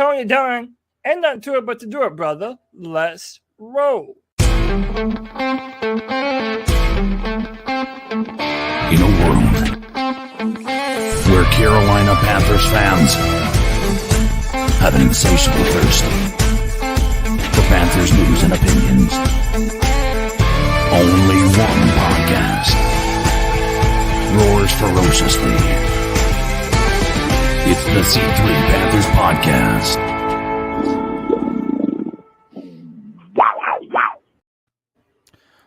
Tony Dunn. Ain't nothing to it but to do it, brother. Let's roll. In a world where Carolina Panthers fans have an insatiable thirst for Panthers news and opinions, only one podcast roars ferociously. It's the C3 Panthers Podcast.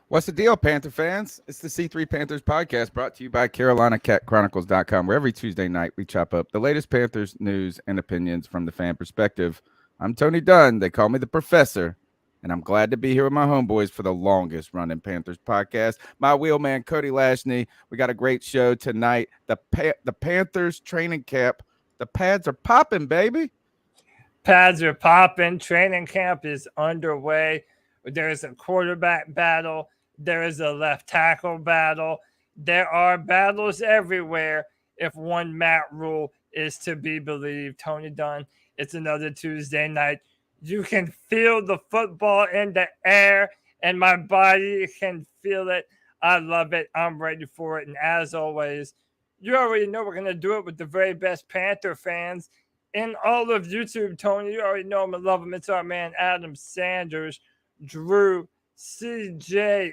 What's the deal, Panther fans? It's the C3 Panthers Podcast brought to you by CarolinaCatChronicles.com, where every Tuesday night we chop up the latest Panthers news and opinions from the fan perspective. I'm Tony Dunn. They call me the Professor, and I'm glad to be here with my homeboys for the longest running Panthers podcast. My wheelman, Cody Lashney. We got a great show tonight. The Panthers training camp. The pads are popping, baby. Pads are popping. Training camp is underway. There is a quarterback battle. There is a left tackle battle. There are battles everywhere if one Matt Rhule is to be believed. Tony Dunn, it's another Tuesday night. You can feel the football in the air, and my body can feel it. I love it. I'm ready for it. And as always, you already know we're going to do it with the very best Panther fans in all of YouTube, Tony. You already know them and love them. It's our man, Adam Sanders, Drew, CJA,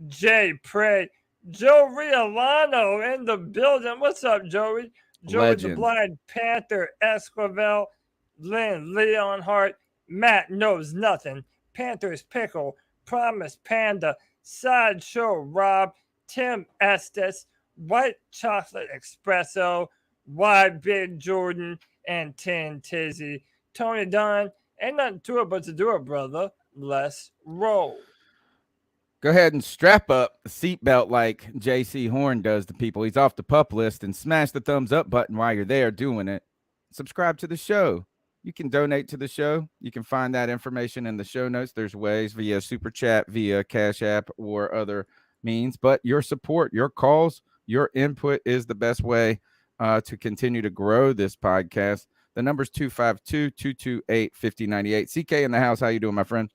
J. Prey, Joe Riolano in the building. What's up, Joey? Joey Legend. the Blind Panther, Esquivel, Lynn, Leon Hart, Matt Knows Nothing, Panthers Pickle, Promise Panda, Sideshow Rob, Tim Estes, White Chocolate Espresso, Wide Big Jordan, and 10 Tizzy. Tony Dunn, ain't nothing to it but to do it, brother. Let's roll. Go ahead and strap up the seatbelt like Jaycee Horn does to people. He's off the pup list, and smash the thumbs up button while you're there doing it. Subscribe to the show. You can donate to the show. You can find that information in the show notes. There's ways via Super Chat, via Cash App, or other means. But your support, your calls, your input is the best way to continue to grow this podcast. The number's 252-228-5098. CK in the house. How you doing, my friend?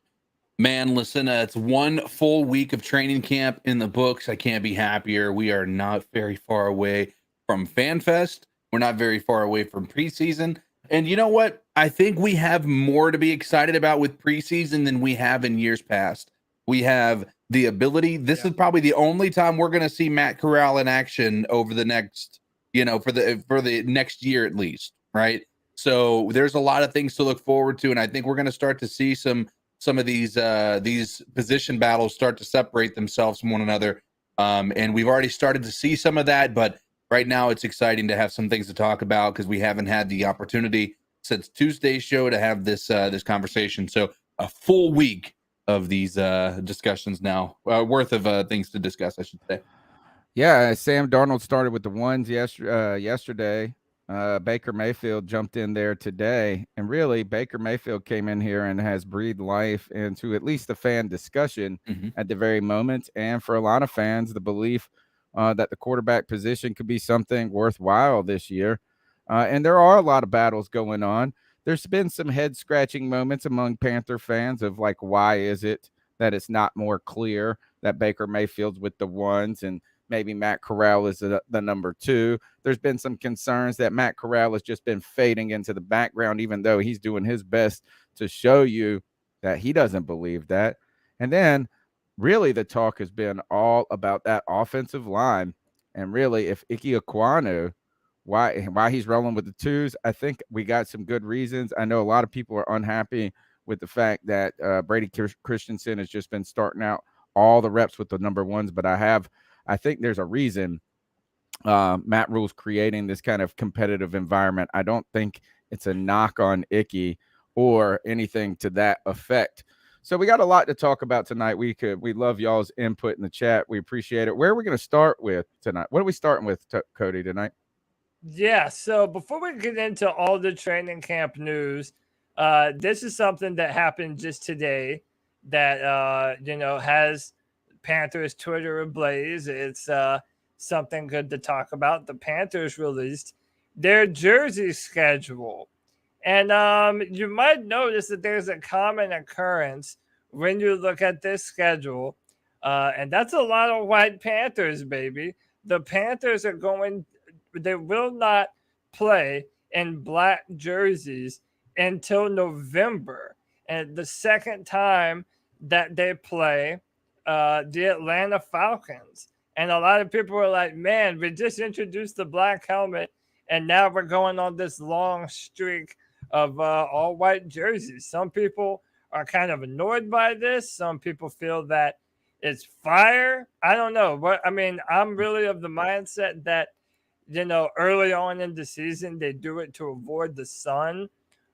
Man, listen, it's one full week of training camp in the books. I can't be happier. We are not very far away from FanFest. We're not very far away from preseason. And you know what? I think we have more to be excited about with preseason than we have in years past. We have the ability. This is probably the only time we're going to see Matt Corral in action over the next, for the next year at least, right? So there's a lot of things to look forward to, and I think we're going to start to see some of these position battles start to separate themselves from one another. And we've already started to see some of that, but right now it's exciting to have some things to talk about because we haven't had the opportunity since Tuesday's show to have this conversation. So a full week of these discussions now, worth of things to discuss, I should say. Yeah, Sam Darnold started with the ones yesterday. Baker Mayfield jumped in there today, and really Baker Mayfield came in here and has breathed life into at least the fan discussion at the very moment, and for a lot of fans, the belief that the quarterback position could be something worthwhile this year. And there are a lot of battles going on. There's been some head-scratching moments among Panther fans of like, why is it that it's not more clear that Baker Mayfield's with the ones and maybe Matt Corral is the number two. There's been some concerns that Matt Corral has just been fading into the background, even though he's doing his best to show you that he doesn't believe that. And then really the talk has been all about that offensive line. And really, if Ekwonu, why he's rolling with the twos, I think we got some good reasons. I know a lot of people are unhappy with the fact that Brady Christianson has just been starting out all the reps with the number ones, but I think there's a reason Matt Rhule's creating this kind of competitive environment. I don't think it's a knock on Ickey or anything to that effect. So we got a lot to talk about tonight. We love y'all's input in the chat. We appreciate it. Where are we going to start with tonight? What are we starting with, Cody, tonight? Yeah, so before we get into all the training camp news, this is something that happened just today that, has Panthers Twitter ablaze. It's something good to talk about. The Panthers released their jersey schedule. And you might notice that there's a common occurrence when you look at this schedule. And that's a lot of white Panthers, baby. The Panthers they will not play in black jerseys until November. And the second time that they play the Atlanta Falcons. And a lot of people were like, man, we just introduced the black helmet, and now we're going on this long streak of all white jerseys. Some people are kind of annoyed by this. Some people feel that it's fire. I don't know. But I mean, I'm really of the mindset that, early on in the season, they do it to avoid the sun.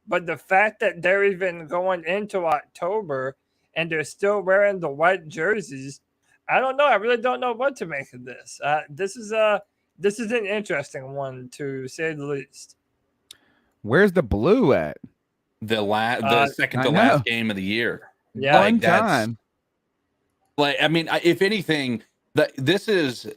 But the fact that they're even going into October and they're still wearing the white jerseys, I don't know. I really don't know what to make of this. This is an interesting one, to say the least. Where's the blue at? The second to last game of the year. Yeah, one time. Like, I mean, if anything, it's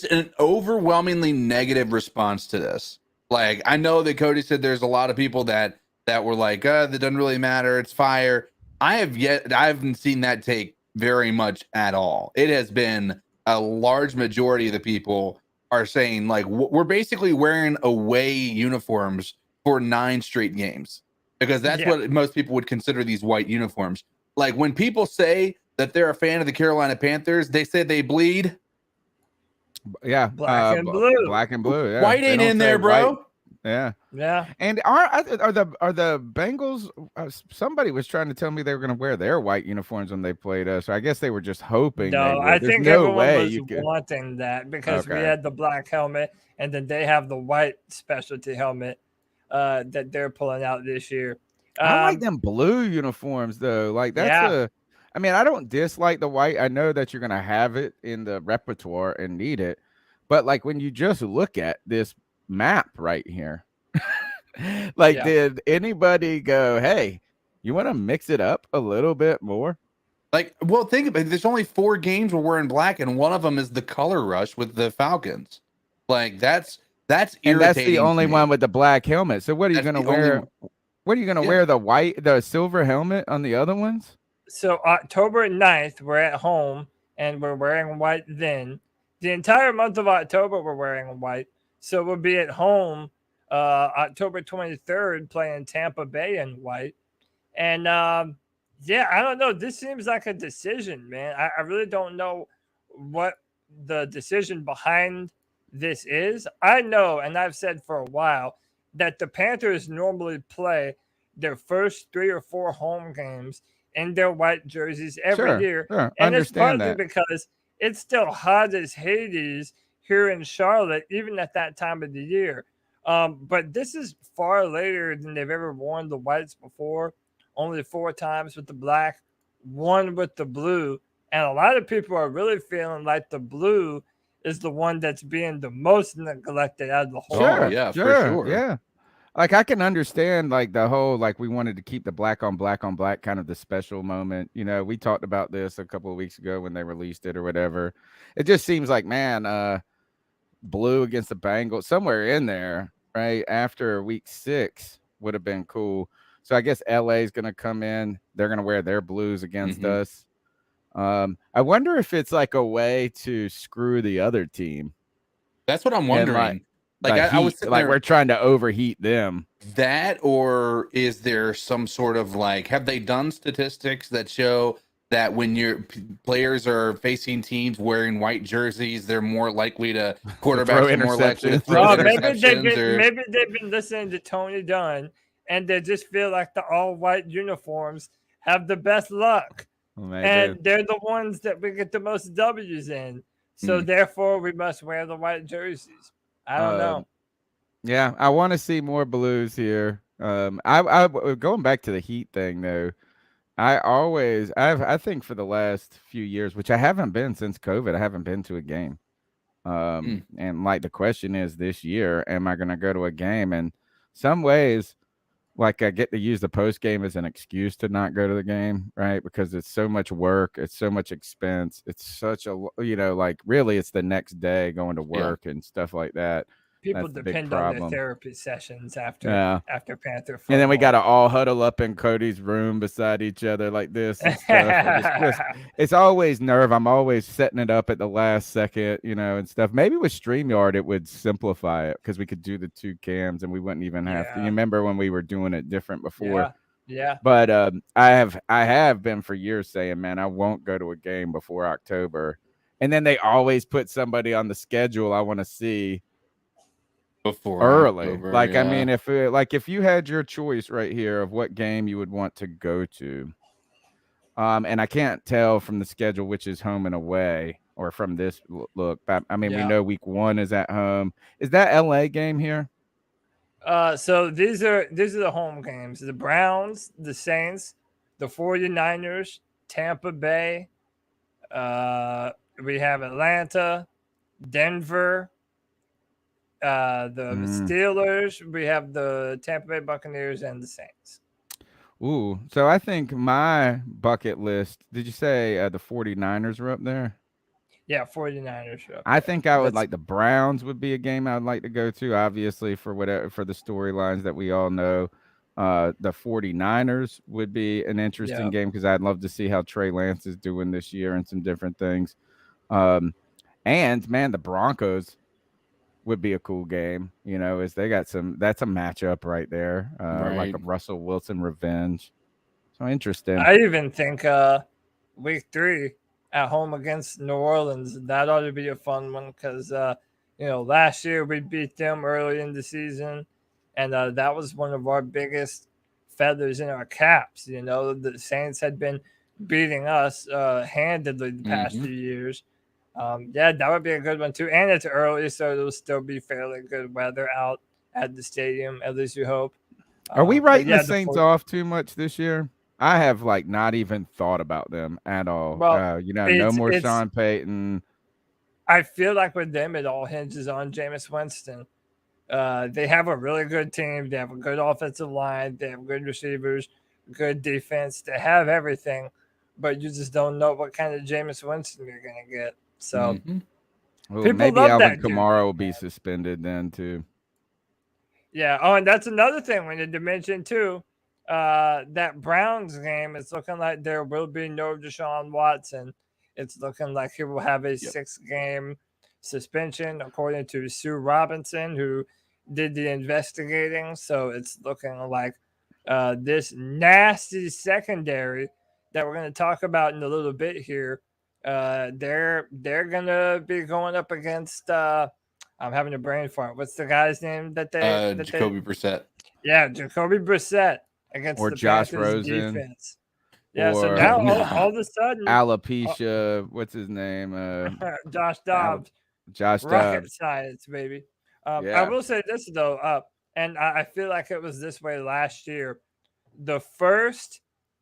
an overwhelmingly negative response to this. Like, I know that Cody said there's a lot of people that were like, that doesn't really matter. It's fire. I haven't seen that take very much at all. It has been a large majority of the people are saying, like, we're basically wearing away uniforms for 9 straight games, because that's what most people would consider these white uniforms. Like, when people say that they're a fan of the Carolina Panthers, they say they bleed. Yeah, black and blue. Black and blue. Yeah. White ain't in there, bro. White. Yeah. Yeah. And are the Bengals? Somebody was trying to tell me they were going to wear their white uniforms when they played us. So I guess they were just hoping. No, I think everyone was wanting that, because we had the black helmet, and then they have the white specialty helmet that they're pulling out this year. I like them blue uniforms though. Like, that's I mean, I don't dislike the white. I know that you're going to have it in the repertoire and need it. But like, when you just look at this map right here, like, did anybody go, hey, you want to mix it up a little bit more? Like, well, think about it. There's only 4 games where we're in black, and one of them is the color rush with the Falcons. Like, that's irritating. And that's the only one with the black helmet. So what are you going to wear? What are you going to wear? The silver helmet on the other ones? So October 9th, we're at home, and we're wearing white then. The entire month of October, we're wearing white. So we'll be at home October 23rd playing Tampa Bay in white. And, I don't know. This seems like a decision, man. I really don't know what the decision behind this is. I know, and I've said for a while, that the Panthers normally play their first 3 or 4 home games in their white jerseys every year. Sure. And it's partly because it's still hot as Hades here in Charlotte, even at that time of the year. But this is far later than they've ever worn the whites before. Only 4 times with the black, 1 with the blue. And a lot of people are really feeling like the blue is the one that's being the most neglected out of the whole. For sure. Yeah. Like, I can understand, like, the whole, like, we wanted to keep the black on black kind of the special moment. We talked about this a couple of weeks ago when they released it or whatever. It just seems like, man, blue against the Bengals, somewhere in there, right after week 6 would have been cool. So I guess LA is going to come in. They're going to wear their blues against us. I wonder if it's like a way to screw the other team. That's what I'm wondering. I was like, we're trying to overheat them. That, or is there some sort of, like, have they done statistics that show that when your players are facing teams wearing white jerseys, they're more likely to quarterbacks are more likely to throw interceptions? Maybe they've been listening to Tony Dunn, and they just feel like the all white uniforms have the best luck, and they're the ones that we get the most W's in. So therefore, we must wear the white jerseys. I don't know. Yeah, I want to see more blues here. I going back to the Heat thing though. I think for the last few years, which I haven't been since COVID, I haven't been to a game. And like, the question is this year, am I going to go to a game? And some ways, like, I get to use the post game as an excuse to not go to the game, right? Because it's so much work, it's so much expense, it's such a, like, really, it's the next day going to work and stuff like that. People That's the big depend on their problem. therapy sessions after Yeah. Panther football. And then we got to all huddle up in Cody's room beside each other like this and stuff. And it's always nerve. I'm always setting it up at the last second, and stuff. Maybe with StreamYard, it would simplify it because we could do the 2 cams and we wouldn't even have to. You remember when we were doing it different before? Yeah. But I have been for years saying, man, I won't go to a game before October. And then they always put somebody on the schedule I want to see before early. October, I mean, if you had your choice right here of what game you would want to go to, and I can't tell from the schedule which is home and away, or from this look. I mean, we know week 1 is at home. Is that LA game here? So these are the home games: the Browns, the Saints, the 49ers, Tampa Bay. We have Atlanta, Denver, the Steelers. We have the Tampa Bay Buccaneers and the Saints. Ooh, so I think my bucket list, did you say the 49ers were up there? Yeah, 49ers. I think I would like the Browns would be a game I would like to go to, obviously, for the storylines that we all know. The 49ers would be an interesting game because I'd love to see how Trey Lance is doing this year and some different things. And, man, the Broncos would be a cool game, as they got that's a matchup right there, like a Russell Wilson revenge. So interesting. I even think week 3 at home against New Orleans, that ought to be a fun one because, last year we beat them early in the season, and that was one of our biggest feathers in our caps. The Saints had been beating us handedly the past few years. That would be a good one too. And it's early, so it'll still be fairly good weather out at the stadium, at least you hope. Are we writing the Saints off too much this year? I have not even thought about them at all. Well, no more Sean Payton. I feel like with them, it all hinges on Jameis Winston. They have a really good team. They have a good offensive line. They have good receivers, good defense. They have everything, but you just don't know what kind of Jameis Winston you're going to get. So well, maybe Alvin Kamara will be suspended then too. Yeah. Oh, and that's another thing we need to mention too. That Browns game, it's looking like there will be no Deshaun Watson. It's looking like he will have a 6-game suspension, according to Sue Robinson, who did the investigating. So it's looking like this nasty secondary that we're going to talk about in a little bit here. They're going to be going up against. I'm having a brain fart. What's the guy's name that they? Jacoby Brissett. Yeah, Jacoby Brissett against the Josh Panthers Rosen defense. Yeah, so now all of a sudden, alopecia. What's his name? Josh Dobbs. Rocket science, baby. I will say this though, and I feel like it was this way last year. The first,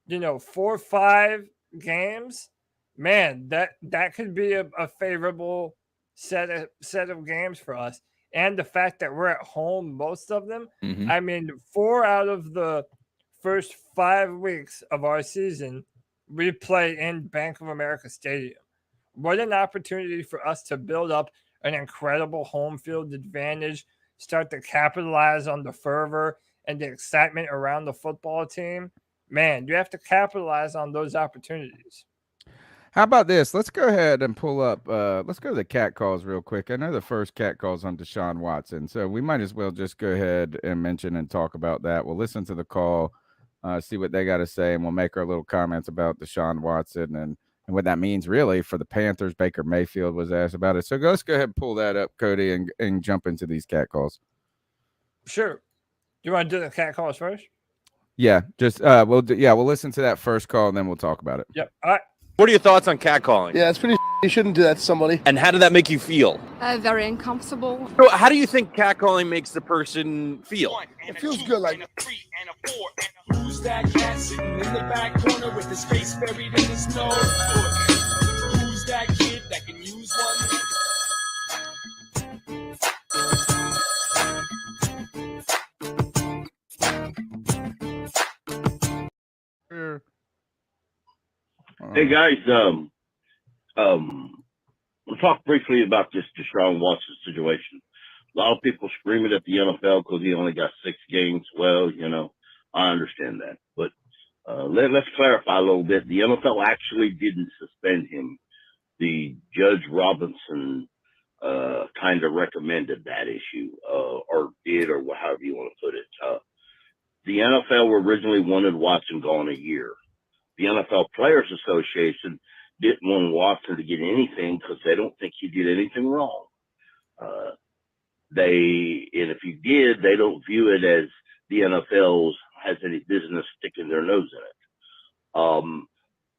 4 or 5 games, man, that could be a favorable set of games for us. And the fact that we're at home most of them, I mean, 4 out of the first 5 weeks of our season, we play in Bank of America Stadium. What an opportunity for us to build up an incredible home field advantage, start to capitalize on the fervor and the excitement around the football team. Man, you have to capitalize on those opportunities. How about this? Let's go ahead and pull up. Let's go to the cat calls real quick. I know the first cat call's on Deshaun Watson, so we might as well just go ahead and mention and talk about that. We'll listen to the call, see what they got to say, and we'll make our little comments about Deshaun Watson and what that means really for the Panthers. Baker Mayfield was asked about it. So let's go ahead and pull that up, Cody, and jump into these cat calls. Sure. Do you want to do the cat calls first? Yeah, just we'll listen to that first call and then we'll talk about it. Yep. All right. What are your thoughts on catcalling? Yeah, it's pretty. You shouldn't do that to somebody. And how did that make you feel? Very uncomfortable. So how do you think catcalling makes the person feel? It feels good, like. Who's that cat sitting in the back corner with his face buried in his nose? Who's that kid that can use one? Hey guys, we'll talk briefly about this Deshaun Watson situation. A lot of people screaming at the NFL because he only got 6 games. Well, I understand that. But let's clarify a little bit. The NFL actually didn't suspend him. The Judge Robinson kind of recommended that issue, or did, or however you want to put it. The NFL originally wanted Watson gone a year. The NFL Players Association didn't want Watson to get anything because they don't think he did anything wrong. And if he did, they don't view it as the NFL has any business sticking their nose in it.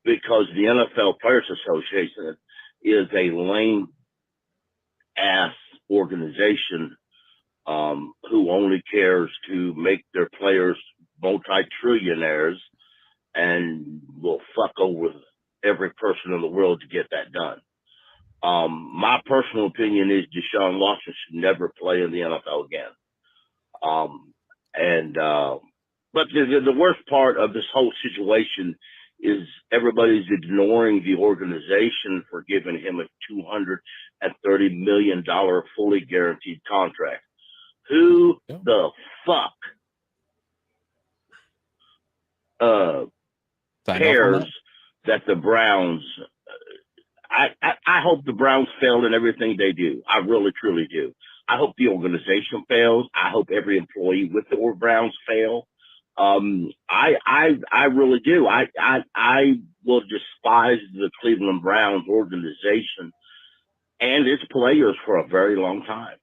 Because the NFL Players Association is a lame ass organization who only cares to make their players multi-trillionaires and will fuck over every person in the world to get that done. My personal opinion is Deshaun Watson should never play in the NFL again. But the worst part of this whole situation is everybody's ignoring the organization for giving him a $230 million fully guaranteed contract. Who the fuck cares that the Browns? I hope the Browns fail in everything they do. I really, truly do. I hope the organization fails. I hope every employee with the Browns fail. I really do. I will despise the Cleveland Browns organization and its players for a very long time.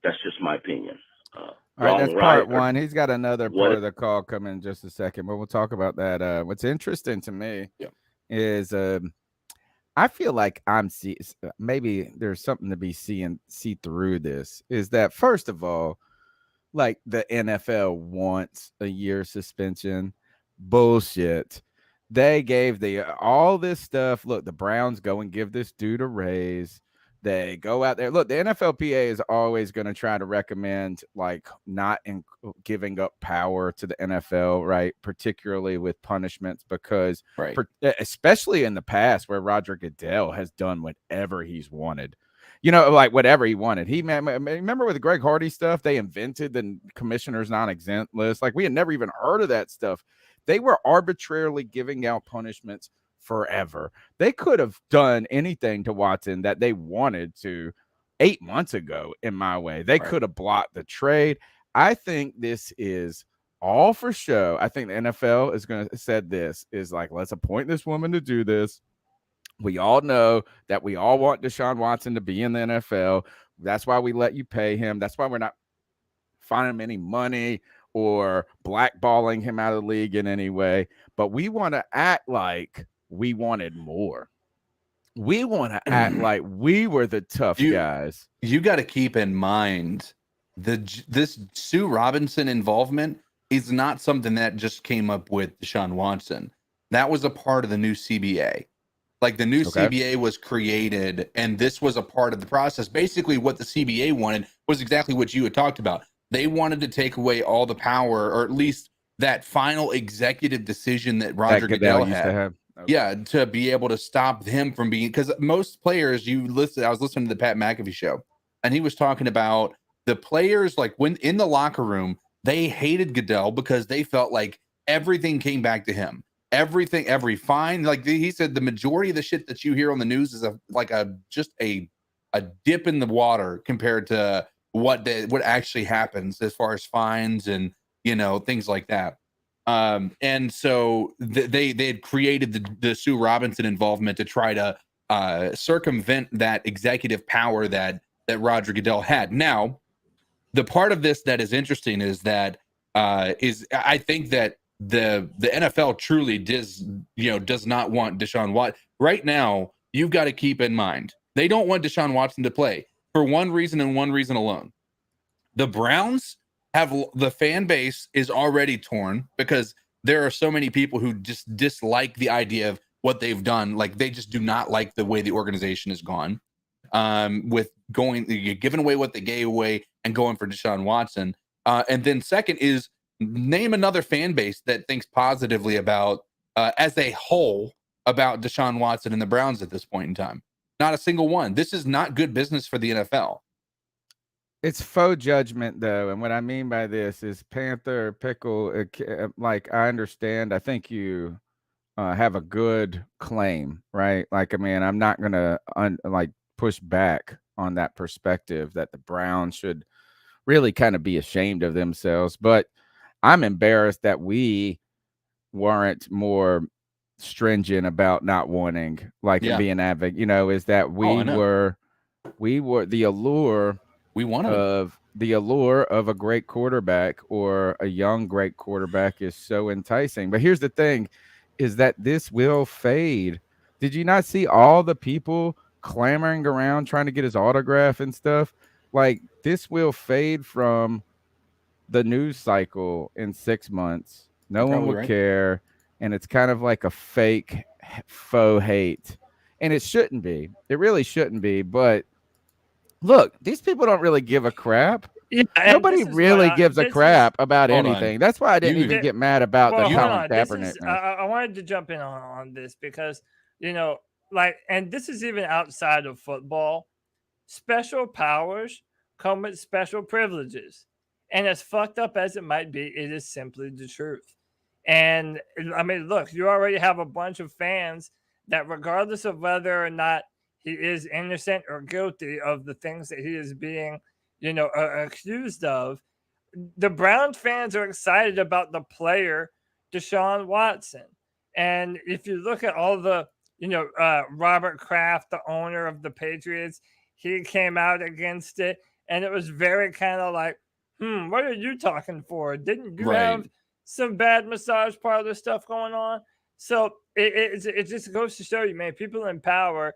That's just my opinion. All right, that's part one. He's got another part of the call coming in just a second, but we'll talk about that. What's interesting to me is I feel like maybe there's something to be see through this, is that, first of all, like, the NFL wants a year suspension. Bullshit. They gave all this stuff. Look, the Browns go and give this dude a raise. They go out there. Look, the NFLPA is always going to try to recommend, like, not giving up power to the NFL, right? Particularly with punishments, because especially in the past where Roger Goodell has done whatever he's wanted. Like whatever he wanted. Remember with the Greg Hardy stuff, they invented the commissioner's non-exempt list. Like, we had never even heard of that stuff. They were arbitrarily giving out punishments forever. They could have done anything to Watson that they wanted to 8 months ago, in my way. They could have blocked the trade. I think this is all for show. I think the NFL is going to said this is like, let's appoint this woman to do this. We all know that we all want Deshaun Watson to be in the NFL. That's why we let you pay him. That's why we're not finding him any money or blackballing him out of the league in any way. But we want to act like we wanted more. We want to act like we were the tough guys. You got to keep in mind this Sue Robinson involvement is not something that just came up with Deshaun Watson. That was a part of the new CBA. Like, the new CBA was created, and this was a part of the process. Basically, what the CBA wanted was exactly what you had talked about. They wanted to take away all the power, or at least that final executive decision that Roger Goodell had. To have. Yeah, to be able to stop him from being, because most players, I was listening to the Pat McAfee show, and he was talking about the players, like, when in the locker room, they hated Goodell because they felt like everything came back to him. Every fine, like he said, the majority of the shit that you hear on the news is just a dip in the water compared to what actually happens as far as fines and things like that. And so they had created the Sue Robinson involvement to try to circumvent that executive power that Roger Goodell had. Now, the part of this that is interesting is that I think that the NFL truly does not want Deshaun Watson. Right now, you've got to keep in mind, they don't want Deshaun Watson to play for one reason and one reason alone. The Browns the fan base is already torn because there are so many people who just dislike the idea of what they've done. Like, they just do not like the way the organization has gone, with giving away what they gave away and going for Deshaun Watson. And then second is, name another fan base that thinks positively about, as a whole, about Deshaun Watson and the Browns at this point in time. Not a single one. This is not good business for the NFL. It's faux judgment, though, and what I mean by this is Panther Pickle. Like, I understand. I think you have a good claim, right? Like, I mean, I'm not gonna push back on that perspective that the Browns should really kind of be ashamed of themselves, but I'm embarrassed that we weren't more stringent about not wanting, like, being advocate. Is that we were the allure. We wanted the allure of a great quarterback or a young great quarterback is so enticing. But here's the thing, is that this will fade. Did you not see all the people clamoring around trying to get his autograph and stuff? Like, this will fade from the news cycle in 6 months. No one will care. And it's kind of like a fake faux hate. And it shouldn't be. It really shouldn't be. But look, these people don't really give a crap. Yeah, nobody really gives a crap about anything. That's why I didn't even get mad about the Colin Kaepernick. I wanted to jump in on this because, and this is even outside of football. Special powers come with special privileges. And as fucked up as it might be, it is simply the truth. And I mean, look, you already have a bunch of fans that, regardless of whether or not he is innocent or guilty of the things that he is being, accused of, the Browns fans are excited about the player Deshaun Watson. And if you look at all the, Robert Kraft, the owner of the Patriots, he came out against it. And it was very kind of like, what are you talking for? Didn't you have some bad massage parlor stuff going on? So it just goes to show you, man, people in power,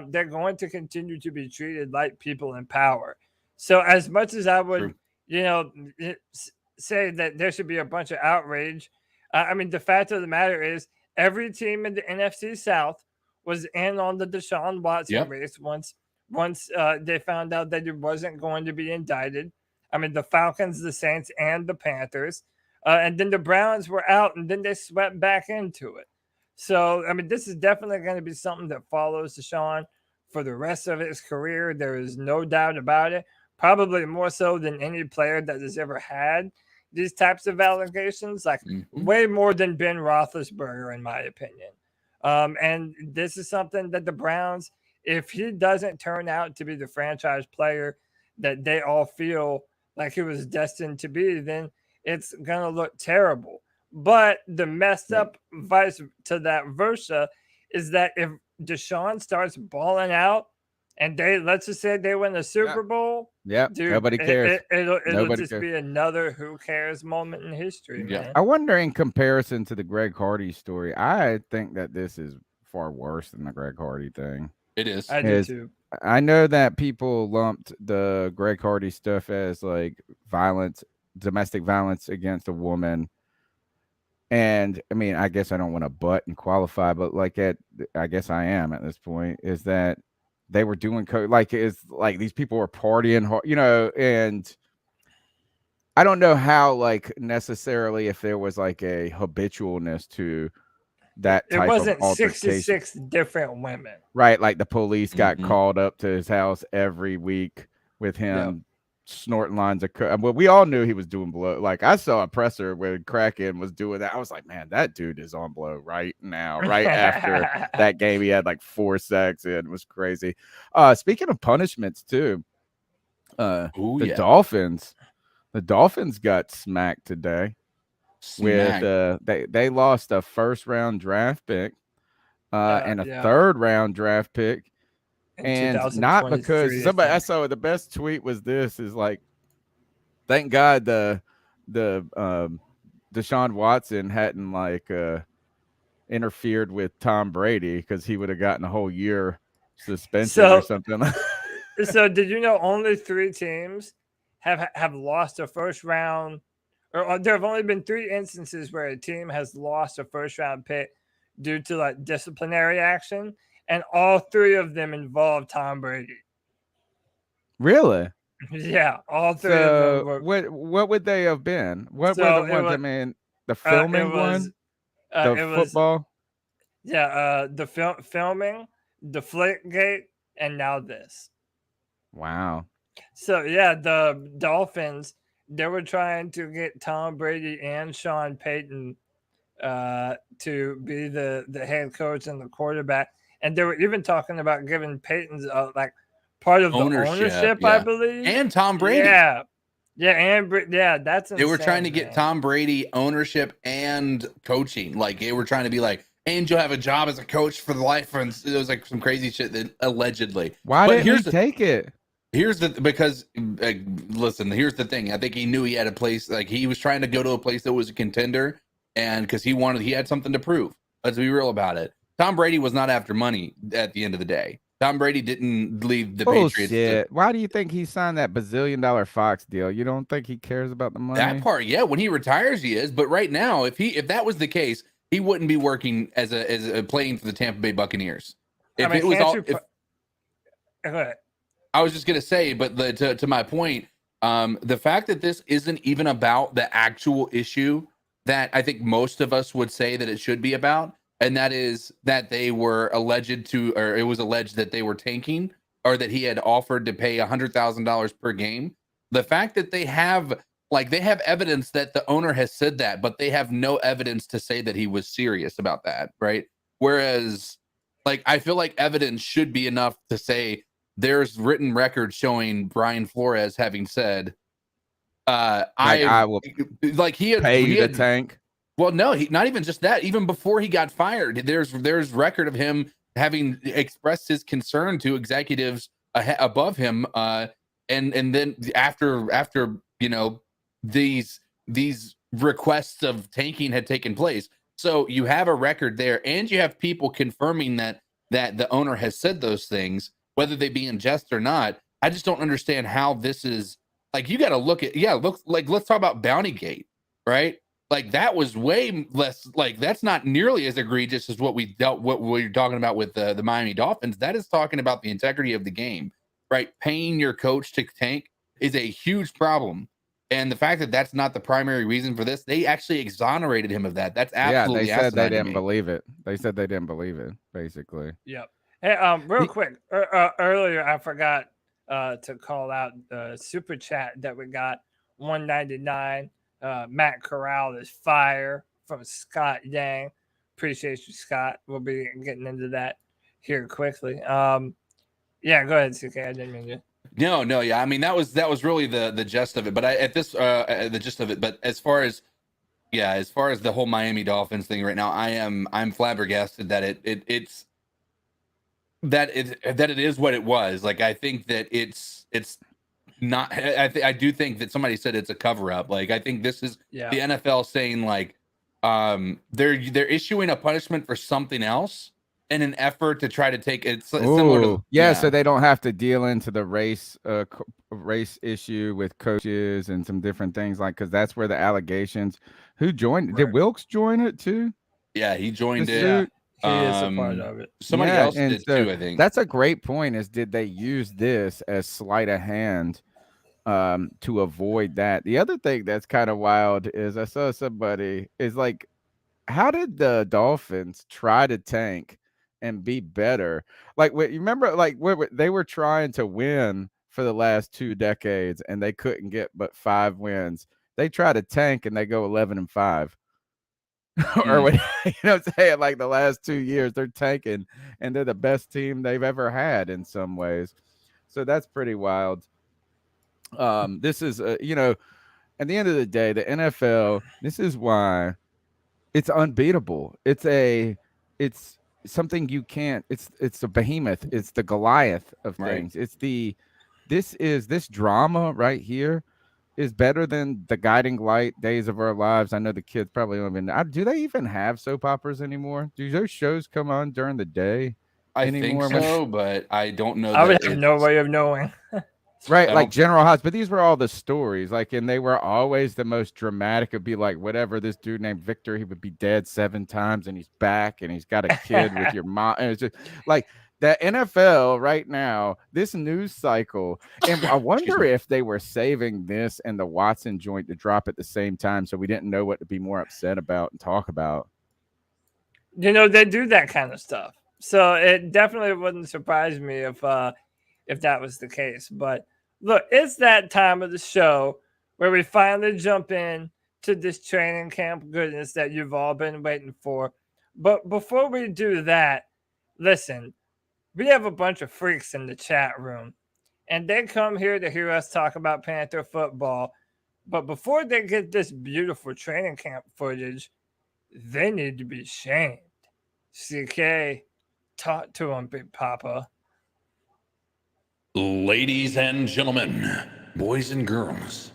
they're going to continue to be treated like people in power. So as much as I would, say that there should be a bunch of outrage, I mean, the fact of the matter is every team in the NFC South was in on the Deshaun Watson race once they found out that it wasn't going to be indicted. I mean, the Falcons, the Saints, and the Panthers. And then the Browns were out, and then they swept back into it. So, I mean, this is definitely going to be something that follows Deshaun for the rest of his career. There is no doubt about it. Probably more so than any player that has ever had these types of allegations, like way more than Ben Roethlisberger, in my opinion. And this is something that the Browns, if he doesn't turn out to be the franchise player that they all feel like he was destined to be, then it's going to look terrible. But the messed up vice to that versa is that if Deshaun starts balling out and let's just say they win the Super Bowl, dude, nobody cares. It'll just be another who cares moment in history. Man. I wonder, in comparison to the Greg Hardy story, I think that this is far worse than the Greg Hardy thing. It is. I do too. I know that people lumped the Greg Hardy stuff as like domestic violence against a woman. And I mean, I guess I don't want to butt and qualify, but I guess I am at this point, is that they were doing it's like these people were partying hard, and I don't know how, necessarily, if there was like a habitualness to that type of altercation. It wasn't 66 different women. Right. Like the police got called up to his house every week with him snorting lines of coke. Well, we all knew he was doing blow. Like, I saw a presser where Kraken was doing that. I was like, man, that dude is on blow right now. Right after that game, he had like 4 sacks in. It was crazy. Speaking of punishments too, the Dolphins got smacked today. With they lost a first-round draft pick and a third-round draft pick. And not because somebody, I saw the best tweet was this, is like, thank God the Deshaun Watson hadn't interfered with Tom Brady, because he would have gotten a whole year suspension or something. So did you know only 3 teams have lost a first round, or there have only been 3 instances where a team has lost a first round pick due to like disciplinary action? And all 3 of them involved Tom Brady. Really? Yeah, all 3 of them were. What would they have been? What were the ones? The filming one? The football? The filming, the Flickgate, and now this. Wow. So yeah, the Dolphins, they were trying to get Tom Brady and Sean Payton to be the head coach and the quarterback, and they were even talking about giving Payton's like part of the ownership, I believe, and Tom Brady. Yeah, that's insane, they were trying to get man. Tom Brady ownership and coaching. Like they were trying to be like, and you'll have a job as a coach for life. And it was like some crazy shit that allegedly. Why didn't he take it? Here's because listen, here's the thing. I think he knew he had a place, like he was trying to go to a place that was a contender, and because he had something to prove. Let's be real about it. Tom Brady was not after money at the end of the day. Tom Brady didn't leave the Patriots. Why do you think he signed that bazillion-dollar Fox deal? You don't think he cares about the money? That part, yeah. When he retires, he is. But right now, if that was the case, he wouldn't be working as a playing for the Tampa Bay Buccaneers. If it was all, go ahead. I was just gonna say, but to my point, the fact that this isn't even about the actual issue that I think most of us would say that it should be about, and that is that they were alleged to, or it was alleged that they were tanking, or that he had offered to pay $100,000 per game. The fact that they have evidence that the owner has said that, but they have no evidence to say that he was serious about that, right? Whereas, like, I feel like evidence should be enough to say there's written record showing Brian Flores having said, I will pay you to tank. Well, no, not even just that. Even before he got fired, there's record of him having expressed his concern to executives above him, and then after these requests of tanking had taken place. So you have a record there, and you have people confirming that the owner has said those things, whether they be in jest or not. I just don't understand how this is. Like, you got to look at, let's talk about Bountygate, right? Like, that was way less, like, that's not nearly as egregious as what you're talking about with the Miami Dolphins. That is talking about the integrity of the game, right? Paying your coach to tank is a huge problem. And the fact that that's not the primary reason for this, they actually exonerated him of that. That's absolutely they said they didn't believe it. They said they didn't believe it, basically. Yep. Hey, real quick, earlier I forgot to call out the super chat that we got, 199. Matt Corral is fire from Scott Yang. Appreciate you, Scott. We'll be getting into that here quickly. Yeah, go ahead, CK. I didn't mean to. No, yeah. I mean, that was really the gist of it. But the gist of it. But as far as the whole Miami Dolphins thing right now, I'm flabbergasted that it is what it was. Like, I think that it's not. I do think that somebody said it's a cover up. Like, I think this is the NFL saying, like, they're issuing a punishment for something else in an effort to try to take it similar to, so they don't have to deal into the race issue with coaches and some different things, like, because that's where the allegations. Who joined? Right. Did Wilkes join it too? Yeah, he joined it. Yeah. He is a part of it. Somebody else did too, I think. That's a great point. Is did they use this as sleight of hand to avoid that? The other thing that's kind of wild is I saw somebody is like, how did the Dolphins try to tank and be better? Like, you remember, like, they were trying to win for the last 2 decades and they couldn't get but 5 wins. They try to tank and they go 11-5. Or what, you know what I'm saying? Like, the last 2 years they're tanking and they're the best team they've ever had in some ways. So that's pretty wild. This is at the end of the day, the NFL, this is why it's unbeatable. It's something you can't, it's a behemoth. It's the Goliath of things. Right. This drama right here is better than the Guiding Light, Days of Our Lives. I know the kids probably don't even. Do they even have soap operas anymore? Do those shows come on during the day? I think so, but I don't know. I would have no way of knowing. Right, like General House, but these were all the stories, like, and they were always the most dramatic. It'd be like, whatever, this dude named Victor, he would be dead 7 times, and he's back, and he's got a kid with your mom, and it's just like the NFL right now, this news cycle. And I wonder if they were saving this and the Watson joint to drop at the same time, so we didn't know what to be more upset about and talk about. They do that kind of stuff. So it definitely wouldn't surprise me if that was the case. But look, it's that time of the show where we finally jump in to this training camp goodness that you've all been waiting for. But before we do that, listen, we have a bunch of freaks in the chat room, and they come here to hear us talk about Panther football. But before they get this beautiful training camp footage, they need to be shamed. CK, talk to him, Big Papa. Ladies and gentlemen, boys and girls,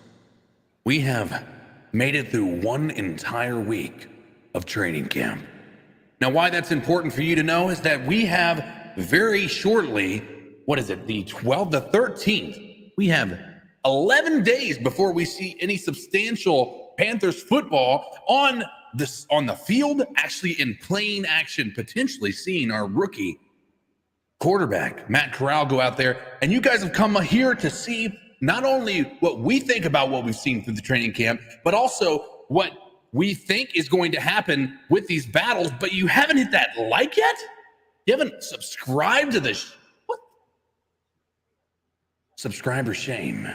we have made it through one entire week of training camp. Now, why that's important for you to know is that we have very shortly, what is it, the 12th, the 13th, we have 11 days before we see any substantial Panthers football on the field, actually in plain action, potentially seeing our rookie quarterback, Matt Rhule, go out there. And you guys have come here to see not only what we think about what we've seen through the training camp, but also what we think is going to happen with these battles. But you haven't hit that like yet? You haven't subscribed to this? What? Subscriber shame.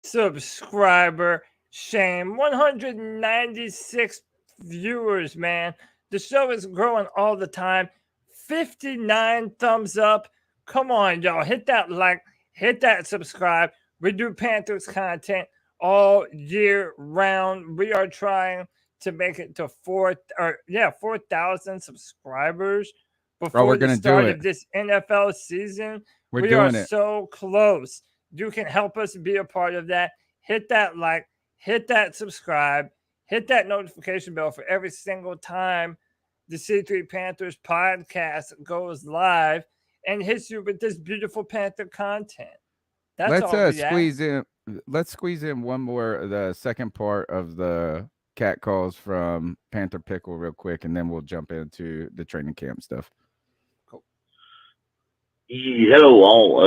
Subscriber shame. 196 viewers, man. The show is growing all the time. 59 thumbs up. Come on, y'all. Hit that like, hit that subscribe. We do Panthers content all year round. We are trying to make it to 4,000 subscribers before we're the gonna start do of it. this NFL season. We're we doing are it. so close. You can help us be a part of that. Hit that like, hit that subscribe, hit that notification bell for every single time the C3 Panthers podcast goes live and hits you with this beautiful Panther content. That's Let's all we ask. squeeze in. Let's squeeze in one more, the second part of the cat calls from Panther Pickle real quick, and then we'll jump into the training camp stuff. Hello, all.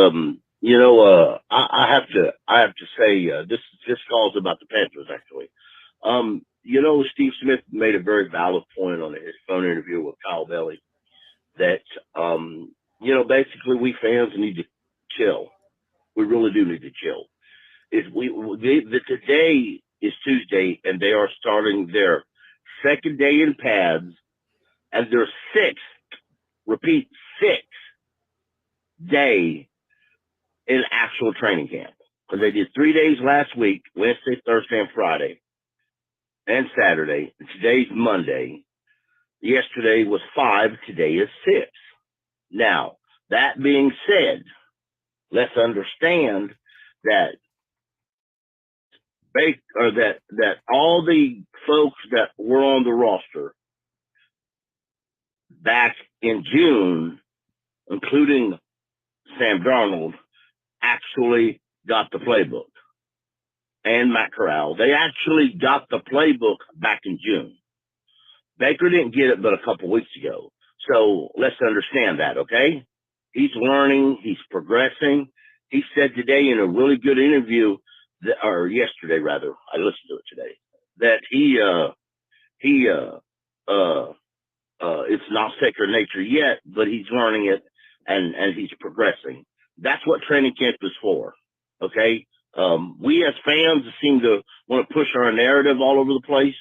I have to say this call's about the Panthers actually. Steve Smith made a very valid point on his phone interview with Kyle Bailey that basically we fans need to chill. We really do need to chill. Today is Tuesday, and they are starting their second day in pads, and their sixth day in actual training camp. Because they did 3 days last week, Wednesday, Thursday, and Friday, and Saturday. Today's Monday. Yesterday was 5. Today is 6. Now, that being said, let's understand that that all the folks that were on the roster back in June, including Sam Darnold, actually got the playbook. And Matt Rhule, they actually got the playbook back in June. Baker didn't get it but a couple weeks ago. So let's understand that, okay? He's learning. He's progressing. He said today in a really good interview, or yesterday rather, I listened to it today, that it's not second nature yet, but he's learning it and he's progressing. That's what training camp is for, okay? We as fans seem to want to push our narrative all over the place.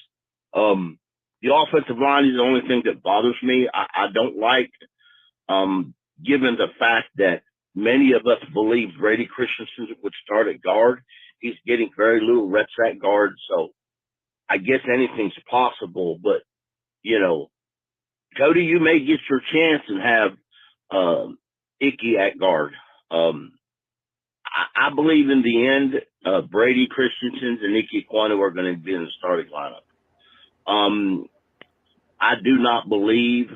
The offensive line is the only thing that bothers me. I don't like, given the fact that many of us believe Brady Christianson would start at guard. He's getting very little reps at guard, so I guess anything's possible. But, Cody, you may get your chance and have Ickey at guard. I believe in the end, Brady Christiansen and Ekwonu are going to be in the starting lineup. I do not believe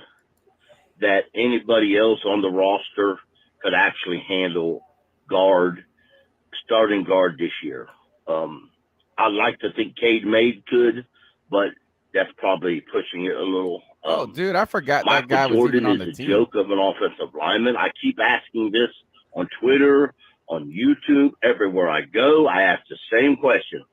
that anybody else on the roster could actually handle starting guard this year. I'd like to think Cade Maid could, but that's probably pushing it a little. Dude, I forgot Michael that guy was Jordan even on the is a team. joke of an offensive lineman. I keep asking this on Twitter, on YouTube, everywhere I go. I ask the same question.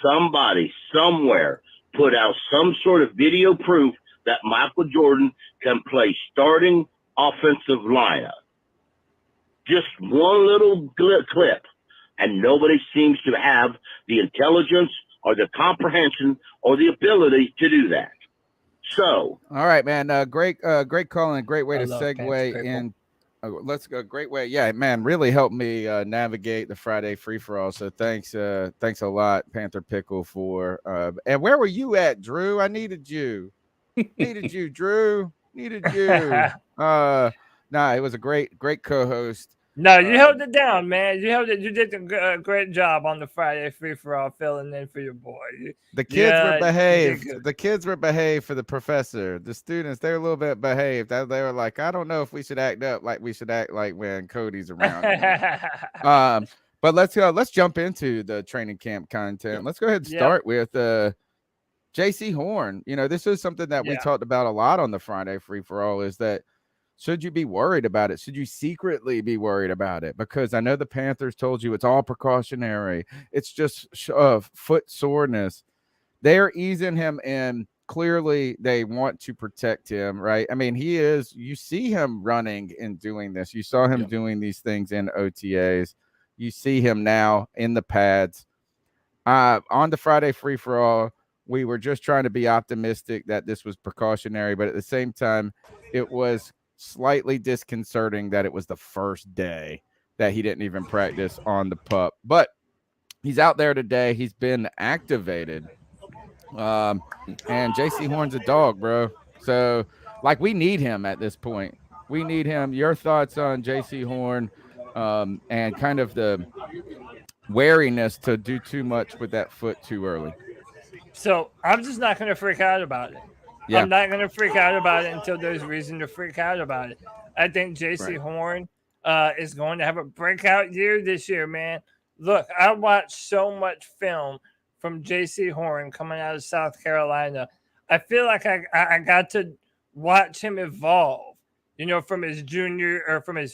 somebody somewhere put out some sort of video proof that Michael Jordan can play starting offensive lineup. Just one little clip, and nobody seems to have the intelligence or the comprehension or the ability to do that. So, all right, man. Great call and great way I to love Panther segue Pickle. in. Let's go. Great way. Yeah, man, really helped me navigate the Friday free for all. So thanks a lot, Panther Pickle, for and where were you at, Drew? I needed you. Needed you, Drew. Needed you. Nah, it was a great co-host. No, you held it down, man. You held it. You did a great job on the Friday free for all, filling in for your boy. The kids were you did behaved. good. The kids were behaved for the professor. The students, they were a little bit behaved. They were like, I don't know if we should act up like we should act like when Cody's around. But let's jump into the training camp content. Let's go ahead and start with Jaycee Horn. You know, this is something that we talked about a lot on the Friday free for all, is that should you be worried about it? Should you secretly be worried about it? Because I know the Panthers told you it's all precautionary. It's just foot soreness. They're easing him in. Clearly, they want to protect him, right? I mean, you see him running and doing this. You saw him doing these things in OTAs. You see him now in the pads. On the Friday free for all, we were just trying to be optimistic that this was precautionary, but at the same time, it was slightly disconcerting that it was the first day that he didn't even practice on the pup. But he's out there today. He's been activated. And Jaycee Horn's a dog, bro. So, like, we need him at this point. We need him. Your thoughts on Jaycee Horn and kind of the wariness to do too much with that foot too early? So I'm just not going to freak out about it. Yeah. I'm not going to freak out about it until there's reason to freak out about it. I think Jaycee Horn is going to have a breakout year this year, man. Look, I watched so much film from Jaycee Horn coming out of South Carolina. I feel like I got to watch him evolve, you know, from his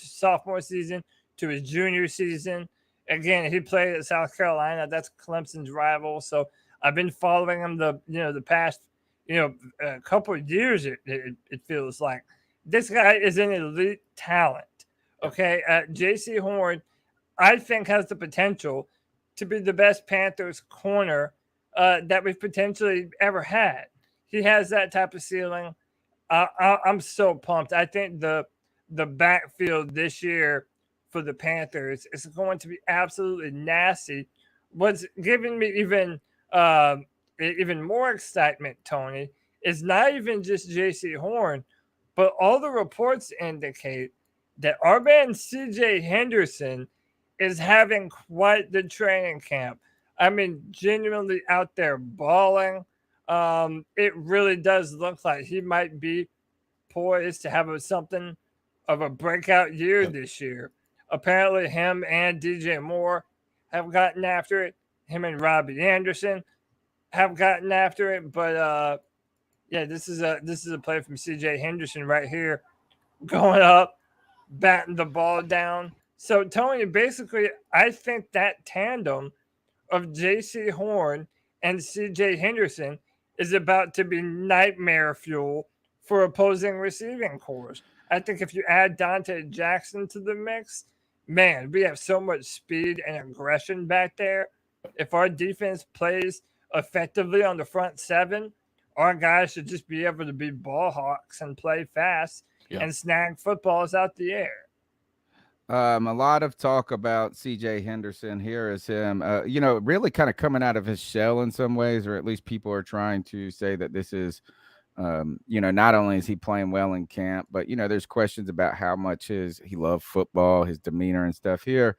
sophomore season to his junior season. Again, he played at South Carolina. That's Clemson's rival. So I've been following him the past a couple of years. It feels like this guy is an elite talent. Okay, Jaycee Horn, I think, has the potential to be the best Panthers corner that we've potentially ever had. He has that type of ceiling. I'm so pumped. I think the backfield this year for the Panthers is going to be absolutely nasty. What's giving me even more excitement, Tony, is not even just Jaycee Horn, but all the reports indicate that our man CJ Henderson is having quite the training camp. I mean, genuinely out there balling. It really does look like he might be poised to have something of a breakout year this year. Apparently, him and DJ Moore have gotten after it. Him and Robbie Anderson have gotten after it. But this is a play from CJ Henderson right here, going up, batting the ball down. So, Tony, basically, I think that tandem of Jaycee Horn and CJ Henderson is about to be nightmare fuel for opposing receiving corps. I think if you add Dante Jackson to the mix, man, we have so much speed and aggression back there. If our defense plays effectively on the front seven, our guys should just be able to be ball hawks and play fast and snag footballs out the air. A lot of talk about CJ Henderson. Here is him, really kind of coming out of his shell in some ways, or at least people are trying to say that this is, not only is he playing well in camp, but, there's questions about how much he loved football, his demeanor and stuff here.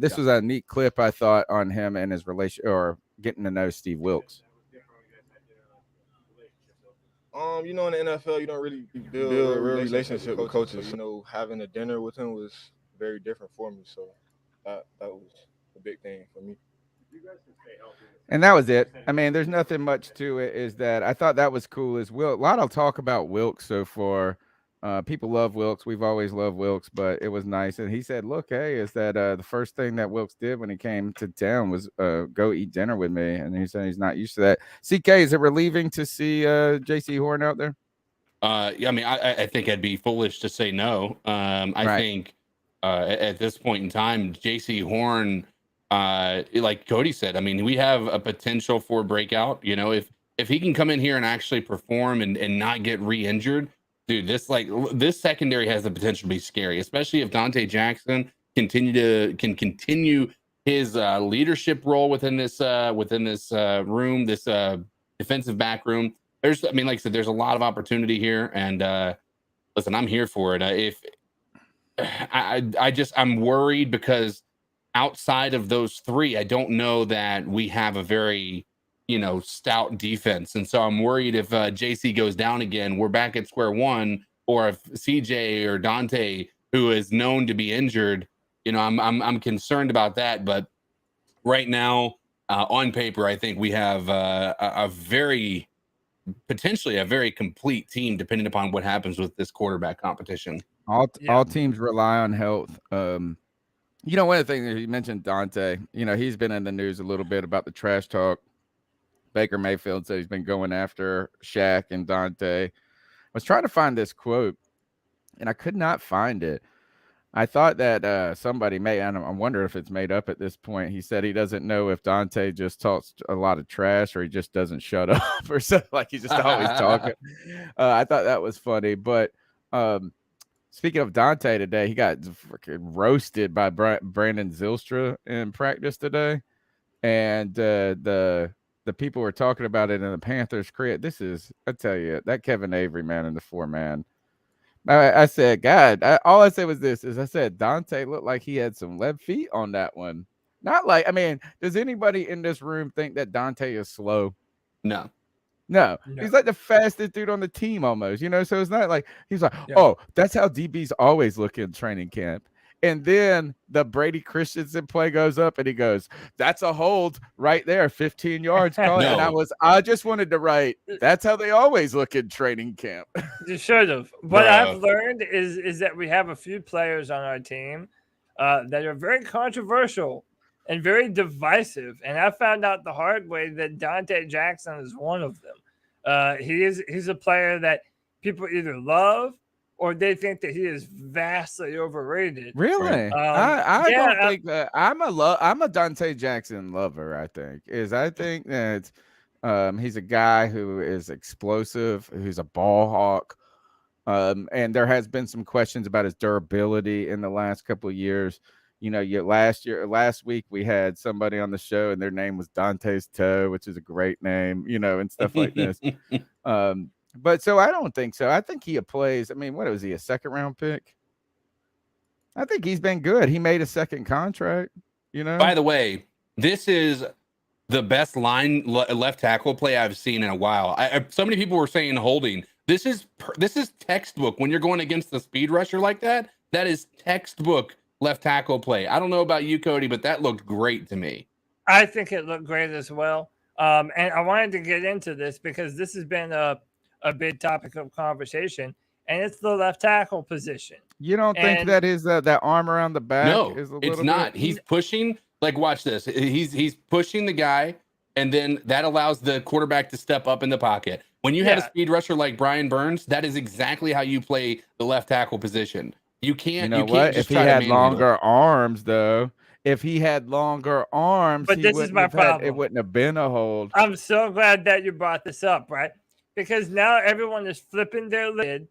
This was a neat clip, I thought, on him and his relation, or getting to know Steve Wilkes. In the NFL, you don't really build a real relationship with coaches. Having a dinner with him was very different for me. So that was a big thing for me. And that was it. I mean, there's nothing much to it. Is that I thought that was cool. A lot of talk about Wilkes so far. People love Wilkes. We've always loved Wilkes, but it was nice. And he said, look, hey, is that the first thing that Wilkes did when he came to town was go eat dinner with me. And he said he's not used to that. CK, is it relieving to see Jaycee Horn out there? Yeah, I mean, I think I'd be foolish to say no. I think at this point in time, Jaycee Horn, like Cody said, I mean, we have a potential for breakout. You know, if he can come in here and actually perform and not get re-injured, dude, this secondary has the potential to be scary, especially if Dante Jackson can continue his leadership role within this room, this defensive back room. I mean, like I said, there's a lot of opportunity here, and listen, I'm here for it. I'm worried because outside of those three, I don't know that we have a very, stout defense, and so I'm worried if JC goes down again, we're back at square one, or if CJ or Dante, who is known to be injured, I'm concerned about that. But right now, on paper, I think we have potentially a very complete team, depending upon what happens with this quarterback competition. All teams rely on health. One of the things that you mentioned, Dante, he's been in the news a little bit about the trash talk. Baker Mayfield said he's been going after Shaq and Dante. I was trying to find this quote, and I could not find it. I thought that somebody I wonder if it's made up at this point. He said he doesn't know if Dante just talks a lot of trash or he just doesn't shut up or something, like he's just always talking. I thought that was funny. But speaking of Dante today, he got freaking roasted by Brandon Zylstra in practice today. And the people were talking about it in the Panthers. I tell you, that Kevin Avery, man, in the 4-man. I said, God, all I said was this, I said, Dante looked like he had some lead feet on that one. Not like, does anybody in this room think that Dante is slow? No. He's like the fastest dude on the team almost, so it's not like, he's like, oh, that's how DBs always look in training camp. And then the Brady Christianson play goes up and he goes, that's a hold right there, 15 yards. No. And I just wanted to write, that's how they always look in training camp. You should have. What I've learned is that we have a few players on our team that are very controversial and very divisive. And I found out the hard way that Dante Jackson is one of them. He's a player that people either love or they think that he is vastly overrated. Really? I don't think that. I'm a Dante Jackson lover. I think that he's a guy who is explosive, who's a ball hawk. And there has been some questions about his durability in the last couple of years. Last week we had somebody on the show and their name was Dante's Toe, which is a great name, and stuff like this. But so I don't think so. I think he plays. What was he, a second round pick? I think he's been good. He made a second contract, By the way, this is the best left tackle play I've seen in a while. So many people were saying holding. This is textbook when you're going against the speed rusher like that. That is textbook left tackle play. I don't know about you, Cody, but that looked great to me. I think it looked great as well. And I wanted to get into this because this has been a big topic of conversation, and it's the left tackle position. You don't think that is that arm around the back? No, it's not. He's pushing. Like, watch this. He's pushing the guy, and then that allows the quarterback to step up in the pocket. When you have a speed rusher like Brian Burns, that is exactly how you play the left tackle position. You can't. If he had longer arms, though. If he had longer arms, but this is my problem. It wouldn't have been a hold. I'm so glad that you brought this up, right? Because now everyone is flipping their lid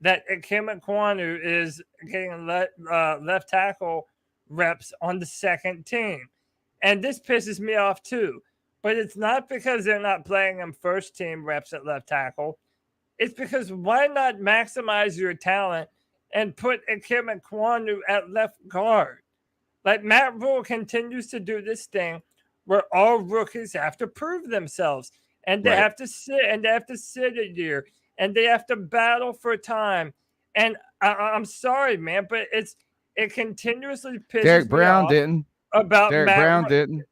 that Ekwonu is getting left tackle reps on the second team. And this pisses me off too. But it's not because they're not playing him first team reps at left tackle. It's because why not maximize your talent and put Ekwonu at left guard? Like Matt Rhule continues to do this thing where all rookies have to prove themselves. And they have to sit a year, and they have to battle for time. And I'm sorry, man, but it continuously pisses Derek Brown me off didn't. About Derek Matt Brown didn't.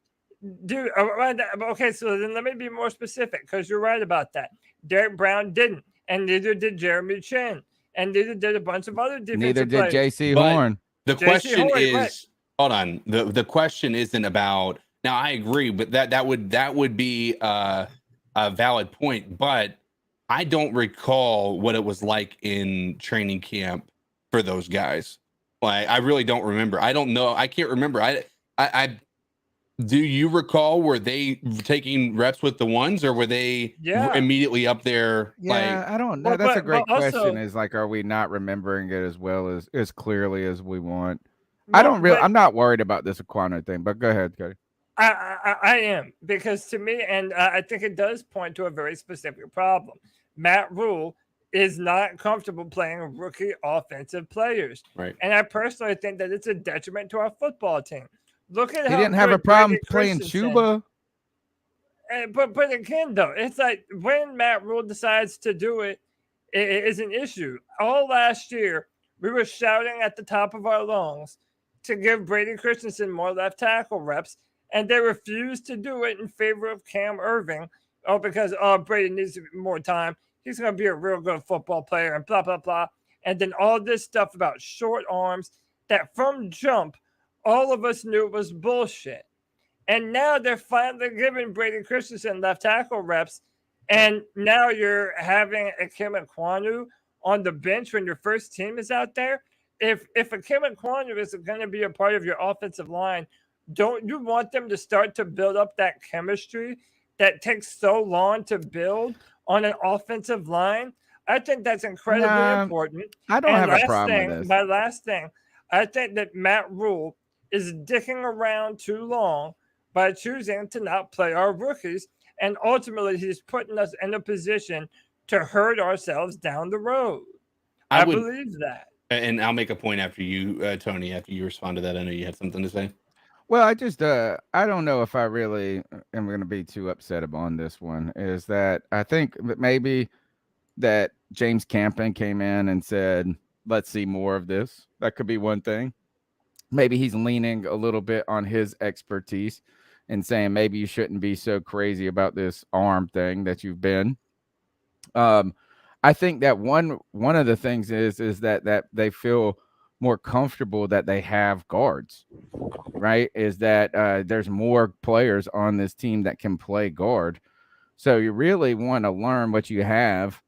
Dude, okay, so then let me be more specific because you're right about that. Derek Brown didn't, and neither did Jeremy Chin. and neither did a bunch of other defensive Neither did players. Jaycee But Horn. The Jaycee question Horn, is, right. hold on. The question isn't about. Now I agree, but that would be a valid point. But I don't recall what it was like in training camp for those guys. Like I really don't remember. I don't know. I can't remember. I do you recall, were they taking reps with the ones, or were they immediately up there? Yeah, I don't know. Well, That's a but great question. also- Is like, are we not remembering it as well as clearly as we want? Well, I'm not worried about this Ekwonu thing, but go ahead, Cody. I am, because to me, and I think it does point to a very specific problem. Matt Rhule is not comfortable playing rookie offensive players. Right. And I personally think that it's a detriment to our football team. Look at He how didn't have a good problem Brady playing Christianson- Chuba. But again, though, it's like when Matt Rhule decides to do it, it is an issue. All last year, we were shouting at the top of our lungs to give Brady Christianson more left tackle reps, and they refused to do it in favor of Cam Irving. Because Brady needs more time. He's going to be a real good football player and blah, blah, blah. And then all this stuff about short arms that from jump, all of us knew was bullshit. And now they're finally giving Brady Christianson left tackle reps. And now you're having Ekwonu on the bench when your first team is out there. If Ekwonu is going to be a part of your offensive line, don't you want them to start to build up that chemistry that takes so long to build on an offensive line? I think that's incredibly important. I don't have a last problem thing, with this. My last thing, I think that Matt Rhule is dicking around too long by choosing to not play our rookies. And ultimately, he's putting us in a position to hurt ourselves down the road. I believe that. And I'll make a point after you, Tony, after you respond to that. I know you had something to say. Well, I just I don't know if I really am going to be too upset on this one. Is that I think maybe that James Campen came in and said, let's see more of this. That could be one thing. Maybe he's leaning a little bit on his expertise and saying maybe you shouldn't be so crazy about this arm thing that you've been. I think that one of the things is that they feel more comfortable that they have guards, right? Is that there's more players on this team that can play guard. So you really want to learn what you have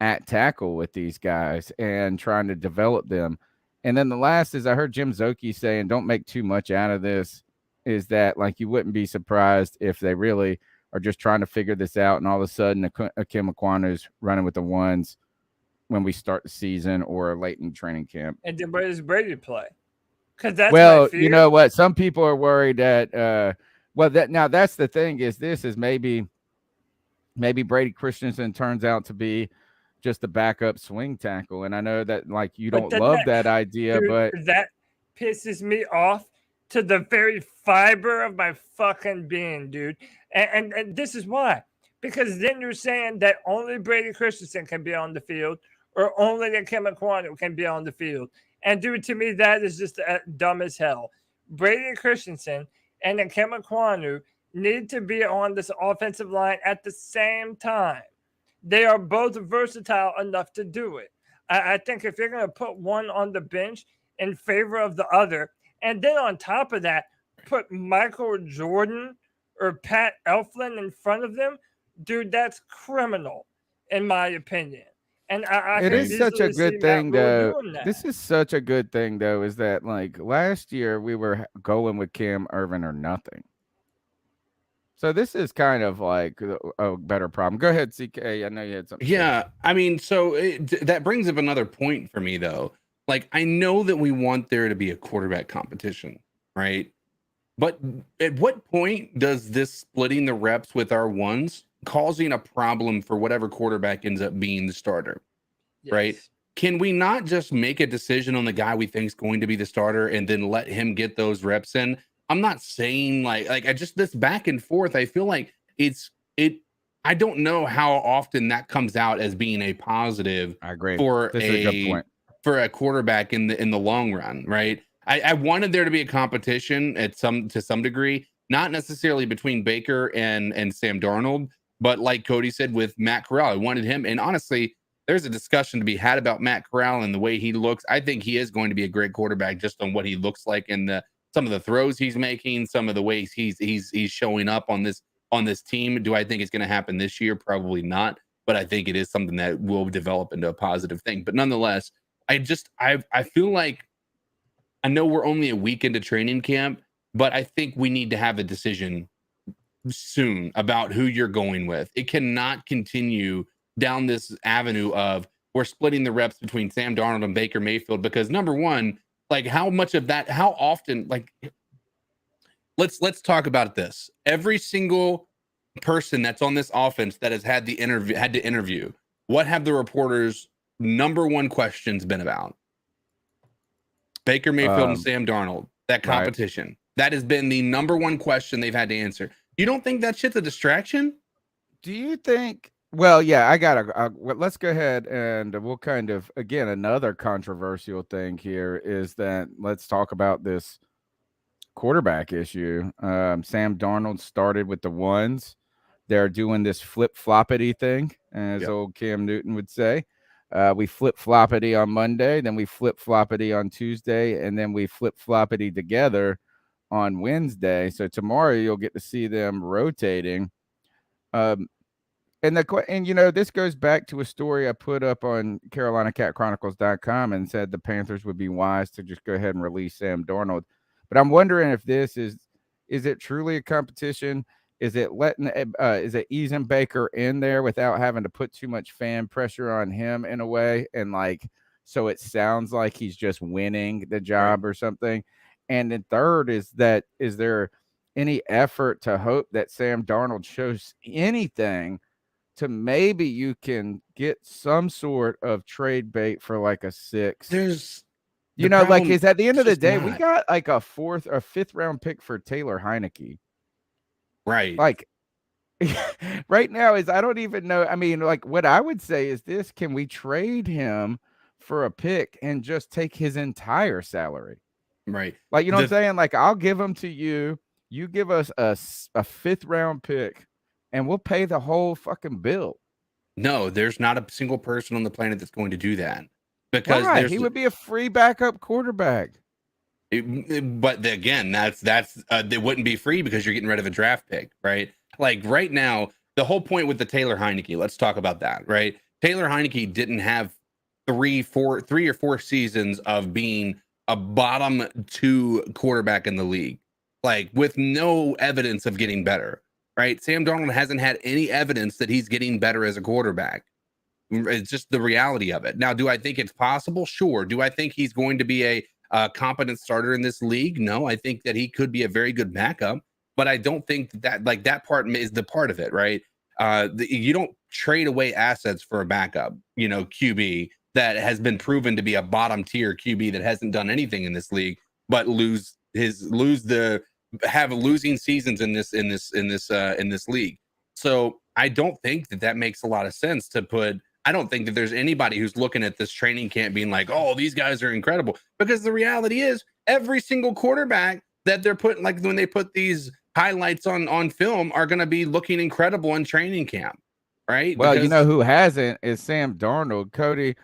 at tackle with these guys and trying to develop them. And then the last is I heard Jim Zoki saying, don't make too much out of this, is that like you wouldn't be surprised if they really are just trying to figure this out and all of a sudden Ikem Ekwonu is running with the ones when we start the season or late in training camp. And then where does Brady play? Because that's well, my fear. you know what? Some people are worried that that's the thing is maybe Brady Christianson turns out to be just a backup swing tackle. And I know that like you don't love that idea, but that pisses me off to the very fiber of my fucking being, dude. And this is why. Because then you're saying that only Brady Christianson can be on the field or only Ikem Ekwonu can be on the field. And dude, to me, that is just dumb as hell. Brady Christianson and Ikem Ekwonu need to be on this offensive line at the same time. They are both versatile enough to do it. I think if you're going to put one on the bench in favor of the other, and then on top of that, put Michael Jordan or Pat Elflein in front of them, dude, that's criminal, in my opinion. And I it is such a good thing, though. This is such a good thing, though, is that like last year we were going with Cam Irvin or nothing. So this is kind of like a better problem. Go ahead, CK. I know you had something. Yeah, I mean, so that brings up another point for me, though. Like, I know that we want there to be a quarterback competition, right? But at what point does this splitting the reps with our ones causing a problem for whatever quarterback ends up being the starter, right? Can we not just make a decision on the guy we think is going to be the starter and then let him get those reps in? I'm not saying like I just this back and forth. I feel like I don't know how often that comes out as being a positive. I agree. For this is a good point. For a quarterback in the long run, right? I wanted there to be a competition to some degree, not necessarily between Baker and Sam Darnold, but like Cody said with Matt Rhule, I wanted him. And honestly, there's a discussion to be had about Matt Corral and the way he looks. I think he is going to be a great quarterback just on what he looks like and some of the throws he's making, some of the ways he's showing up on this team. Do I think it's going to happen this year? Probably not, but I think it is something that will develop into a positive thing. But nonetheless, I feel like, I know we're only a week into training camp, but I think we need to have a decision soon about who you're going with. It cannot continue down this avenue of we're splitting the reps between Sam Darnold and Baker Mayfield, because number one, like how much of that, how often, like let's talk about this. Every single person that's on this offense that has had to interview, what have the reporters' number one questions been about? Baker Mayfield and Sam Darnold, that competition. Right. That has been the number one question they've had to answer. You don't think that shit's a distraction? Do you think? Well, yeah, I got let's go ahead and we'll kind of, again, another controversial thing here is that let's talk about this quarterback issue. Sam Darnold started with the ones. They're doing this flip-floppity thing, as old Cam Newton would say. We flip-floppity on Monday, then we flip-floppity on Tuesday, and then we flip-floppity together on Wednesday. So tomorrow you'll get to see them rotating. And you know, this goes back to a story I put up on CarolinaCatChronicles.com and said the Panthers would be wise to just go ahead and release Sam Darnold. But I'm wondering if this is it truly a competition? Is it easing Baker in there without having to put too much fan pressure on him in a way, and like so it sounds like he's just winning the job or something? And then third is there any effort to hope that Sam Darnold shows anything to maybe you can get some sort of trade bait for like a 6? There's like is at the end of the day, we got like a 4th or 5th round pick for Taylor Heineke. Right. Like right now is, I don't even know. I mean, like what I would say is this: can we trade him for a pick and just take his entire salary? Right. Like, you know what I'm saying? Like, I'll give him to you. You give us a 5th round pick and we'll pay the whole fucking bill. No, there's not a single person on the planet that's going to do that, because he would be a free backup quarterback. But again, that's it wouldn't be free because you're getting rid of a draft pick, right? Like right now, the whole point with the Taylor Heineke, let's talk about that, right? Taylor Heineke didn't have 3 or 4 seasons of being a bottom 2 quarterback in the league, like with no evidence of getting better, right? Sam Darnold hasn't had any evidence that he's getting better as a quarterback. It's just the reality of it. Now, do I think it's possible? Sure. Do I think he's going to be a competent starter in this league? No, I think that he could be a very good backup, but I don't think that part is the part of it, right? You don't trade away assets for a backup, QB that has been proven to be a bottom tier QB that hasn't done anything in this league, but have losing seasons in this league. So I don't think that makes a lot of sense to put. I don't think that there's anybody who's looking at this training camp being like, oh, these guys are incredible. Because the reality is every single quarterback that they're putting, like when they put these highlights on film, are going to be looking incredible in training camp, right? Well, you know who hasn't is Sam Darnold. Cody,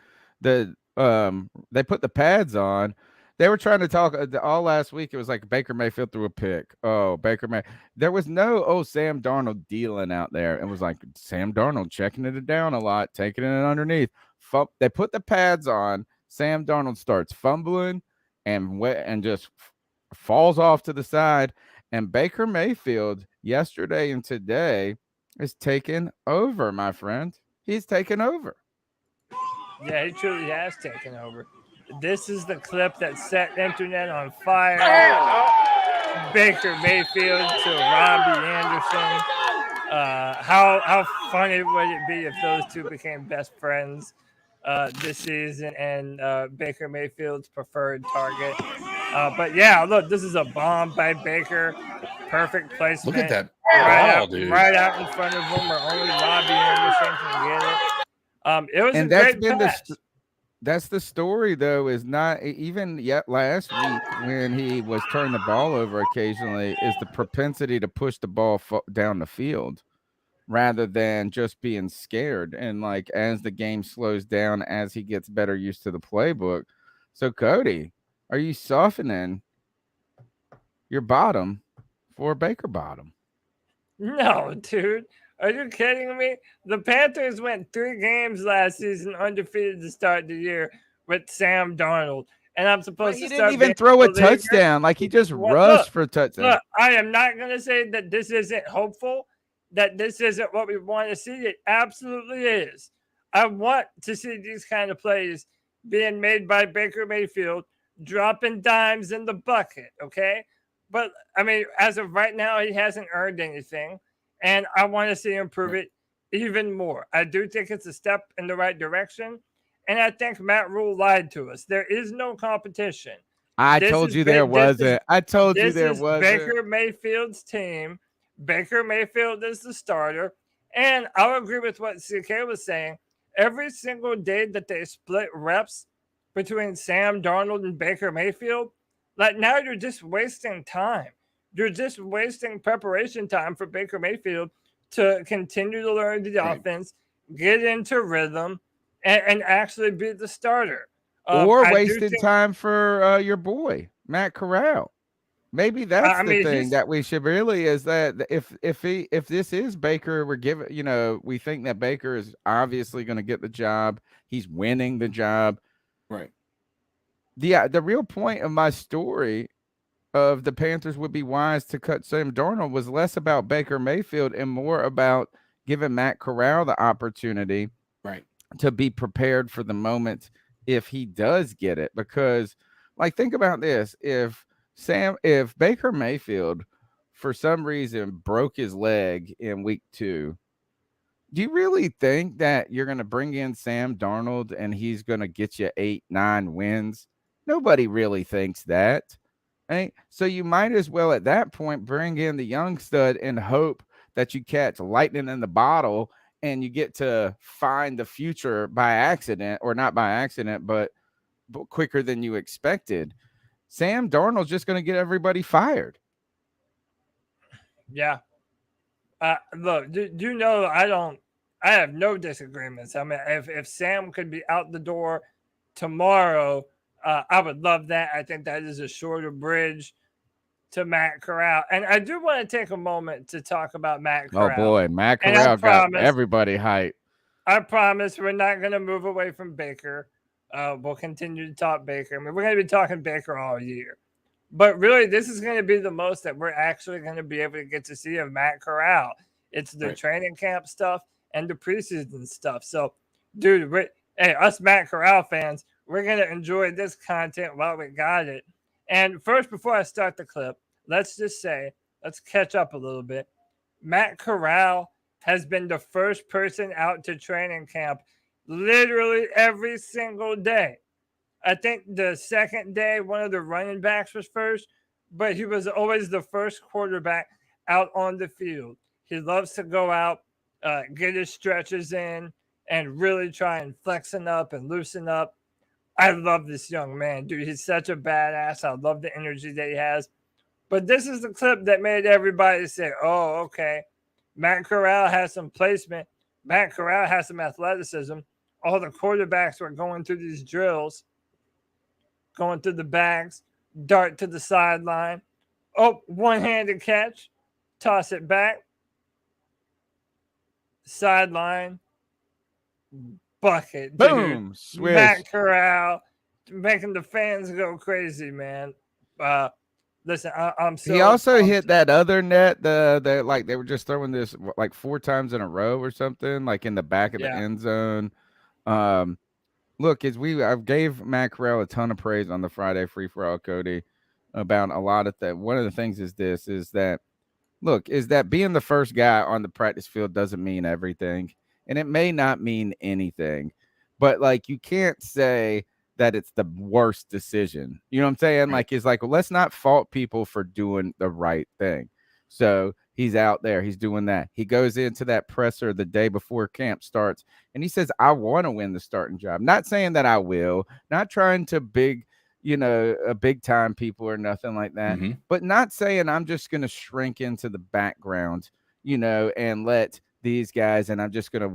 they put the pads on. They were trying to talk all last week. It was like Baker Mayfield threw a pick. Oh, there was no, Sam Darnold dealing out there. It was like Sam Darnold checking it down a lot, taking it underneath. They put the pads on. Sam Darnold starts fumbling and just falls off to the side. And Baker Mayfield yesterday and today is taking over, my friend. He's taken over. Yeah, he truly has taken over. This is the clip that set the internet on fire. Baker Mayfield to Robbie Anderson. How funny would it be if those two became best friends this season and Baker Mayfield's preferred target? But yeah, look, this is a bomb by Baker. Perfect placement. Look at that ball, dude. Right out in front of him where only Robbie Anderson can get it. It was a great pass. That's the story, though, is not even yet last week when he was turning the ball over occasionally, is the propensity to push the ball down the field. rather than just being scared. And like as the game slows down, as he gets better used to the playbook. So Cody, are you softening your bottom for Baker bottom? No, dude. Are you kidding me? The Panthers went 3 games last season undefeated to start the year with Sam Darnold. And I'm But supposed he to didn't start even being throw a believer. touchdown. Like he just Well, rushed for a touchdown. Look, I am not going to say that this isn't hopeful, that this isn't what we want to see. It absolutely is. I want to see these kind of plays being made by Baker Mayfield, dropping dimes in the bucket, okay? But, I mean, as of right now, he hasn't earned anything, and I want to see him prove it even more. I do think it's a step in the right direction, and I think Matt Rhule lied to us. There is no competition. I told you there wasn't. I told you there wasn't. Baker Mayfield's team. Baker Mayfield is the starter. And I'll agree with what CK was saying. Every single day that they split reps between Sam Darnold and Baker Mayfield, like now you're just wasting time. You're just wasting preparation time for Baker Mayfield to continue to learn the offense, get into rhythm, and actually be the starter. Or wasting time for your boy, Matt Corral. Maybe that's the thing that we should really is that if this is Baker, we're giving, we think that Baker is obviously going to get the job. He's winning the job. Right. The real point of my story of the Panthers would be wise to cut Sam Darnold was less about Baker Mayfield and more about giving Matt Corral the opportunity to be prepared for the moment if he does get it. Because, like, think about this. If Baker Mayfield, for some reason, broke his leg in week 2, do you really think that you're going to bring in Sam Darnold and he's going to get you 8-9 wins? Nobody really thinks that. Right? So you might as well at that point bring in the young stud and hope that you catch lightning in the bottle and you get to find the future by accident, or not by accident, but quicker than you expected. Sam Darnold's just going to get everybody fired. Yeah. Look, do you know I have no disagreements. I mean, if Sam could be out the door tomorrow, I would love that. I think that is a shorter bridge to Matt Corral. And I do want to take a moment to talk about Matt Corral. Oh, boy. Matt Corral got everybody hyped. I promise we're not going to move away from Baker. We'll continue to talk Baker. I mean, we're going to be talking Baker all year. But really, this is going to be the most that we're actually going to be able to get to see of Matt Corral. It's the training camp stuff and the preseason stuff. So, dude, hey, us Matt Corral fans, we're going to enjoy this content while we got it. And first, before I start the clip, let's catch up a little bit. Matt Corral has been the first person out to training camp literally every single day. I think the second day, one of the running backs was first, but he was always the first quarterback out on the field. He loves to go out, get his stretches in, and really try and flexing up and loosen up. I love this young man, dude. He's such a badass. I love the energy that he has. But this is the clip that made everybody say, oh, okay, Matt Corral has some placement. Matt Corral has some athleticism. All the quarterbacks were going through these drills, going through the bags, dart to the sideline. Oh, one-handed catch, toss it back, sideline, bucket. Boom, dude. swish. Matt Corral making the fans go crazy, man. Listen, I'm so. He also hit that other net. The like they were just throwing this like 4 times in a row or something, like in the back of the end zone. Look, I gave Matt Corral a ton of praise on the Friday Free for All, Cody, about a lot of that. One of the things is that being the first guy on the practice field doesn't mean everything, and it may not mean anything, but like you can't say that it's the worst decision. You know what I'm saying? Like, it's like, well, let's not fault people for doing the right thing. So he's out there, he's doing that. He goes into that presser the day before camp starts, and he says, I want to win the starting job. Not saying that I will, not trying to big time people or nothing like that, but not saying I'm just going to shrink into the background, and let these guys, and I'm just going to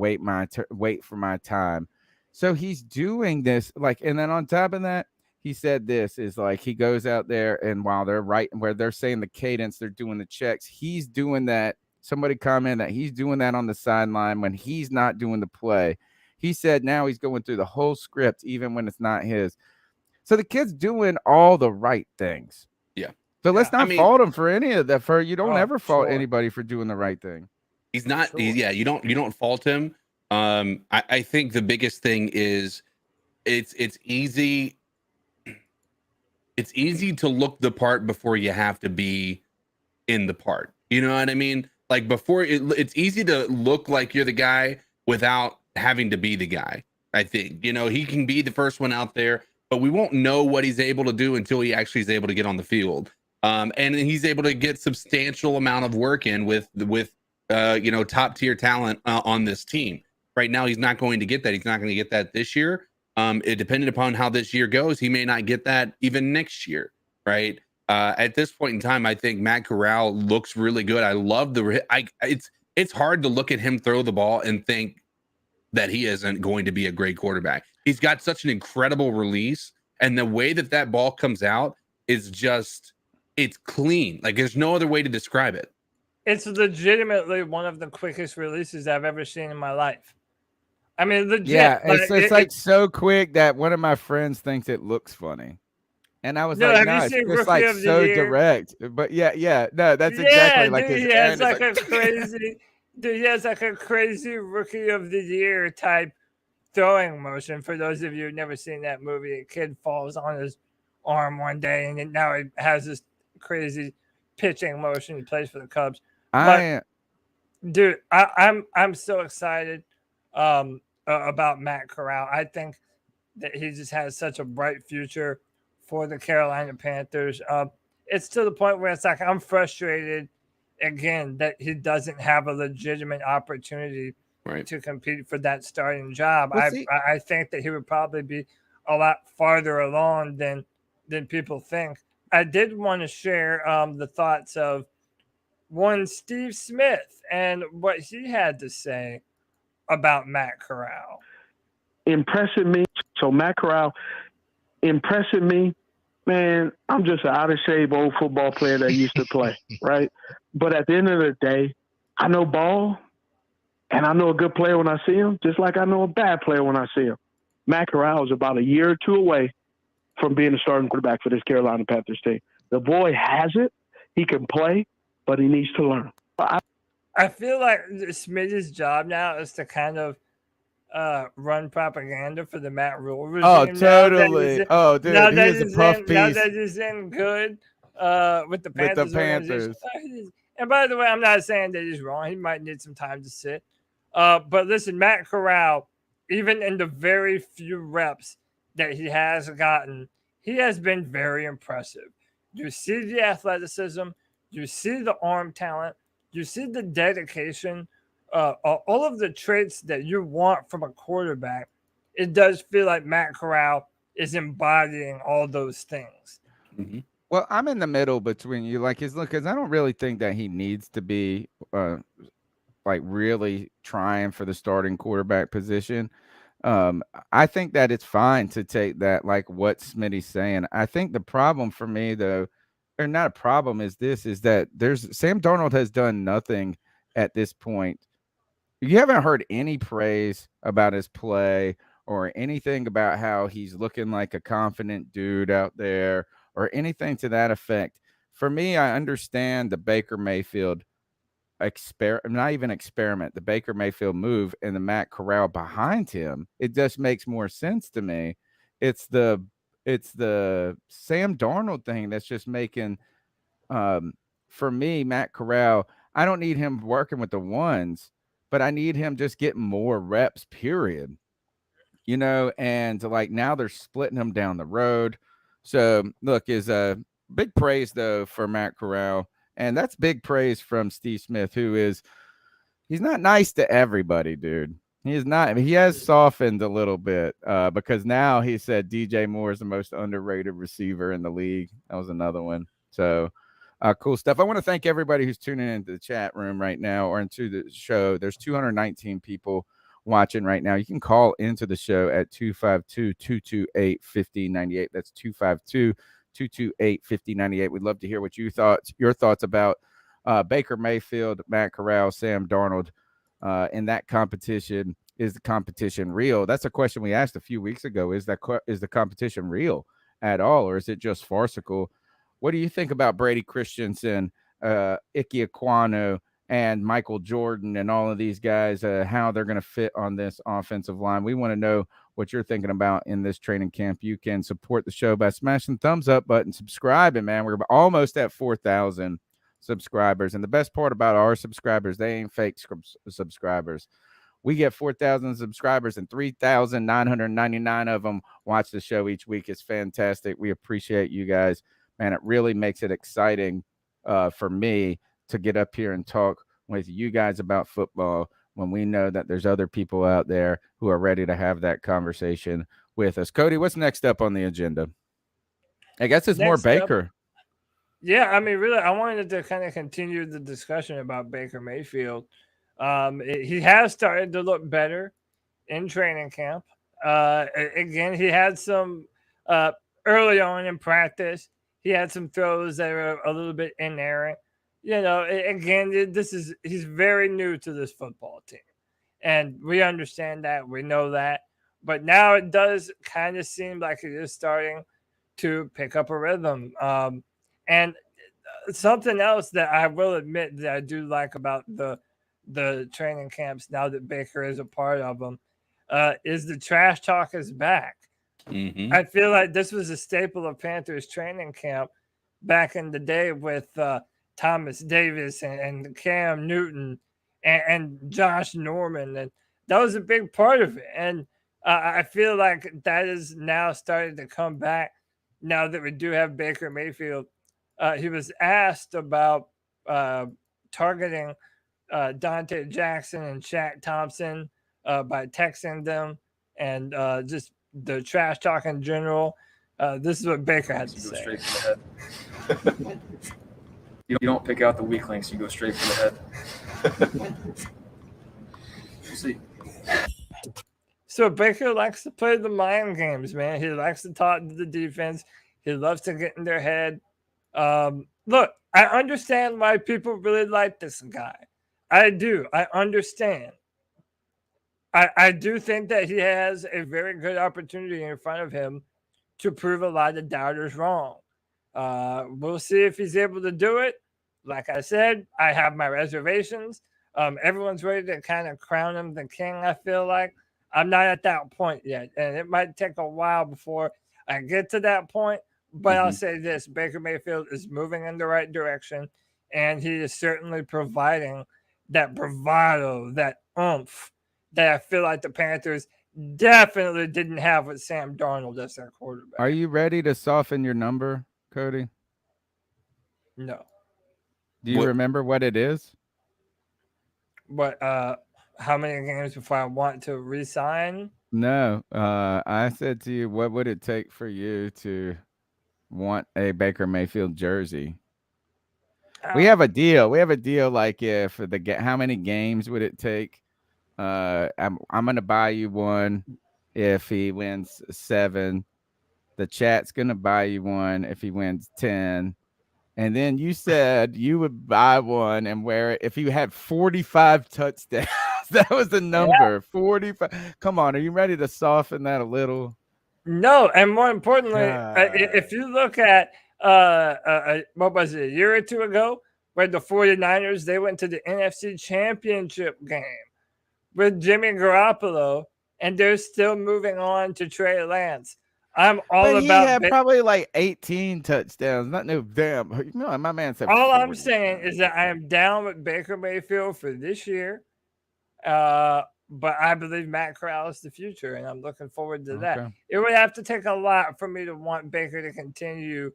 wait for my time. So he's doing this, like, and then on top of that, he said this is like he goes out there, and while they're where they're saying the cadence, they're doing the checks. He's doing that. Somebody commented that he's doing that on the sideline when he's not doing the play. He said now he's going through the whole script, even when it's not his. So the kid's doing all the right things. Yeah. So let's not fault him for any of that. You don't ever fault anybody for doing the right thing. He's not. You don't fault him. I think the biggest thing is it's easy. It's easy to look the part before you have to be in the part. You know what I mean? Like before, it's easy to look like you're the guy without having to be the guy. I think, he can be the first one out there, but we won't know what he's able to do until he actually is able to get on the field. And he's able to get substantial amount of work in with top tier talent on this team. Right now, he's not going to get that. He's not going to get that this year. It depending upon how this year goes, he may not get that even next year. Right. At this point in time, I think Matt Corral looks really good. I love it's hard to look at him throw the ball and think that he isn't going to be a great quarterback. He's got such an incredible release, and the way that ball comes out is just, it's clean. Like there's no other way to describe it. It's legitimately one of the quickest releases I've ever seen in my life. I mean, legit. Yeah, it's like so quick that one of my friends thinks it looks funny. And I was like, no, it's just like so direct. But yeah. No, that's exactly like his he has like a crazy he has like a crazy rookie of the year type throwing motion. For those of you who've never seen that movie, a kid falls on his arm one day and now he has this crazy pitching motion. He plays for the Cubs. I'm so excited about Matt Corral. I think that he just has such a bright future for the Carolina Panthers. It's to the point where it's like I'm frustrated again that he doesn't have a legitimate opportunity to compete for that starting job. I think that he would probably be a lot farther along than people think. I did want to share the thoughts of one Steve Smith and what he had to say about Matt Corral. Impressing me. So Matt Corral impressing me. Man, I'm just an out-of-shape old football player that used to play, right? But at the end of the day, I know ball, and I know a good player when I see him, just like I know a bad player when I see him. Matt Corral is about a year or two away from being a starting quarterback for this Carolina Panthers team. The boy has it. He can play, but he needs to learn. I feel like Smitty's job now is to kind of run propaganda for the Matt Rhule regime. Oh, totally. Dude, he is a puff piece. Now that he's in good with the Panthers. With the Panthers. And by the way, I'm not saying that he's wrong. He might need some time to sit. But listen, Matt Corral, even in the very few reps that he has gotten, he has been very impressive. You see the athleticism. You see the arm talent. You see the dedication. All of the traits that you want from a quarterback, it does feel like Matt Corral is embodying all those things. Mm-hmm. Well, I'm in the middle between you, because I don't really think that he needs to be really trying for the starting quarterback position. I think that it's fine to take that, like what Smitty's saying. I think the problem for me, though, or not a problem, is that Sam Darnold has done nothing at this point. You haven't heard any praise about his play or anything about how he's looking like a confident dude out there or anything to that effect. For me, I understand the Baker Mayfield the Baker Mayfield move and the Matt Corral behind him. It just makes more sense to me. It's the Sam Darnold thing that's just making, for me, Matt Corral, I don't need him working with the ones, but I need him just getting more reps, period. And now they're splitting him down the road. So look, is a big praise though for Matt Corral. And that's big praise from Steve Smith, he's not nice to everybody, dude. He is not. I mean, he has softened a little bit because now he said DJ Moore is the most underrated receiver in the league. That was another one. So Cool stuff. I want to thank everybody who's tuning into the chat room right now or into the show. There's 219 people watching right now. You can call into the show at 252-228-5098. That's 252-228-5098. We'd love to hear what your thoughts about Baker Mayfield, Matt Corral, Sam Darnold in that competition. Is the competition real? That's a question we asked a few weeks ago. Is the competition real at all, or is it just farcical? What do you think about Brady, Christianson, Ickey, Ekwonu, and Michael Jordan and all of these guys, how they're going to fit on this offensive line? We want to know what you're thinking about in this training camp. You can support the show by smashing the thumbs up button, subscribing, man. We're almost at 4,000 subscribers. And the best part about our subscribers, they ain't fake subscribers. We get 4,000 subscribers and 3,999 of them watch the show each week. It's fantastic. We appreciate you guys. Man, it really makes it exciting for me to get up here and talk with you guys about football when we know that there's other people out there who are ready to have that conversation with us. Cody, what's next up on the agenda? I guess it's more Baker. Yeah, I mean, really, I wanted to kind of continue the discussion about Baker Mayfield. He has started to look better in training camp. Again, he had some early on in practice. He had some throws that were a little bit inerrant. Again, he's very new to this football team. And we understand that. We know that. But now it does kind of seem like it is starting to pick up a rhythm. And something else that I will admit that I do like about the training camps now that Baker is a part of them is the trash talk is back. Mm-hmm. I feel like this was a staple of Panthers training camp back in the day with Thomas Davis and Cam Newton and Josh Norman. And that was a big part of it. And I feel like that is now starting to come back now that we do have Baker Mayfield. He was asked about targeting Dante Jackson and Shaq Thompson by texting them and just the trash talk in general. This is what Baker had to say. Straight for the head. You don't pick out the weak links. You go straight for the head. We'll see. So Baker likes to play the mind games, man. He likes to talk to the defense. He loves to get in their head. Look, I understand why people really like this guy. I do. I understand. I do think that he has a very good opportunity in front of him to prove a lot of doubters wrong. We'll see if he's able to do it. Like I said, I have my reservations. Everyone's ready to kind of crown him the king, I feel like. I'm not at that point yet, and it might take a while before I get to that point. But I'll say this, Baker Mayfield is moving in the right direction, and he is certainly providing that bravado, that oomph that I feel like the Panthers definitely didn't have with Sam Darnold as their quarterback. Are you ready to soften your number, Cody? No. Do you remember what it is? What? How many games before I want to re-sign? No. I said to you, what would it take for you to want a Baker Mayfield jersey? We have a deal. We have a deal like if how many games would it take? I'm going to buy you one if he wins 7. The chat's going to buy you one if he wins 10. And then you said you would buy one and wear it if he had 45 touchdowns. That was the number, 45. Come on, are you ready to soften that a little? No, and more importantly, if you look at what was it, a year or two ago, where the 49ers, they went to the NFC Championship game with Jimmy Garoppolo, and they're still moving on to Trey Lance. I'm all but about. He had probably like 18 touchdowns. Not no damn. You know, my man said. All 40. I'm saying is that I am down with Baker Mayfield for this year, but I believe Matt Corral is the future, and I'm looking forward to that. It would have to take a lot for me to want Baker to continue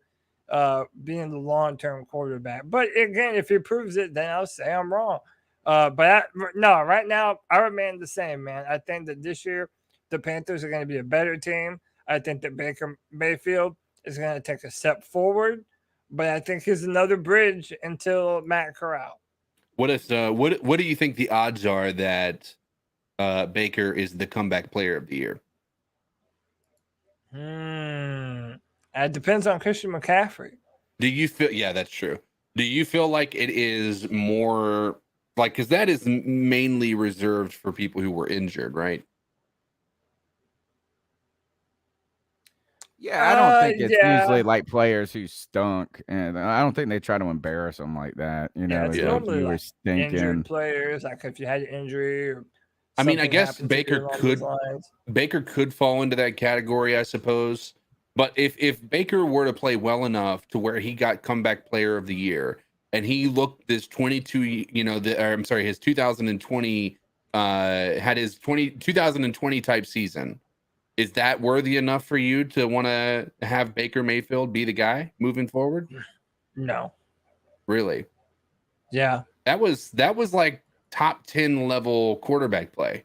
being the long-term quarterback. But again, if he proves it, then I'll say I'm wrong. But right now I remain the same, man. I think that this year the Panthers are going to be a better team. I think that Baker Mayfield is going to take a step forward. but I think he's another bridge until Matt Corral. What do you think the odds are that Baker is the comeback player of the year? It depends on Christian McCaffrey. Do you feel? Yeah, that's true. Do you feel like it is more like, because that is mainly reserved for people who were injured, right? Yeah, I don't think it's yeah. usually like players who stunk, and I don't think they try to embarrass them like that. You know, it's like, normally you were like stinking. injured players, like if you had an injury or I mean, I something guess happened to you Baker along could those lines. Baker could fall into that category, I suppose. But if Baker were to play well enough to where he got comeback player of the year, and he looked this 22, his 2020 had his 2020 type season, is that worthy enough for you to want to have Baker Mayfield be the guy moving forward? No. Really? Yeah. That was like top 10 level quarterback play.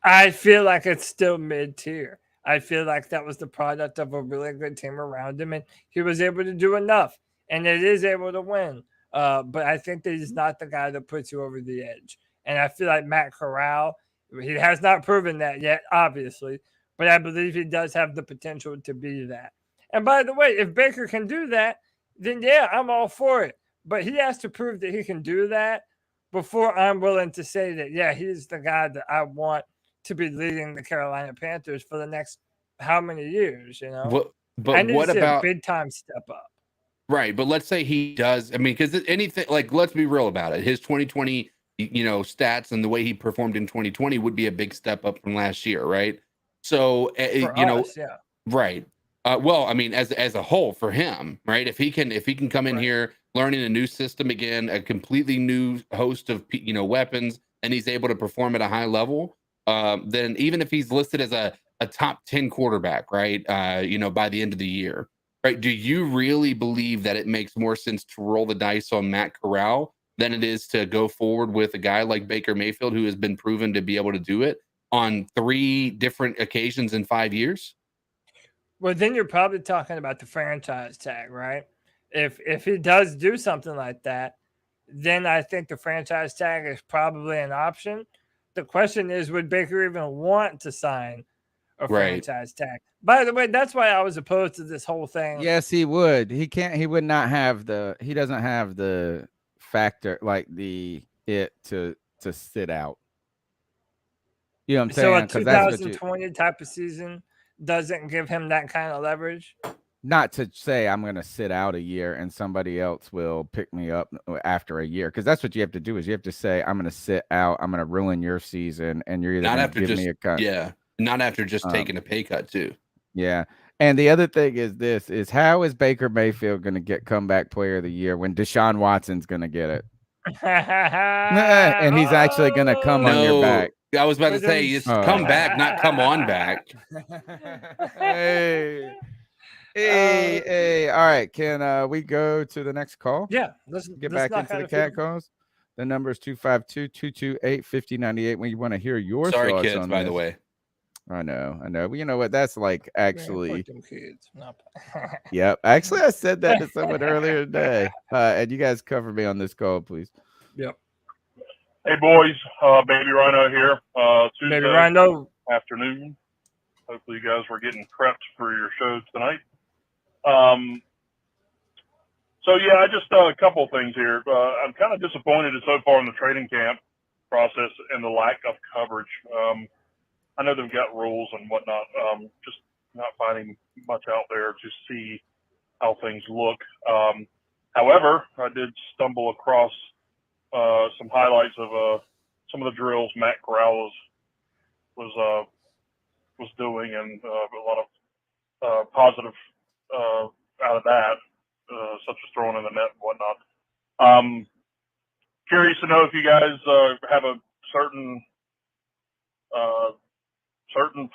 I feel like it's still mid-tier. I feel like that was the product of a really good team around him, and he was able to do enough, and it is able to win. But I think that he's not the guy that puts you over the edge. And I feel like Matt Corral, he has not proven that yet, obviously, but I believe he does have the potential to be that. And by the way, if Baker can do that, then yeah, I'm all for it. But he has to prove that he can do that before I'm willing to say that, yeah, he's the guy that I want to be leading the Carolina Panthers for the next how many years, you know? But what about a big time step up? Right, but let's say he does. I mean, because anything, like, let's be real about it. His 2020, stats and the way he performed in 2020 would be a big step up from last year, right? So, For us, yeah. right. Well, I mean, as a whole for him, right? If he can come in here learning a new system again, a completely new host of weapons, and he's able to perform at a high level, then even if he's listed as a top 10 quarterback, right? By the end of the year, right? Do you really believe that it makes more sense to roll the dice on Matt Corral than it is to go forward with a guy like Baker Mayfield, who has been proven to be able to do it on 3 different occasions in 5 years? Well, then you're probably talking about the franchise tag, right? If he does do something like that, then I think the franchise tag is probably an option. The question is, would Baker even want to sign a franchise tag? By the way, that's why I was opposed to this whole thing. Yes, he would. He would not have he doesn't have the factor, like to sit out. You know what I'm saying? So a 2020 type of season doesn't give him that kind of leverage? Not to say I'm going to sit out a year and somebody else will pick me up after a year, because that's what you have to do. Is you have to say, I'm going to sit out, I'm going to ruin your season, and you're either going to give me a cut. Yeah, not after just taking a pay cut too. Yeah. And the other thing is how is Baker Mayfield going to get comeback player of the year when Deshaun Watson's going to get it? And he's actually going to come on your back. I was about to say, it's come back, not come on back. Hey. All right. Can we go to the next call? Yeah. Let's get back into the cat calls. The number is 252-228-5098 when you want to hear your Sorry, thoughts kids, on by this. the way. I know. But you know what? That's like actually. Kids. Yep. Actually, I said that to someone earlier today. And you guys cover me on this call, please. Yep. Hey, boys. Baby Rhino here. Tuesday Baby Rhino afternoon. Hopefully you guys were getting prepped for your show tonight. So, yeah, just a couple things here. I'm kind of disappointed so far in the training camp process and the lack of coverage. I know they've got rules and whatnot. Just not finding much out there to see how things look. However, I did stumble across some highlights of some of the drills Matt Corral was doing, and a lot of positive out of that, such as throwing in the net and whatnot. Curious to know if you guys have a certain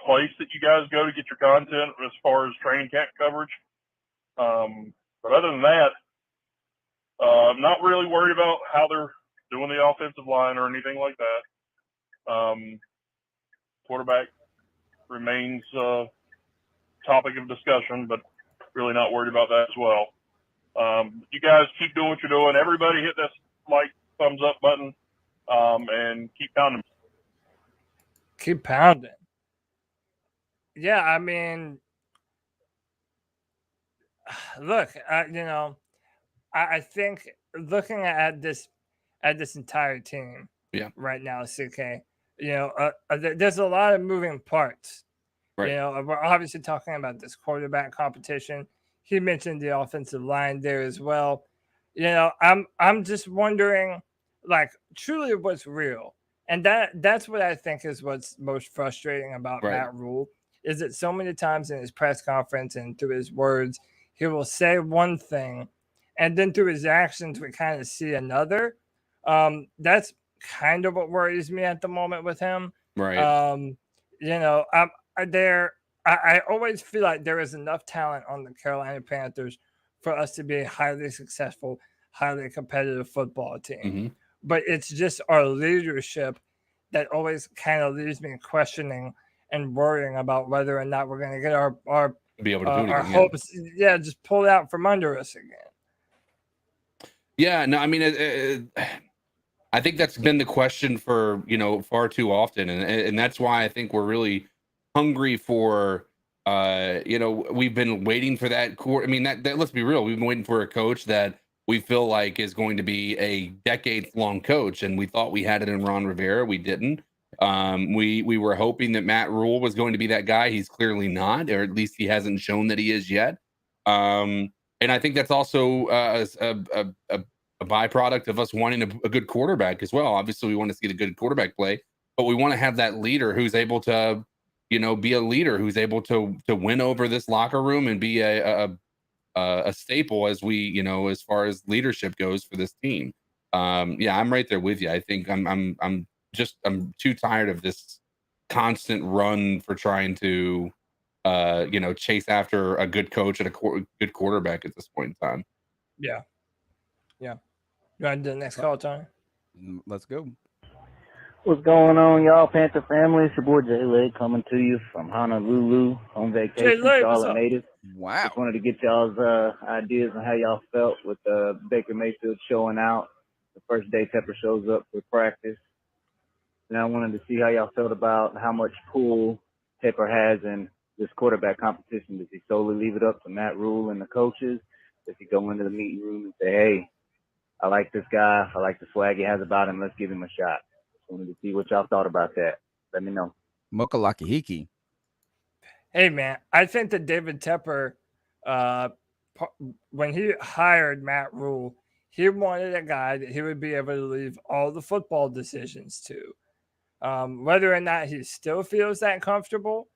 place that you guys go to get your content as far as training camp coverage. But other than that, I'm not really worried about how they're doing the offensive line or anything like that. Quarterback remains a topic of discussion, but really not worried about that as well. You guys keep doing what you're doing. Everybody hit that like thumbs up button, and keep pounding. Keep pounding. Yeah, I mean, look, I think looking at this entire team, right now, CK, there's a lot of moving parts. Right. We're obviously talking about this quarterback competition. He mentioned the offensive line there as well. I'm just wondering, like, truly what's real, and that's what I think is what's most frustrating about Matt Rhule, is that so many times in his press conference and through his words, he will say one thing, and then through his actions, we kind of see another. That's kind of what worries me at the moment with him. Right. I always feel like there is enough talent on the Carolina Panthers for us to be a highly successful, highly competitive football team. Mm-hmm. But it's just our leadership that always kind of leaves me questioning and worrying about whether or not we're going to get our be able to do our anything, hopes, just pulled out from under us again. Yeah, no, I mean, I think that's been the question for far too often, and that's why I think we're really hungry for. We've been waiting for that core. I mean, that let's be real, we've been waiting for a coach that we feel like is going to be a decades-long coach, and we thought we had it in Ron Rivera. We didn't. We were hoping that Matt Rhule was going to be that guy. He's clearly not, or at least he hasn't shown that he is yet. And I think that's also a byproduct of us wanting a good quarterback as well. Obviously, we want to see the good quarterback play, but we want to have that leader who's able to, be a leader who's able to win over this locker room and be a staple as we, as far as leadership goes for this team. I'm right there with you. I think I'm too tired of this constant run for trying to chase after a good coach and a good quarterback at this point in time. Yeah. You want to do the next call, Tony? Let's go. What's going on, y'all, Panther family? It's your boy Jay Leg coming to you from Honolulu on vacation, Charlotte native. Wow. Just wanted to get y'all's ideas on how y'all felt with Baker Mayfield showing out. The first day Tepper shows up for practice. And I wanted to see how y'all felt about how much pull Tepper has in this quarterback competition. Does he solely leave it up to Matt Rhule and the coaches? Does he go into the meeting room and say, hey, I like this guy. I like the swag he has about him. Let's give him a shot. Just wanted to see what y'all thought about that. Let me know. Mokalakahiki. Hey, man, I think that David Tepper, when he hired Matt Rhule, he wanted a guy that he would be able to leave all the football decisions to. Whether or not he still feels that comfortable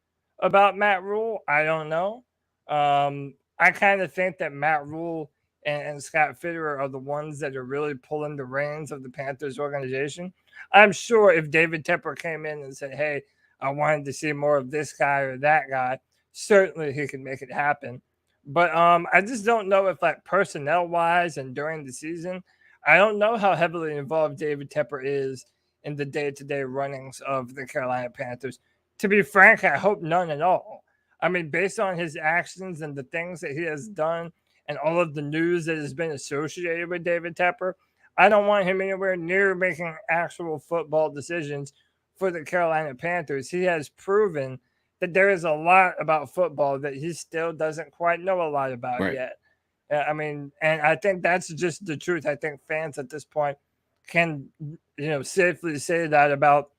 about Matt Rhule, I don't know. I kind of think that Matt Rhule and Scott Fitterer are the ones that are really pulling the reins of the Panthers organization. I'm sure if David Tepper came in and said, hey, I wanted to see more of this guy or that guy, certainly he could make it happen. But I just don't know if, like, personnel-wise and during the season, I don't know how heavily involved David Tepper is in the day-to-day runnings of the Carolina Panthers. To be frank, I hope none at all. I mean, based on his actions and the things that he has done and all of the news that has been associated with David Tepper, I don't want him anywhere near making actual football decisions for the Carolina Panthers. He has proven that there is a lot about football that he still doesn't quite know a lot about yet. I mean, and I think that's just the truth. I think fans at this point can, safely say that about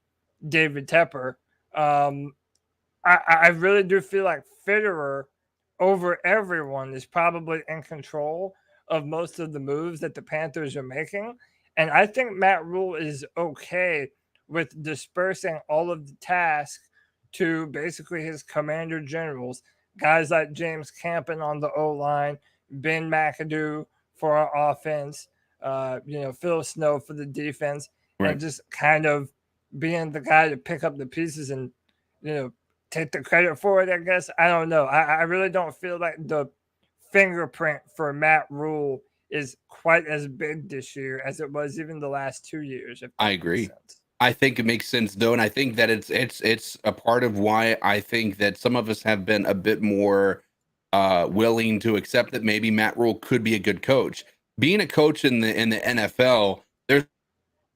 David Tepper. I really do feel like Fitterer over everyone is probably in control of most of the moves that the Panthers are making. And I think Matt Rhule is okay with dispersing all of the tasks to basically his commander generals, guys like James Campen on the O-line, Ben McAdoo for our offense, Phil Snow for the defense, and just kind of being the guy to pick up the pieces and, take the credit for it, I guess. I don't know. I really don't feel like the fingerprint for Matt Rhule is quite as big this year as it was even the last 2 years. I agree. I think it makes sense, though, and I think that it's a part of why I think that some of us have been a bit more willing to accept that maybe Matt Rhule could be a good coach. Being a coach in the NFL, there's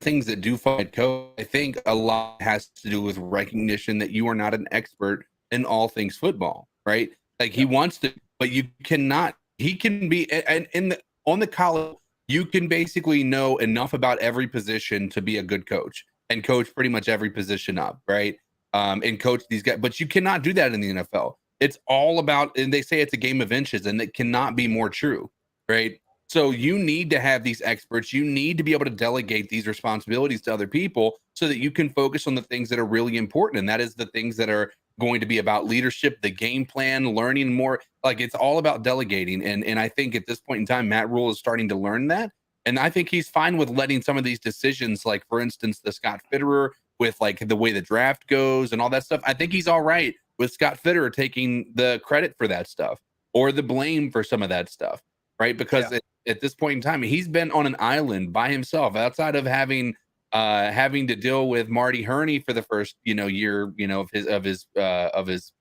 things that do find coach. I think a lot has to do with recognition that you are not an expert in all things football, right? Like he wants to, but you cannot. He can be, and on the college, you can basically know enough about every position to be a good coach and coach pretty much every position up, right? And coach these guys, but you cannot do that in the NFL. It's all about, and they say it's a game of inches, and it cannot be more true, right? So you need to have these experts. You need to be able to delegate these responsibilities to other people so that you can focus on the things that are really important. And that is the things that are going to be about leadership, the game plan, learning more. Like it's all about delegating. And I think at this point in time, Matt Rhule is starting to learn that. And I think he's fine with letting some of these decisions, like for instance, the Scott Fitterer with like the way the draft goes and all that stuff. I think he's all right with Scott Fitterer taking the credit for that stuff or the blame for some of that stuff, right? Because at this point in time, he's been on an island by himself outside of having to deal with Marty Herney for the first, year, of his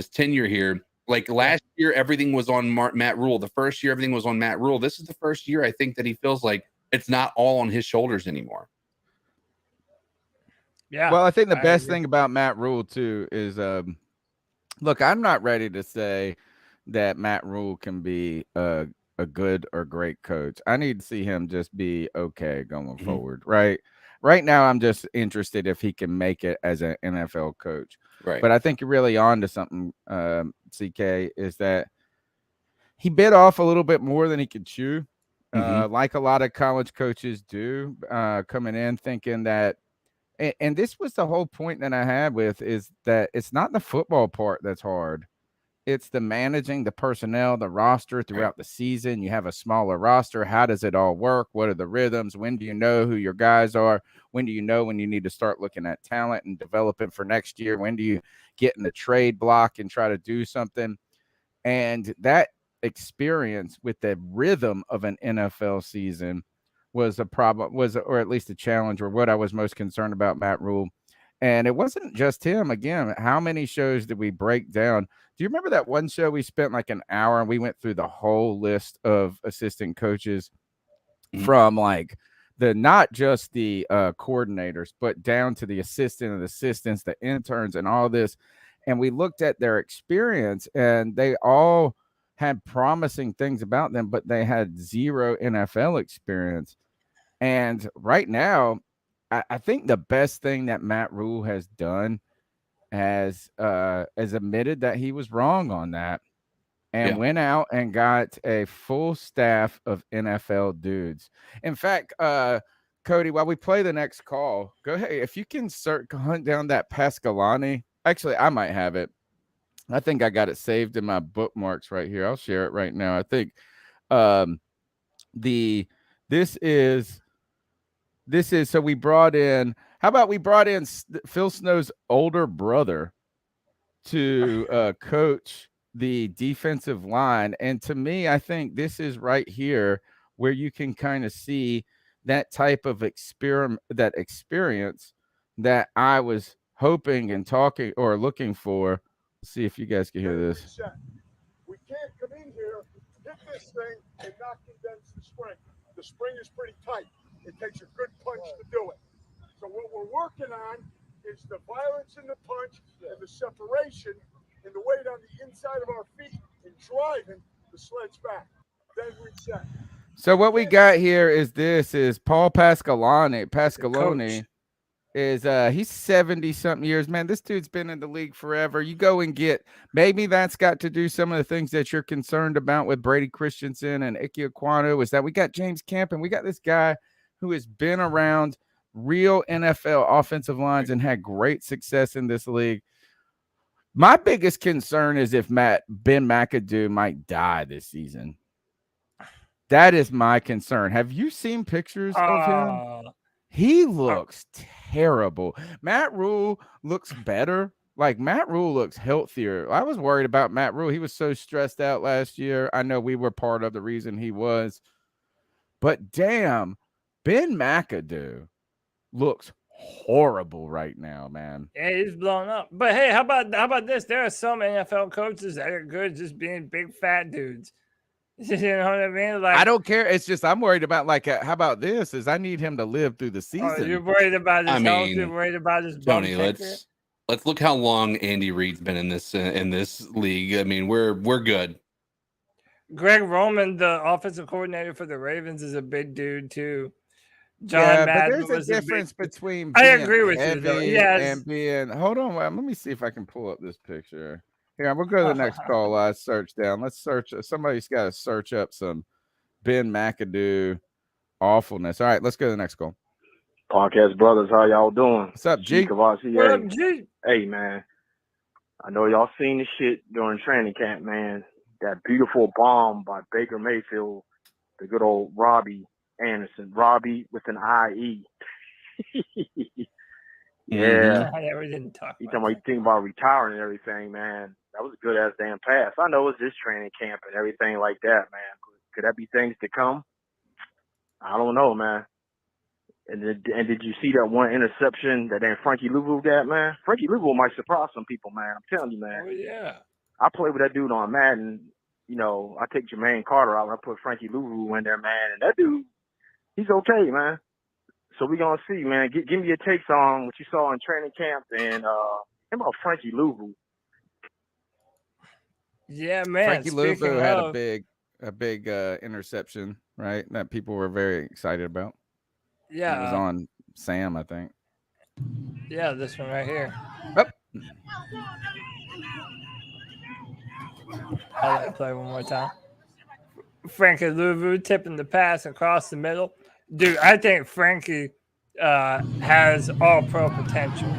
tenure here. Like last year, everything was on Matt Rhule. The first year, everything was on Matt Rhule. This is the first year I think that he feels like it's not all on his shoulders anymore. Yeah. Well, I think the best thing about Matt Rhule too is, look, I'm not ready to say that Matt Rhule can be a good or great coach. I need to see him just be okay going forward, right? Right now, I'm just interested if he can make it as an NFL coach. Right. But I think you're really on to something, CK, is that he bit off a little bit more than he could chew, like a lot of college coaches do, coming in thinking that, and this was the whole point that I had with, is that it's not the football part that's hard. It's the managing the personnel, the roster throughout the season. You have a smaller roster. How does it all work? What are the rhythms? When do you know who your guys are? When do you know when you need to start looking at talent and develop it for next year? When do you get in the trade block and try to do something? And that experience with the rhythm of an NFL season was a problem, or at least a challenge, or what I was most concerned about Matt Rhule. And it wasn't just him. Again, how many shows did we break down? Do you remember that one show we spent like an hour and we went through the whole list of assistant coaches from like not just the coordinators, but down to the assistant and assistants, the interns and all this. And we looked at their experience, and they all had promising things about them, but they had zero NFL experience. And right now, I think the best thing that Matt Rhule has done has admitted that he was wrong on that, and went out and got a full staff of NFL dudes. In fact, Cody, while we play the next call, go ahead. If you can hunt down that Pasqualoni. Actually, I might have it. I think I got it saved in my bookmarks right here. I'll share it right now. I think this is so we brought in, how about we brought in Phil Snow's older brother to coach the defensive line. And to me, I think this is right here where you can kind of see that type of experience that I was hoping and talking or looking for. Let's see if you guys can hear this. We can't come in here, hit this thing, and not condense the spring. The spring is pretty tight. It takes a good punch to do it. So what we're working on is the violence in the punch and the separation and the weight on the inside of our feet and driving the sleds back. Then reset. So what we got here is Paul Pasqualoni is he's 70-something years. Man, this dude's been in the league forever. You go and get, maybe that's got to do some of the things that you're concerned about with Brady Christianson and Ickey Ekwonu, is that we got James Camp and we got this guy who has been around real NFL offensive lines and had great success in this league. My biggest concern is if Ben McAdoo might die this season. That is my concern. Have you seen pictures of him? He looks terrible. Matt Rhule looks better. Like, Matt Rhule looks healthier. I was worried about Matt Rhule. He was so stressed out last year. I know we were part of the reason he was. But damn, Ben McAdoo looks horrible right now, man. Yeah, he's blown up. But hey, how about this? There are some NFL coaches that are good just being big fat dudes. You know what I mean? Like, I don't care. It's just I'm worried about how about this? Is I need him to live through the season. you're worried about his I health. You're mean, worried about his bum Tony, picker. let's look how long Andy Reid's been in this league. I mean, we're good. Greg Roman, the offensive coordinator for the Ravens, is a big dude too. John Yeah, Madden but there's was a difference between I being agree with you though. heavy Yes. and being. Hold on, let me see if I can pull up this picture. Here, we'll go to the next call. I search down. Let's search. Somebody's got to search up some Ben McAdoo awfulness. All right, let's go to the next call. Podcast brothers, how y'all doing? What's up, G? What up, G? Hey, man. I know y'all seen the shit during training camp, man. That beautiful bomb by Baker Mayfield, the good old Robbie Anderson. Robbie with an IE. Yeah. We didn't talk You think about retiring and everything, man. That was a good ass damn pass. I know it's this training camp and everything like that, man. Could that be things to come? I don't know, man. And did you see that one interception that then Frankie Louvu got, man? Frankie Louvu might surprise some people, man. I'm telling you, man. Oh yeah. I played with that dude on Madden. You know, I take Jermaine Carter out and I put Frankie Louvu in there, man. And that dude, he's okay, man. So we're going to see, man. Give me your takes on what you saw in training camp and about Frankie Louvu. Yeah, man. Frankie Louvu had a big interception, right? That people were very excited about. Yeah. It was on Sam, I think. Yeah, this one right here. Oh. I'll play one more time. Frankie Louvu tipping the pass across the middle. Dude, I think Frankie has all-pro potential.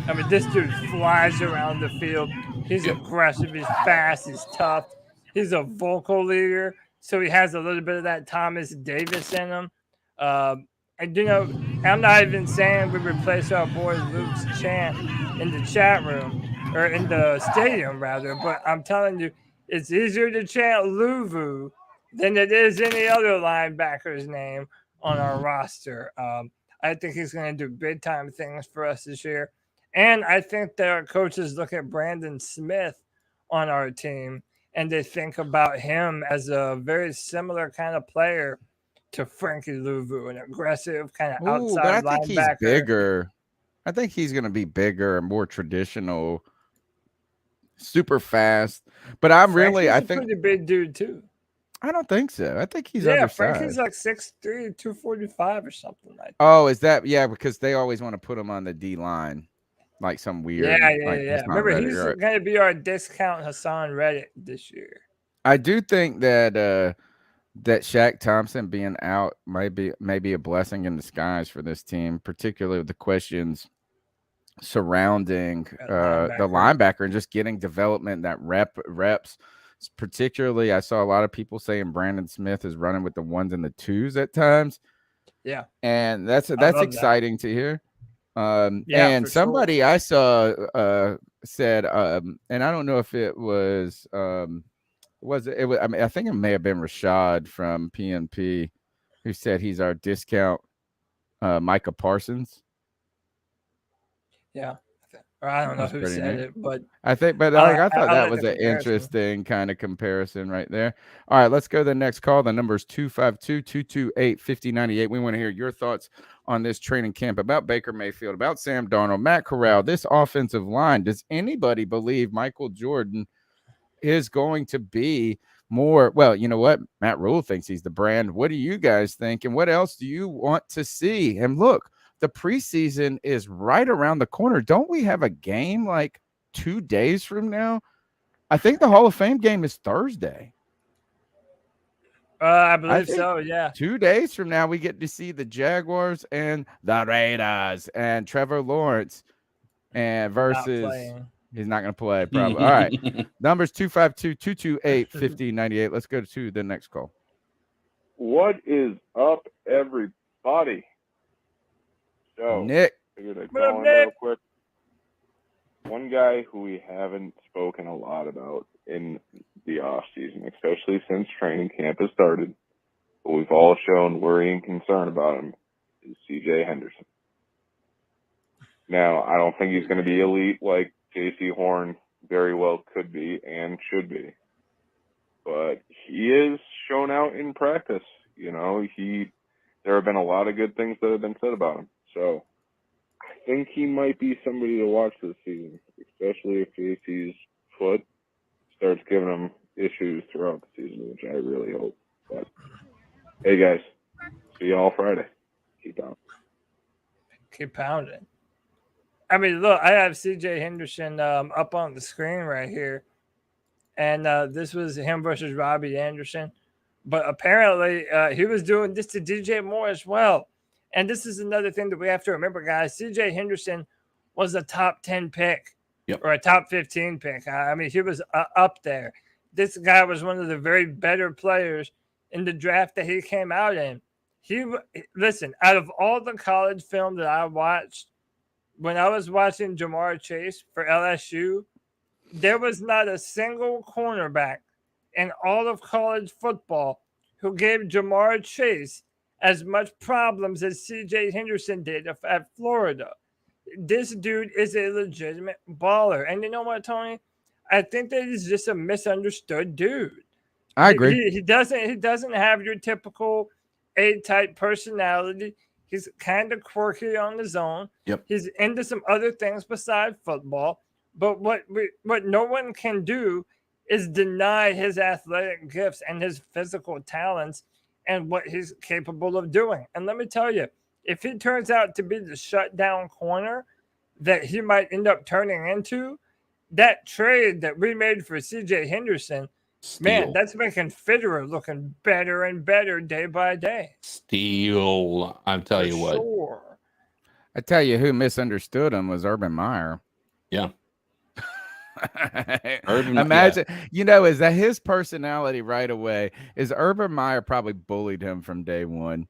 I mean, this dude flies around the field. He's aggressive. He's fast. He's tough. He's a vocal leader, so he has a little bit of that Thomas Davis in him. And, you know, I'm not even saying we replace our boy Luke's chant in the chat room or in the stadium, rather, but I'm telling you, it's easier to chant Louvu than it is any other linebacker's name on our roster. I think he's going to do big-time things for us this year. And I think that our coaches look at Brandon Smith on our team, and they think about him as a very similar kind of player to Frankie Louvu, an aggressive kind of outside but I linebacker. think he's bigger. I think he's going to be bigger and more traditional, super fast. But I think pretty big dude too. I don't think so. I think he's undersized. Frankie's like 6'3", 245 or something like that. Oh, is that because they always want to put him on the D line, like some weird. Yeah. Remember, he's going to be our discount Hassan Reddick this year. I do think that that Shaq Thompson being out might be a blessing in disguise for this team, particularly with the questions surrounding the linebacker and just getting development, that reps. Particularly, I saw a lot of people saying Brandon Smith is running with the 1s and the 2s at times. Yeah, and that's exciting to hear. And somebody I saw said, and I don't know if it was it was. I mean, I think it may have been Rashad from PNP who said he's our discount Micah Parsons. Yeah. Or I don't know who said it, but I think, I thought that was an interesting kind of comparison right there. All right, let's go to the next call. The number is 252-228-5098. We want to hear your thoughts on this training camp about Baker Mayfield, about Sam Darnold, Matt Corral, this offensive line. Does anybody believe Michael Jordan is going to be more? Well, you know what? Matt Rhule thinks he's the brand. What do you guys think? And what else do you want to see? And look, the preseason is right around the corner. Don't we have a game like 2 days from now? I think the Hall of Fame game is Thursday. I believe so, yeah. 2 days from now, we get to see the Jaguars and the Raiders and Trevor Lawrence and versus he's not going to play probably. All right. Numbers 252-228-5098. Let's go to the next call. What is up, everybody? So, Nick. Figured I'd call in real quick. One guy who we haven't spoken a lot about in the off season, especially since training camp has started, but we've all shown worry and concern about him, is CJ Henderson. Now, I don't think he's going to be elite like Jaycee Horn very well could be and should be. But he is shown out in practice. You know, there have been a lot of good things that have been said about him. So I think he might be somebody to watch this season, especially if JC's foot starts giving him issues throughout the season, which I really hope. But hey, guys, see you all Friday. Keep on. Keep pounding. I mean, look, I have CJ Henderson up on the screen right here. And this was him versus Robbie Anderson. But apparently, he was doing this to DJ Moore as well. And this is another thing that we have to remember, guys. CJ Henderson was a top 10 pick or a top 15 pick. I mean, he was up there. This guy was one of the very better players in the draft that he came out in. Listen, out of all the college film that I watched, when I was watching Jamar Chase for LSU, there was not a single cornerback in all of college football who gave Jamar Chase as much problems as CJ Henderson did at Florida. This dude is a legitimate baller. And you know what, Tony? I think that he's just a misunderstood dude. I agree. He doesn't have your typical A-type personality. He's kind of quirky on his own. Yep. He's into some other things besides football. But what no one can do is deny his athletic gifts and his physical talents and what he's capable of doing. And let me tell you, if he turns out to be the shutdown corner that he might end up turning into, that trade that we made for CJ Henderson, man, that's making Fitterer looking better and better day by day. Steal. I'll tell you what. Sure. I tell you who misunderstood him was Urban Meyer. Yeah. Imagine, you know, is that his personality right away? Is Urban Meyer probably bullied him from day one?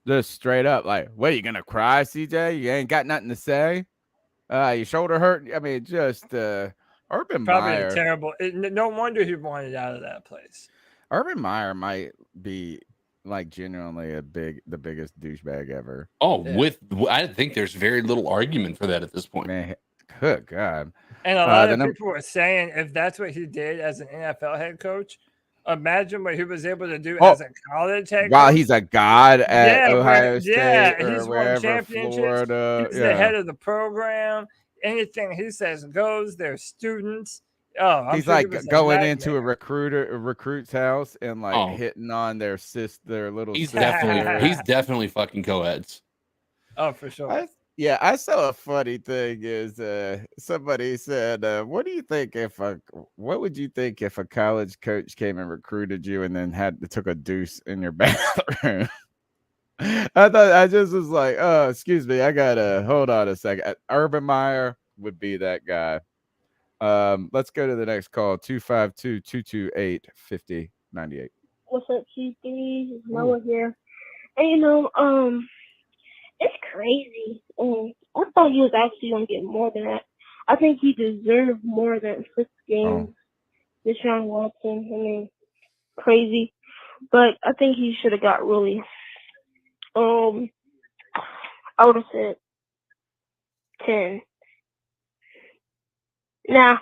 Just straight up, like, what, you gonna cry, CJ? You ain't got nothing to say? Your shoulder hurt? I mean, just Urban Probably Meyer. a terrible. No wonder he wanted out of that place. Urban Meyer might be like genuinely the biggest douchebag ever. Oh, yeah. I think there's very little argument for that at this point. Man, good God. And a lot of people were saying if that's what he did as an NFL head coach, imagine what he was able to do as a college head coach. While he's a god at Ohio State or he's wherever, won championships. Florida. He's the head of the program. Anything he says goes. They're students. He's like going into a recruit's house and like hitting on their little. He's definitely fucking co-eds. Oh, for sure. I saw a funny thing is somebody said, what would you think if a college coach came and recruited you and then took a deuce in your bathroom? I just was like, oh, excuse me, I gotta hold on a second. Urban Meyer would be that guy. Let's go to the next call. 252-228-5098. What's up, Q3? Noah here. And it's crazy. I thought he was actually gonna get more than that. I think he deserved more than 6 games. Deshaun Watson, I mean, crazy. But I think he should have got really. I would have said 10. Nah,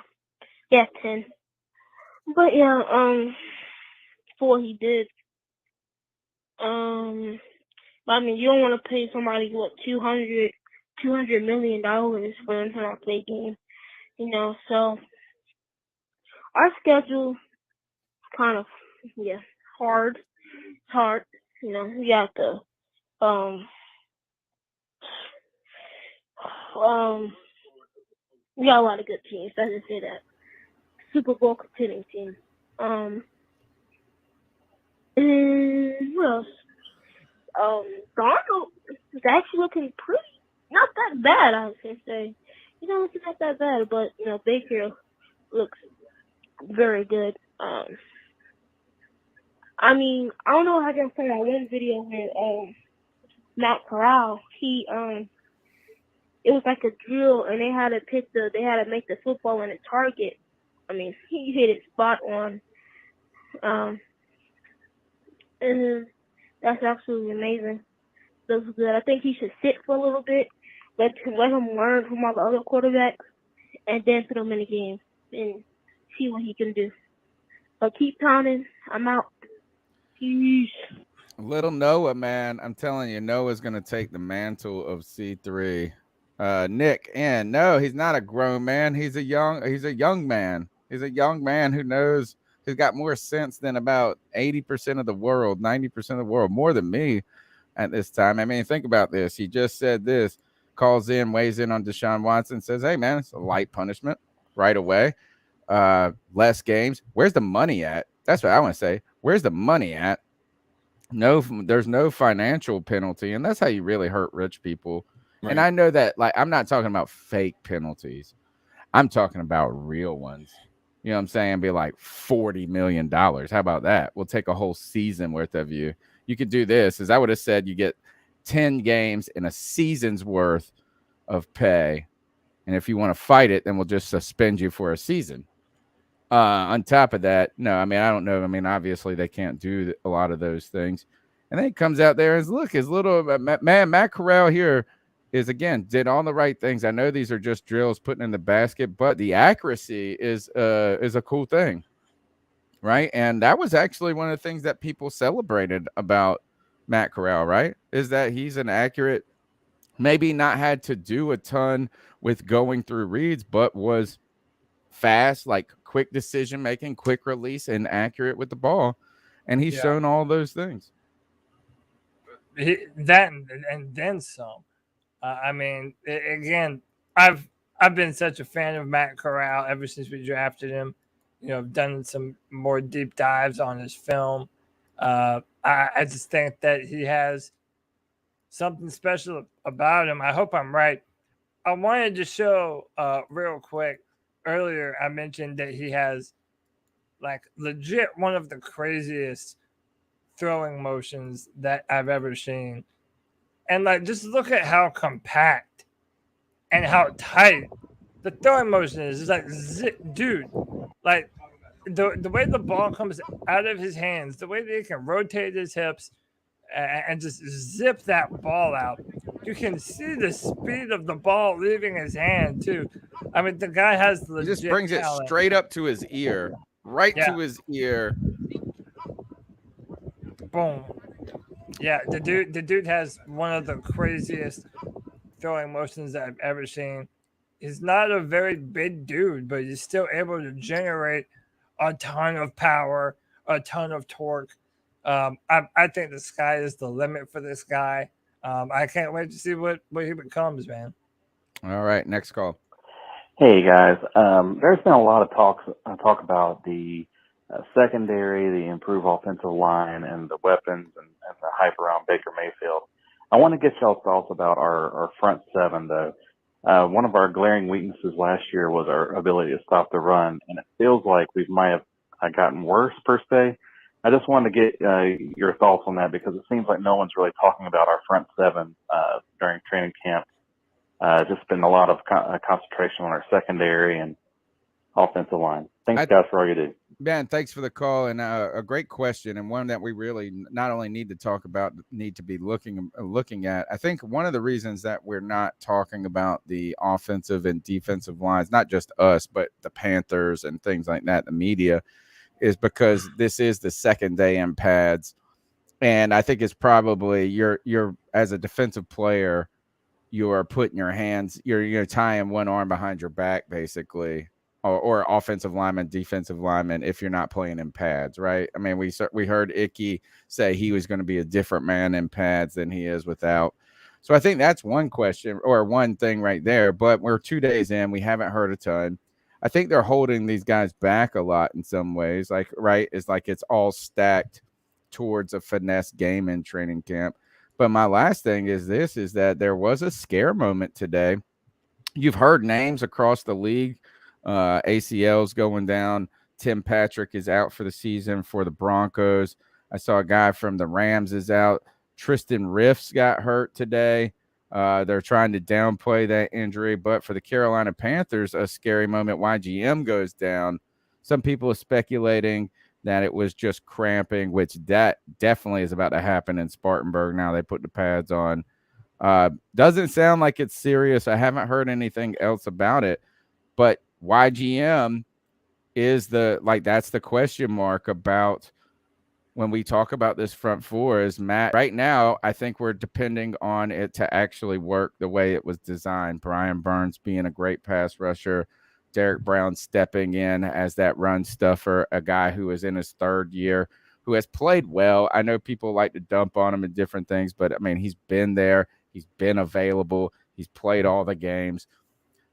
yeah, 10. But yeah, for what he did. But I mean, you don't want to pay somebody $200 million for them to not play game, So our schedule kind of hard. It's hard, we got the we got a lot of good teams. Let's just say that. Super Bowl contending team. And what else? Darnold is actually looking not that bad, I was gonna say. It's not that bad, but Baker looks very good. I mean, I don't know if I can play that one video where Matt Rhule, he it was like a drill and they had to make the football in a target. I mean, he hit it spot on. And that's absolutely amazing. Looks good. I think he should sit for a little bit let him learn from all the other quarterbacks, and then put him in the game and see what he can do. But keep pounding. I'm out. Peace. Little Noah, man, I'm telling you, Noah's going to take the mantle of C3. Nick, and no, he's not a grown man. He's a young man. He's a young man who knows, who's got more sense than about 80% of the world, 90% of the world, more than me at this time. I mean, think about this. He just said this, calls in, weighs in on Deshaun Watson, says, hey, man, it's a light punishment right away. Less games. Where's the money at? That's what I want to say. Where's the money at? No, there's no financial penalty, and that's how you really hurt rich people. Right. And I know that, like, I'm not talking about fake penalties. I'm talking about real ones. You know what I'm saying? Be like $40 million. How about that? We'll take a whole season worth of you. You could do this, as I would have said, you get 10 games and a season's worth of pay. And if you want to fight it, then we'll just suspend you for a season. On top of that, no, I mean, I don't know. I mean, obviously they can't do a lot of those things. And then he comes out there and look, his little man, Matt Corral here is, again, did all the right things. I know these are just drills putting in the basket, but the accuracy is a cool thing, right? And that was actually one of the things that people celebrated about Matt Corral, right? Is that he's an accurate, maybe not had to do a ton with going through reads, but was fast, like quick decision making, quick release, and accurate with the ball. And he's shown all those things. That and then some. I mean, again, I've been such a fan of Matt Corral ever since we drafted him. You know, I've done some more deep dives on his film. I just think that he has something special about him. I hope I'm right. I wanted to show real quick. Earlier, I mentioned that he has, like, legit one of the craziest throwing motions that I've ever seen. And, like, just look at how compact and how tight the throwing motion is. It's like, dude, like, the way the ball comes out of his hands, the way that he can rotate his hips and just zip that ball out. You can see the speed of the ball leaving his hand, too. I mean, the guy has legit He just brings talent. it straight up to his ear, right to his ear. Boom. Yeah, the dude has one of the craziest throwing motions that I've ever seen. He's not a very big dude, but he's still able to generate a ton of power, a ton of torque. I think the sky is the limit for this guy. I can't wait to see what he becomes, man. All right, next call. Hey guys, there's been a lot of talk about the secondary, the improved offensive line, and the weapons and the hype around Baker Mayfield. I want to get y'all's thoughts about our front seven, though. One of our glaring weaknesses last year was our ability to stop the run, and it feels like we might have gotten worse per se. I just wanted to get your thoughts on that, because it seems like no one's really talking about our front seven during training camp. Just been a lot of concentration on our secondary and offensive line. Thanks, guys, for all you do. Ben, thanks for the call, and a great question, and one that we really not only need to talk about, need to be looking at. I think one of the reasons that we're not talking about the offensive and defensive lines, not just us, but the Panthers and things like that, the media, is because this is the second day in pads, and I think it's probably you're as a defensive player, you are putting your hands, you're tying one arm behind your back, basically. Or offensive lineman, defensive lineman, if you're not playing in pads, right? I mean, we heard Ickey say he was going to be a different man in pads than he is without. So I think that's one question or one thing right there. But we're 2 days in. We haven't heard a ton. I think they're holding these guys back a lot in some ways. Like, right, it's like it's all stacked towards a finesse game in training camp. But my last thing is that there was a scare moment today. You've heard names across the league. ACL's going down. Tim Patrick is out for the season for the Broncos. I saw a guy from the Rams is out. Tristan Riffs got hurt today. They're trying to downplay that injury, but for the Carolina Panthers, a scary moment. YGM goes down. Some people are speculating that it was just cramping, which that definitely is about to happen in Spartanburg. Now they put the pads on. Doesn't sound like it's serious. I haven't heard anything else about it, but YGM is that's the question mark about when we talk about this front four. Is Matt right now? I think we're depending on it to actually work the way it was designed. Brian Burns being a great pass rusher, Derek Brown stepping in as that run stuffer, a guy who is in his third year, who has played well. I know people like to dump on him and different things, but I mean, he's been there. He's been available. He's played all the games.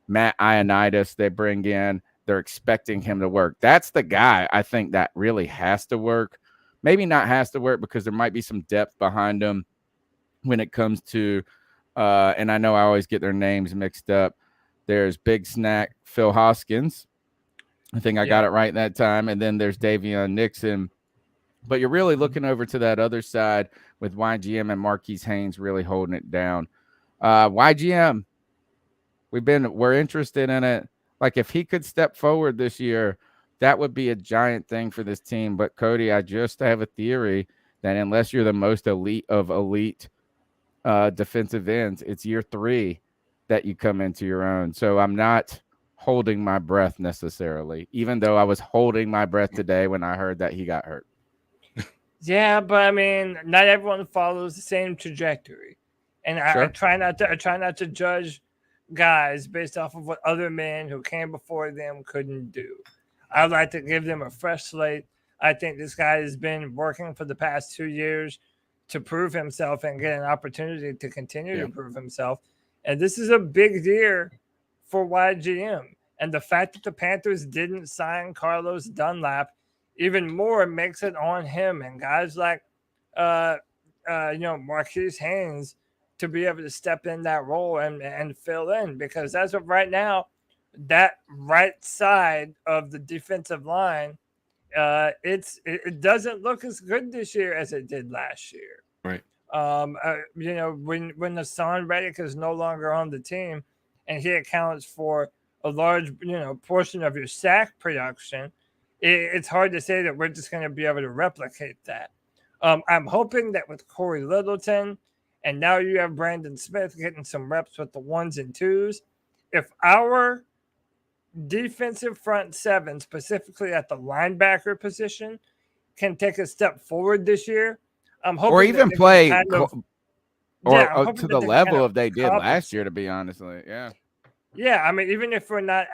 Matt Ioannidis, they bring in. They're expecting him to work. That's the guy I think that really has to work. Maybe not has to work because there might be some depth behind him when it comes to, and I know I always get their names mixed up. There's Big Snack Phil Hoskins. I think I got it right that time. And then there's Davion Nixon. But you're really looking over to that other side with YGM and Marquise Haynes really holding it down. YGM, we're interested in it. Like if he could step forward this year, that would be a giant thing for this team. But Cody, I just have a theory that unless you're the most elite of elite defensive ends, it's year 3 that you come into your own. So I'm not holding my breath necessarily, even though I was holding my breath today when I heard that he got hurt. Yeah, but I mean, not everyone follows the same trajectory, and I try not to judge guys based off of what other men who came before them couldn't do. I'd like to give them a fresh slate. I think this guy has been working for the past 2 years to prove himself and get an opportunity to continue to prove himself. And this is a big year for YGM. And the fact that the Panthers didn't sign Carlos Dunlap even more makes it on him and guys like, Marquise Haynes to be able to step in that role and fill in. Because as of right now, that right side of the defensive line, it doesn't look as good this year as it did last year. Right. When Hassan Reddick is no longer on the team and he accounts for a large, portion of your sack production, it's hard to say that we're just going to be able to replicate that. I'm hoping that with Corey Littleton and now you have Brandon Smith getting some reps with the 1s and 2s, if our defensive front seven, specifically at the linebacker position, can take a step forward this year, I'm hoping or even play to the level of they did last year, to be honestly. Yeah, I mean, even if we're not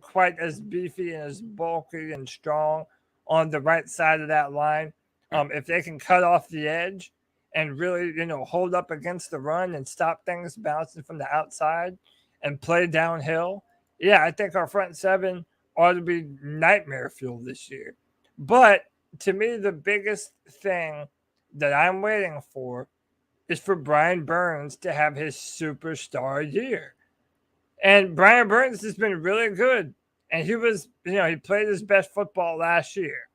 quite as beefy and as bulky and strong on the right side of that line, if they can cut off the edge and really, hold up against the run and stop things bouncing from the outside and play downhill, yeah, I think our front seven ought to be nightmare fuel this year. But to me, the biggest thing that I'm waiting for is for Brian Burns to have his superstar year. And Brian Burns has been really good. And he was, he played his best football last year.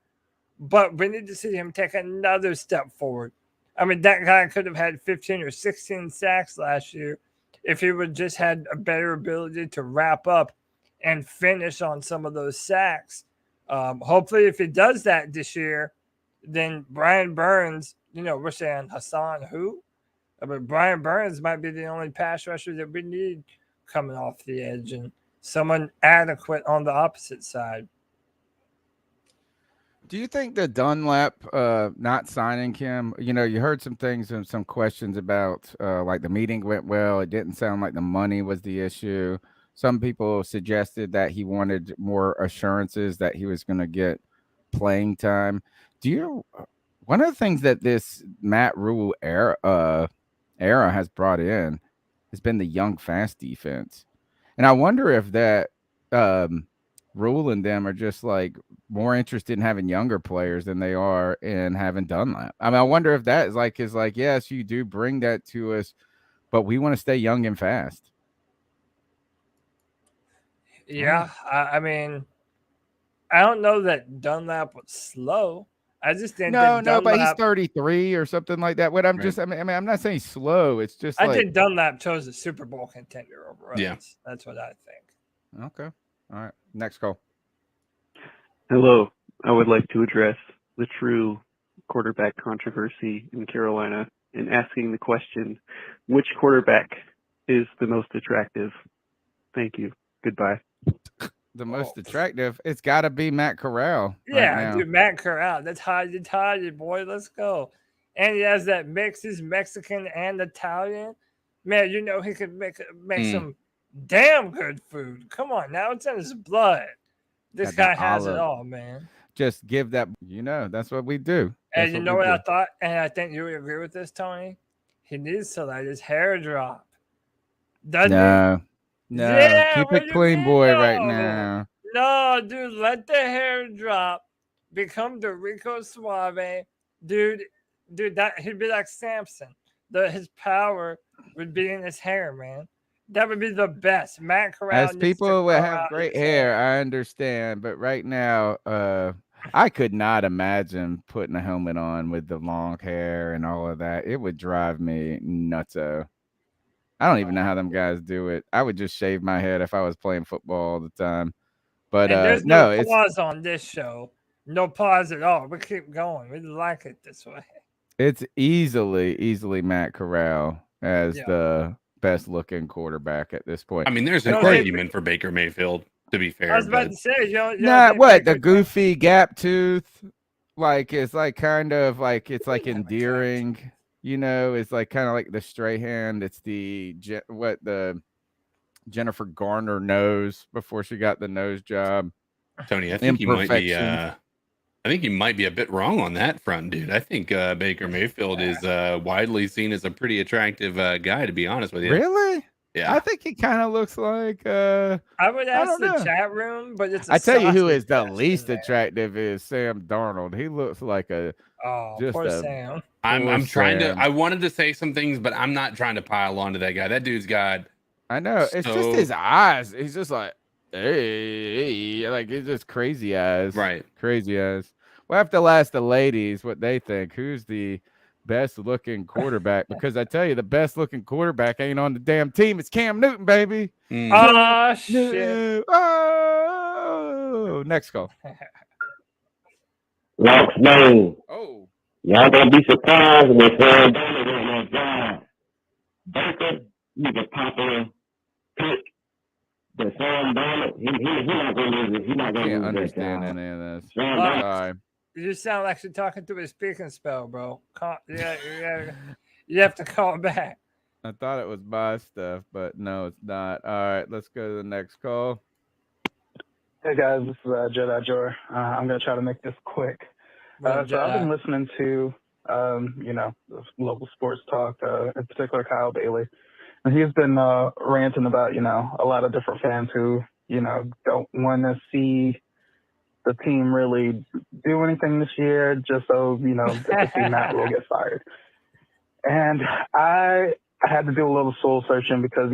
But we need to see him take another step forward. I mean, that guy could have had 15 or 16 sacks last year if he would just had a better ability to wrap up and finish on some of those sacks. Hopefully, if he does that this year, then Brian Burns, we're saying Hassan who? But Brian Burns might be the only pass rusher that we need coming off the edge and someone adequate on the opposite side. Do you think that Dunlap not signing him, you heard some things and some questions about like the meeting went well. It didn't sound like the money was the issue. Some people suggested that he wanted more assurances that he was going to get playing time. One of the things that this Matt Rhule era has brought in has been the young, fast defense. And I wonder if that Rhule and them are just like more interested in having younger players than they are in having Dunlap. I mean, I wonder if that is like, yes, you do bring that to us, but we want to stay young and fast. Yeah, I mean, I don't know that Dunlap was slow. I just think but he's 33 or something like that. What I'm I'm not saying slow. It's just I think Dunlap chose a Super Bowl contender over us. Yeah. That's what I think. Okay. All right. Next call. Hello. I would like to address the true quarterback controversy in Carolina. and asking the question, which quarterback is the most attractive? Thank you. Goodbye. The most attractive, it's got to be Matt Corral right Yeah, now. dude, Matt Corral. That's how you tired, boy. Let's go. And he has that mix. He's Mexican and Italian. Man, you know he could make some damn good food. Come on, now it's in his blood. This Got guy that has it olive. all, man. Just give that, that's what we do. And That's you what know we what I do. thought? And I think you would agree with this, Tony. He needs to let his hair drop. Doesn't No, he? no, Yeah, keep what it you clean, mean, boy, right no? now. No, dude, let the hair drop. Become the Rico Suave. Dude, that he'd be like Samson. His power would be in his hair, man. That would be the best. Matt Corral As needs to people grow that have out great his hair, I understand, but right now, I could not imagine putting a helmet on with the long hair and all of that. It would drive me nutso. I don't even know how them guys do it. I would just shave my head if I was playing football all the time. But And there's no, no it's pause on this show. No pause at all. We keep going. We like it this way. it's easily Matt Corral as the best looking quarterback at this point. I mean, there's an argument for Baker Mayfield, to be fair. I was about to say, you don't Not think what the Baker's goofy gap tooth, like it's like kind of like it's like endearing, it's like kind of like the Strahan. It's the Jennifer Garner nose before she got the nose job. Tony, I think you might be a bit wrong on that front, dude. I think Baker Mayfield is widely seen as a pretty attractive guy, to be honest with you. Really? Yeah. I think he kind of looks like I would ask don't the know. chat room, but it's I tell you who sausage is the fest least in there. attractive is Sam Darnold. He looks like poor Sam. I'm trying to. I wanted to say some things, but I'm not trying to pile onto that guy. That dude's got. I know. It's just his eyes. He's just like, hey, like it's just crazy eyes. Right. Crazy eyes. We'll have to ask the ladies what they think. Who's the best looking quarterback? Because I tell you, the best looking quarterback ain't on the damn team. It's Cam Newton, baby. Oh, shit. Oh, next call. Locks Lane. Oh. Y'all gonna be surprised when Darnold on that job. Baker, he's a popular pick. But Sam Darnold, he's not gonna lose it. He's not gonna Can't lose understand that job. any of this. Sam Sorry. You sound like you're talking through a speaking spell, bro. You have to call back. I thought it was my stuff, but no, it's not. All right, let's go to the next call. Hey guys, this is Jedi Jor. I'm gonna try to make this quick. So I've been listening to, the local sports talk, in particular Kyle Bailey, and he's been ranting about, a lot of different fans who, don't want to see the team really do anything this year, just so they can see Matt Rhule get fired. And I had to do a little soul searching because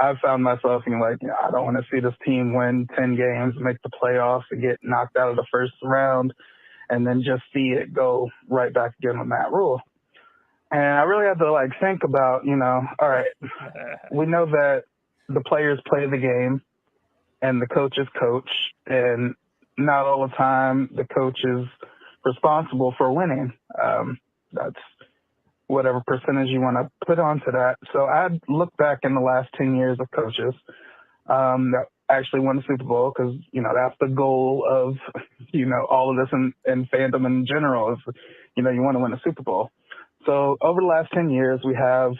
I've found myself being like, I don't want to see this team win 10 games, make the playoffs, and get knocked out of the first round, and then just see it go right back again with Matt Rhule. And I really had to think about, all right, we know that the players play the game and the coaches coach, and not all the time the coach is responsible for winning. That's whatever percentage you want to put onto that. So I'd look back in the last 10 years of coaches that actually won the Super Bowl, because, that's the goal of, all of this in fandom in general is, you want to win a Super Bowl. So over the last 10 years, we have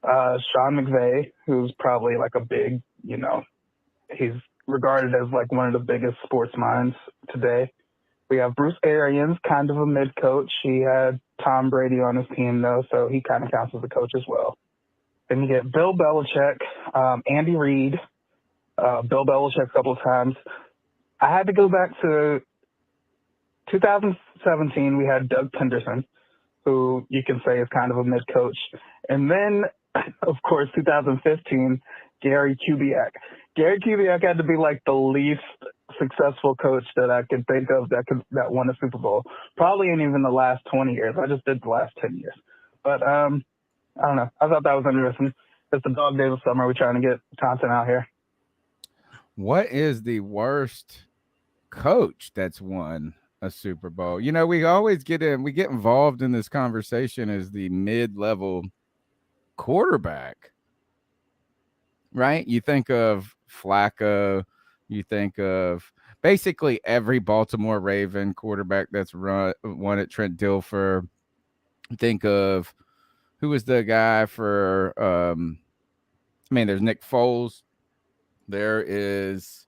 Sean McVay, who's probably a big, he's regarded as one of the biggest sports minds today. We have Bruce Arians, kind of a mid coach. He had Tom Brady on his team, though, so he kind of counts as a coach as well. Then you get Bill Belichick, Andy Reid, Bill Belichick a couple of times. I had to go back to 2017. We had Doug Henderson, who you can say is kind of a mid coach. And then, of course, 2015, Gary Kubiak. Gary Kubiak had to be the least successful coach that I could think of that won a Super Bowl. Probably in even the last 20 years. I just did the last 10 years. But I don't know. I thought that was interesting. It's the dog days of summer. We're trying to get content out here. What is the worst coach that's won a Super Bowl. You know, we always get involved in this conversation as the mid-level quarterback, right? You think of Flacco, you think of basically every Baltimore Raven quarterback that's won at Trent Dilfer. Think of who was the guy for there's Nick Foles. There is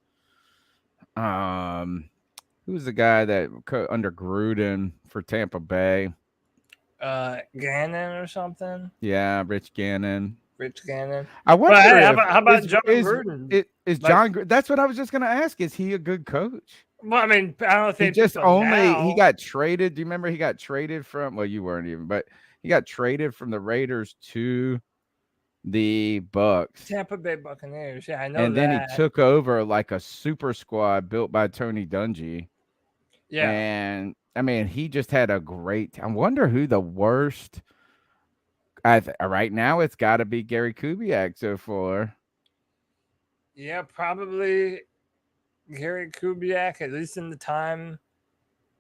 who's the guy that under Gruden for Tampa Bay? Gannon or something. Yeah, Rich Gannon. I wonder how if about John Gruden? Is John? That's what I was just going to ask. Is he a good coach? Well, I mean, I don't think he got traded. Do you remember he got traded from? Well, you weren't even, but he got traded from the Raiders to the Bucks. Tampa Bay Buccaneers. Yeah, I know. And then he took over like a super squad built by Tony Dungy. Yeah. And I mean, he just had a great. I wonder who the worst. Right now, it's got to be Gary Kubiak so far. Yeah, probably Gary Kubiak, at least in the time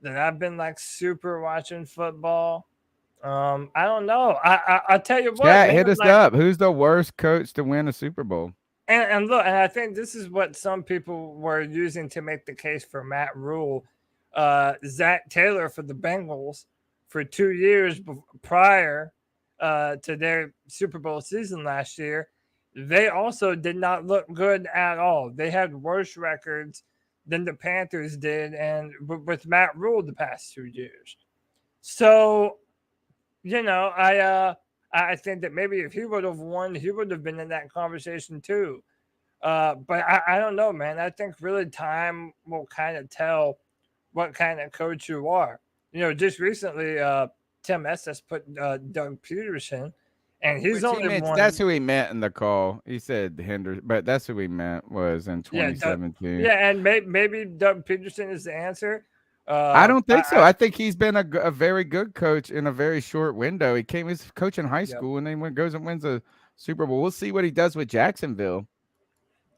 that I've been like super watching football. I don't know. I'll tell you what. Yeah, hit us up. Who's the worst coach to win a Super Bowl? And look, and I think this is what some people were using to make the case for Matt Rhule. Zach Taylor for the Bengals for 2 years prior to their Super Bowl season last year. They also did not look good at all. They had worse records than the Panthers did, and with Matt Rhule the past 2 years. So, you know, I think that maybe if he would have won, he would have been in that conversation too. But I don't know, man. I think really time will kind of tell what kind of coach you are. You know, just recently, Tim Estes put Doug Peterson, and he's only one. That's who he meant in the call. He said Henderson, but that's who he meant was in 2017. Yeah, and maybe Doug Peterson is the answer. I don't think so. I think he's been a very good coach in a very short window. He was coaching high school, and then goes and wins a Super Bowl. We'll see what he does with Jacksonville.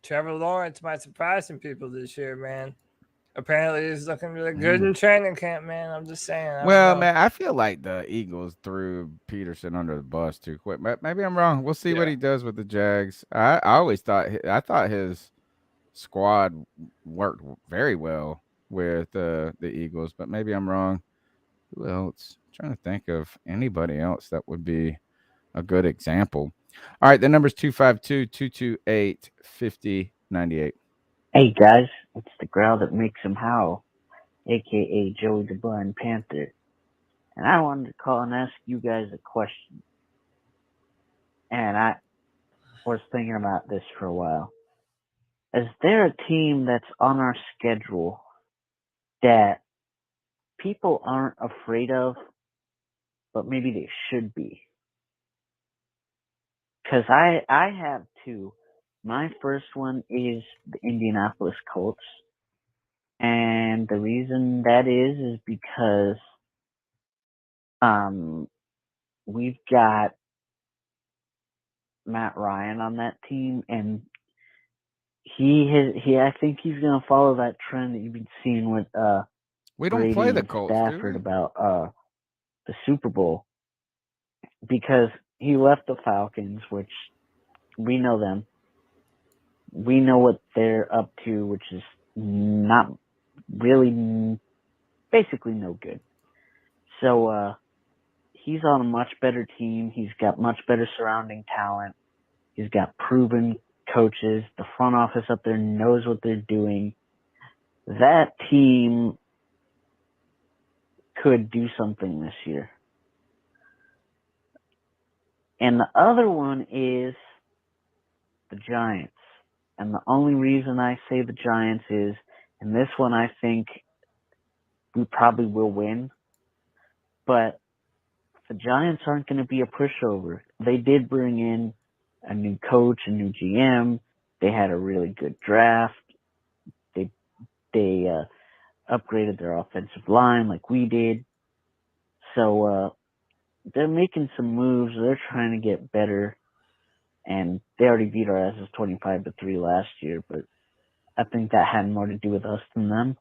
Trevor Lawrence might surprise some people this year, man. Apparently, he's looking really good in training camp, man. I'm just saying. Well, man, I feel like the Eagles threw Peterson under the bus too quick. Maybe I'm wrong. We'll see what he does with the Jags. I always thought his squad worked very well with the Eagles, but maybe I'm wrong. Who else? I'm trying to think of anybody else that would be a good example. All right, the number's 252-228-5098. Hey guys, it's the growl that makes him howl, aka Joey the Blind Panther. And I wanted to call and ask you guys a question. And I was thinking about this for a while. Is there a team that's on our schedule that people aren't afraid of, but maybe they should be? Because I have two. My first one is the Indianapolis Colts. And the reason that is because we've got Matt Ryan on that team, and I think he's going to follow that trend that you've been seeing with we don't Brady play the and Colts, Stafford about the Super Bowl, because he left the Falcons, which we know them. We know what they're up to, which is not really, basically no good. So he's on a much better team. He's got much better surrounding talent. He's got proven coaches. The front office up there knows what they're doing. That team could do something this year. And the other one is the Giants. And the only reason I say the Giants is, and this one I think we probably will win, but the Giants aren't going to be a pushover. They did bring in a new coach, a new GM. They had a really good draft. They upgraded their offensive line like we did. So they're making some moves. They're trying to get better. And they already beat our asses 25-3 last year, but I think that had more to do with us than them.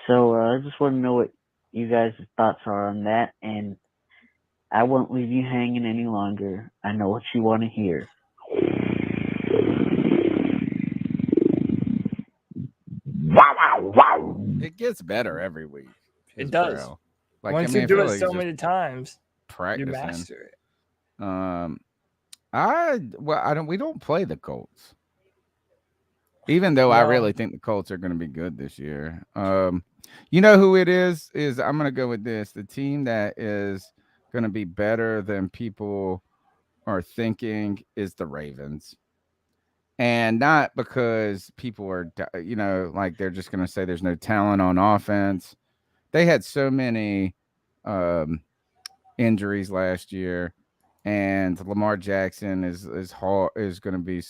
So I just want to know what you guys' thoughts are on that, and I won't leave you hanging any longer. I know what you want to hear. Wow. It gets better every week. It does. Braille. Like, Once I mean, you I do feel it like so he's just many times, you practicing. master it. We don't play the Colts. Even though I really think the Colts are going to be good this year. You know who it is? I'm going to go with this. The team that is going to be better than people are thinking is the Ravens. And not because people are, like they're just going to say there's no talent on offense. They had so many injuries last year, and Lamar Jackson is going to be,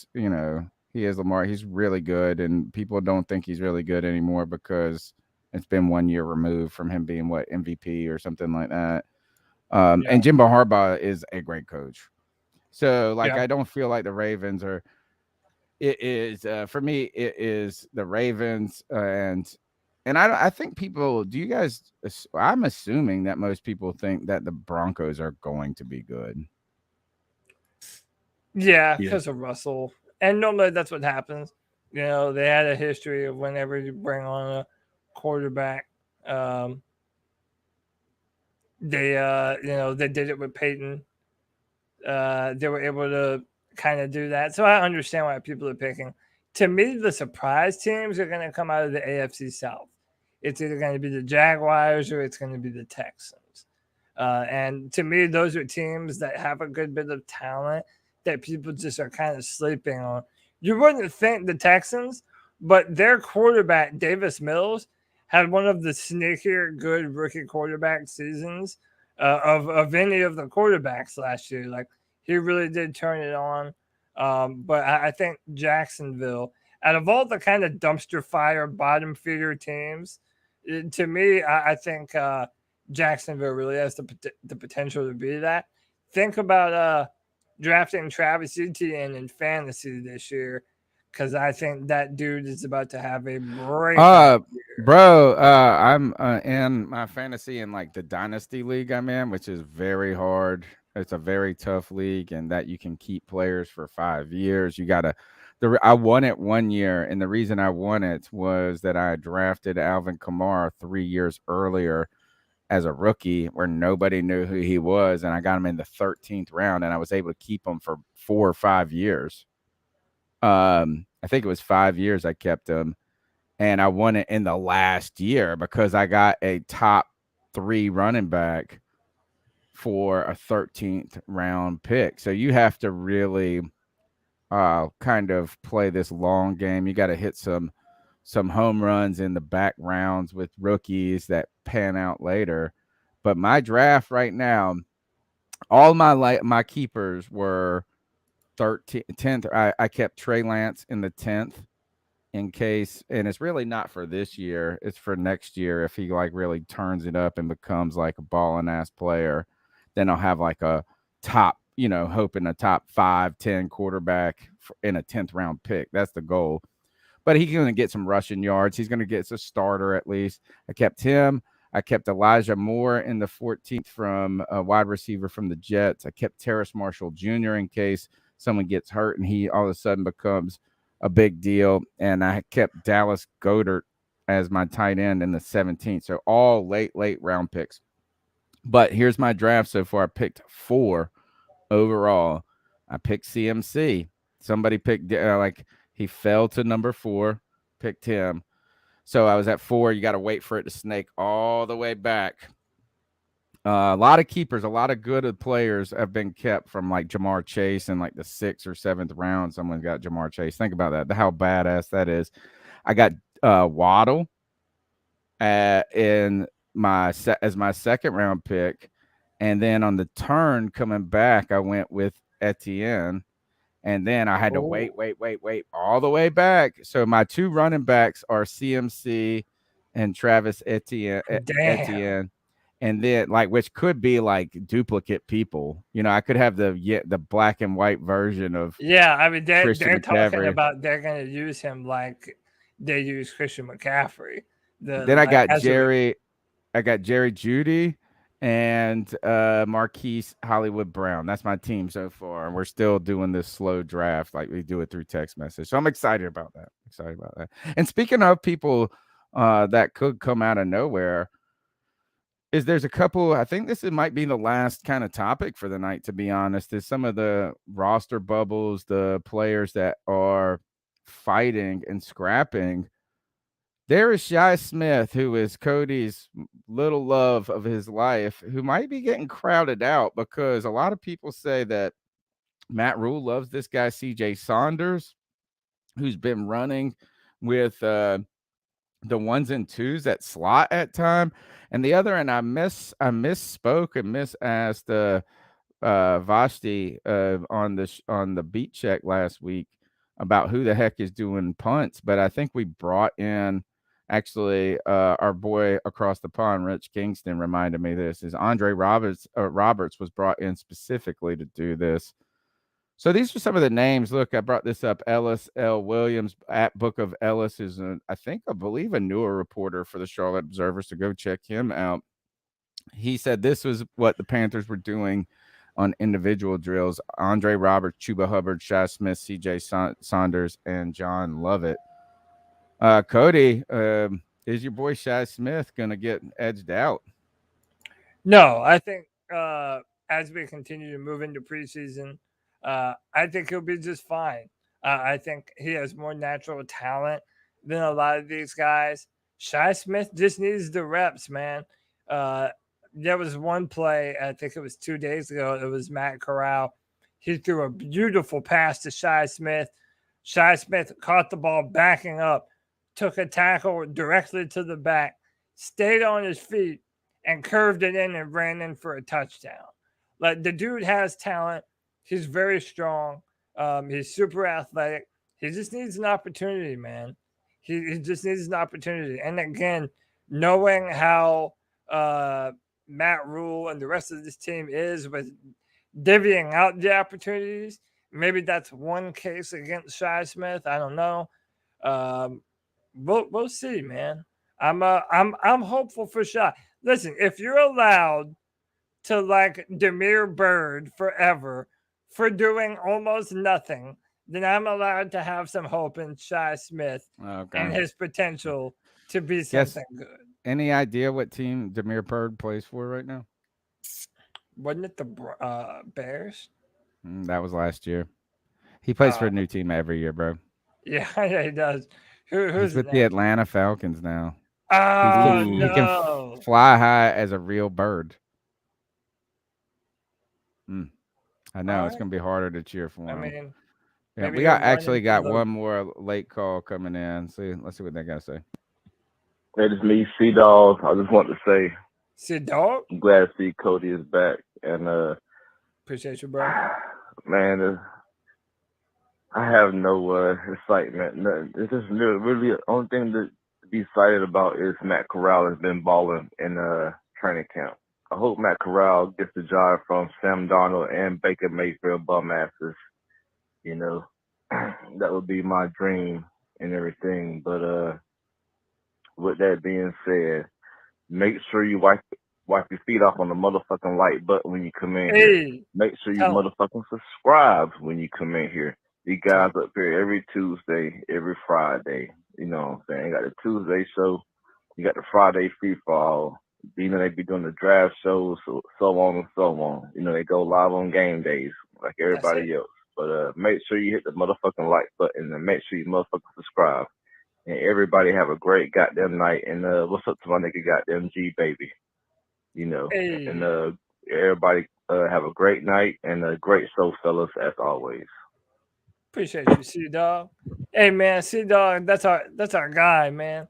he is Lamar. He's really good, and people don't think he's really good anymore because it's been 1 year removed from him being MVP or something like that. And Jimbo Harbaugh is a great coach. So I don't feel like the Ravens are. It is for me. It is the Ravens, and I think people. Do you guys? I'm assuming that most people think that the Broncos are going to be good. Yeah, because of Russell, and normally that's what happens. They had a history of whenever you bring on a quarterback, they did it with Peyton. They were able to kind of do that. So I understand why people are picking. To me, the surprise teams are going to come out of the AFC South. It's either going to be the Jaguars or it's going to be the Texans. And to me, those are teams that have a good bit of talent that people just are kind of sleeping on. You wouldn't think the Texans, but their quarterback, Davis Mills, had one of the sneakier good rookie quarterback seasons of any of the quarterbacks last year. Like, he really did turn it on. But I think Jacksonville, out of all the kind of dumpster fire bottom feeder teams, to me, I think Jacksonville really has the potential to be that. Think about drafting Travis Etienne in fantasy this year, because I think that dude is about to have a great bro. I'm in my fantasy in like the dynasty league I'm in, which is very hard. It's a very tough league, and that you can keep players for 5 years. You gotta. I won it 1 year, and the reason I won it was that I drafted Alvin Kamara 3 years earlier as a rookie, where nobody knew who he was, and I got him in the 13th round, and I was able to keep him for 4 or 5 years. I think it was 5 years I kept him, and I won it in the last year because I got a top 3 running back for a 13th round pick. So you have to really kind of play this long game. You got to hit some home runs in the back rounds with rookies that pan out later. But my draft right now, all my keepers were 10th. I kept Trey Lance in the 10th in case, and it's really not for this year. It's for next year. If he really turns it up and becomes like a balling ass player, then I'll have like a top, hoping a top 5-10 quarterback in a 10th round pick. That's the goal. But he's going to get some rushing yards. He's going to get a starter at least. I kept him. I kept Elijah Moore in the 14th from a wide receiver from the Jets. I kept Terrace Marshall Jr. in case someone gets hurt and he all of a sudden becomes a big deal. And I kept Dallas Goedert as my tight end in the 17th. So all late round picks. But here's my draft so far. I picked 4 overall. I picked CMC. Somebody picked he fell to number 4, picked him. So I was at 4. You got to wait for it to snake all the way back. A lot of keepers, a lot of good players have been kept from like Jamar Chase in like the 6th or 7th round. Someone got Jamar Chase. Think about that. How badass that is. I got Waddle as my 2nd round pick. And then on the turn coming back, I went with Etienne. And then I had to wait all the way back. So my 2 running backs are CMC and Travis Etienne. And then which could be like duplicate people. I could have the black and white version of I mean they're Christian talking McCaffrey. about they're going to use him like they use Christian McCaffrey. Then I got Jerry Judy and Marquise Hollywood Brown. That's my team so far, and we're still doing this slow draft like we do it through text message. So I'm excited about that. And speaking of people that could come out of nowhere, there's a couple. I think might be the last kind of topic for the night, to be honest. Is some of the roster bubbles, the players that are fighting and scrapping. There is Shi Smith, who is Cody's little love of his life, who might be getting crowded out because a lot of people say that Matt Rhule loves this guy, CJ Saunders, who's been running with the ones and twos at slot at time. And the other, and I misspoke and misasked Vashti on the beat check last week about who the heck is doing punts, but I think we brought in actually our boy across the pond, Rich Kingston, reminded me this is Andre Roberts was brought in specifically to do this. So these are some of the names. Look, I brought this up. Ellis L. Williams at Book of Ellis is, I believe, a newer reporter for the Charlotte Observer, so go check him out. He said this was what the Panthers were doing on individual drills. Andre Roberts, Chuba Hubbard, Shi Smith, CJ Saunders, and John Lovett. Cody, is your boy Shi Smith going to get edged out? No, I think as we continue to move into preseason, I think he'll be just fine. I think he has more natural talent than a lot of these guys. Shi Smith just needs the reps, man. There was one play, I think it was 2 days ago, it was Matt Corral. He threw a beautiful pass to Shi Smith. Shi Smith caught the ball backing up, took a tackle directly to the back, stayed on his feet, and curved it in and ran in for a touchdown. Like, the dude has talent. He's very strong. He's super athletic. He just needs an opportunity, man. He just needs an opportunity. And again, knowing how Matt Rhule and the rest of this team is with divvying out the opportunities, maybe that's one case against Shi Smith. I don't know. We'll see, man. I'm hopeful for Shi. Listen, if you're allowed to like Demir Bird forever for doing almost nothing, then I'm allowed to have some hope in Shi Smith and his potential to be something good. Any idea what team Demir Bird plays for right now? Wasn't it the Bears? That was last year. He plays for a new team every year, bro. Yeah, he does. Who's He's with the Atlanta Falcons now. Oh, He can fly high as a real bird. I know it's going to be harder to cheer for him. I mean, yeah, we got one more late call coming in. Let's see what they got to say. That is me, C-Dog. I just want to say, C-Dog? I'm glad to see Cody is back. And appreciate you, bro. Man, I have no excitement. Nothing. It's just really the only thing to be excited about is Matt Corral has been balling in training camp. I hope Matt Corral gets the job from Sam Darnold and Baker Mayfield bum asses. You know, that would be my dream and everything. But with that being said, make sure you wipe your feet off on the motherfucking like button when you come in here. Make sure you motherfucking subscribe when you come in here. These guys up here every Tuesday, every Friday. You know what I'm saying? You got the Tuesday show. You got the Friday free fall. You know, they be doing the draft shows, so on and so on. You know, they go live on game days like everybody else. But make sure you hit the motherfucking like button and make sure you motherfucking subscribe. And everybody have a great goddamn night. And what's up to my nigga goddamn G baby? You know, and everybody have a great night and a great show, fellas, as always. Appreciate you, C-Dog. Hey, man, C-Dog, that's our guy, man.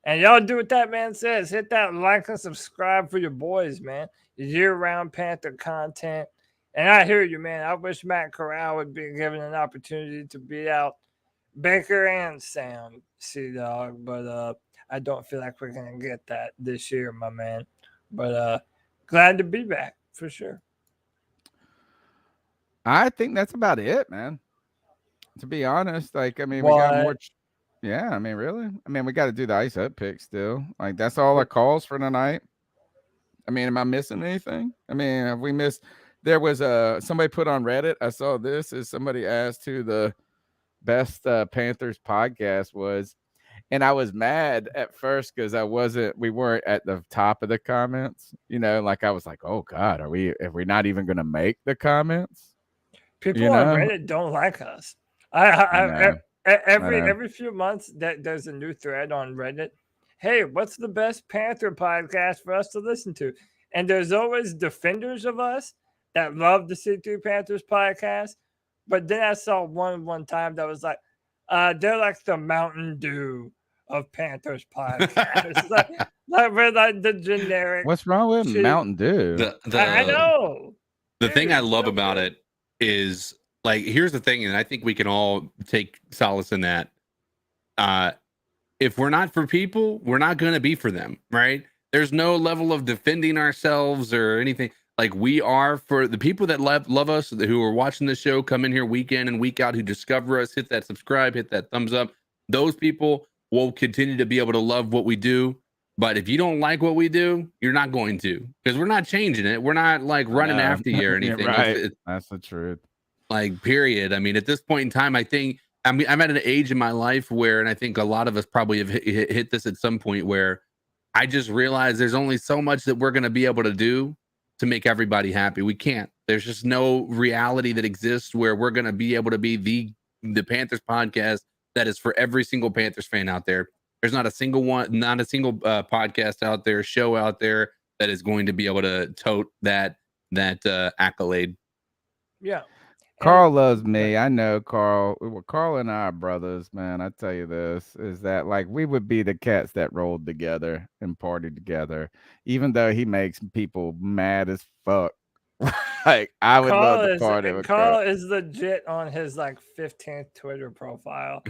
And y'all do what that man says. Hit that like and subscribe for your boys, man. Year-round Panther content. And I hear you, man. I wish Matt Corral would be given an opportunity to beat out Baker and Sam, C-Dog. But I don't feel like we're going to get that this year, my man. But glad to be back, for sure. I think that's about it, man. To be honest, like, I mean, we Yeah, I mean, really? I mean, we got to do the ice up pick still. Like, that's all our calls for tonight. I mean, am I missing anything? I mean, have we missed? There was somebody put on Reddit. I saw this is somebody asked who the best Panthers podcast was, and I was mad at first because we weren't at the top of the comments. You know, like I was like, oh God, are we not even going to make the comments? People on Reddit don't like us. Every few months there's a new thread on Reddit. Hey, what's the best Panther podcast for us to listen to? And there's always defenders of us that love the C3 Panthers podcast. But then I saw one time that was like, they're like the Mountain Dew of Panthers podcast. like we're like the generic. What's wrong with Mountain Dew? I know. The thing I love about it is, like, here's the thing, and I think we can all take solace in that. If we're not for people, we're not going to be for them, right? There's no level of defending ourselves or anything. Like, we are for the people that love us, who are watching the show, come in here week in and week out, who discover us, hit that subscribe, hit that thumbs up. Those people will continue to be able to love what we do. But if you don't like what we do, you're not going to, because we're not changing it. We're not like running after you or anything. Right. That's the truth. Like, period. I mean, at this point in time, I think I'm at an age in my life where, and I think a lot of us probably have hit this at some point, where I just realized there's only so much that we're going to be able to do to make everybody happy. We can't. There's just no reality that exists where we're going to be able to be the Panthers podcast that is for every single Panthers fan out there. There's not a single podcast out there, show out there that is going to be able to tote that accolade. Yeah. Carl loves me. I know Carl. Carl and I are brothers, man. I tell you this, is that like we would be the cats that rolled together and partied together, even though he makes people mad as fuck. Like, I would love to party with Carl is legit on his like 15th Twitter profile.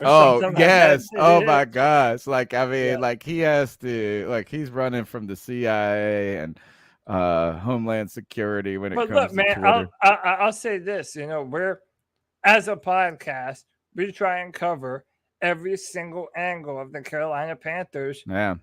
Oh, yes. Oh my gosh. Like, I mean, like he has to, like, he's running from the CIA and Homeland Security when it comes to Twitter. I'll say this, you know, we're, as a podcast, we try and cover every single angle of the Carolina Panthers, and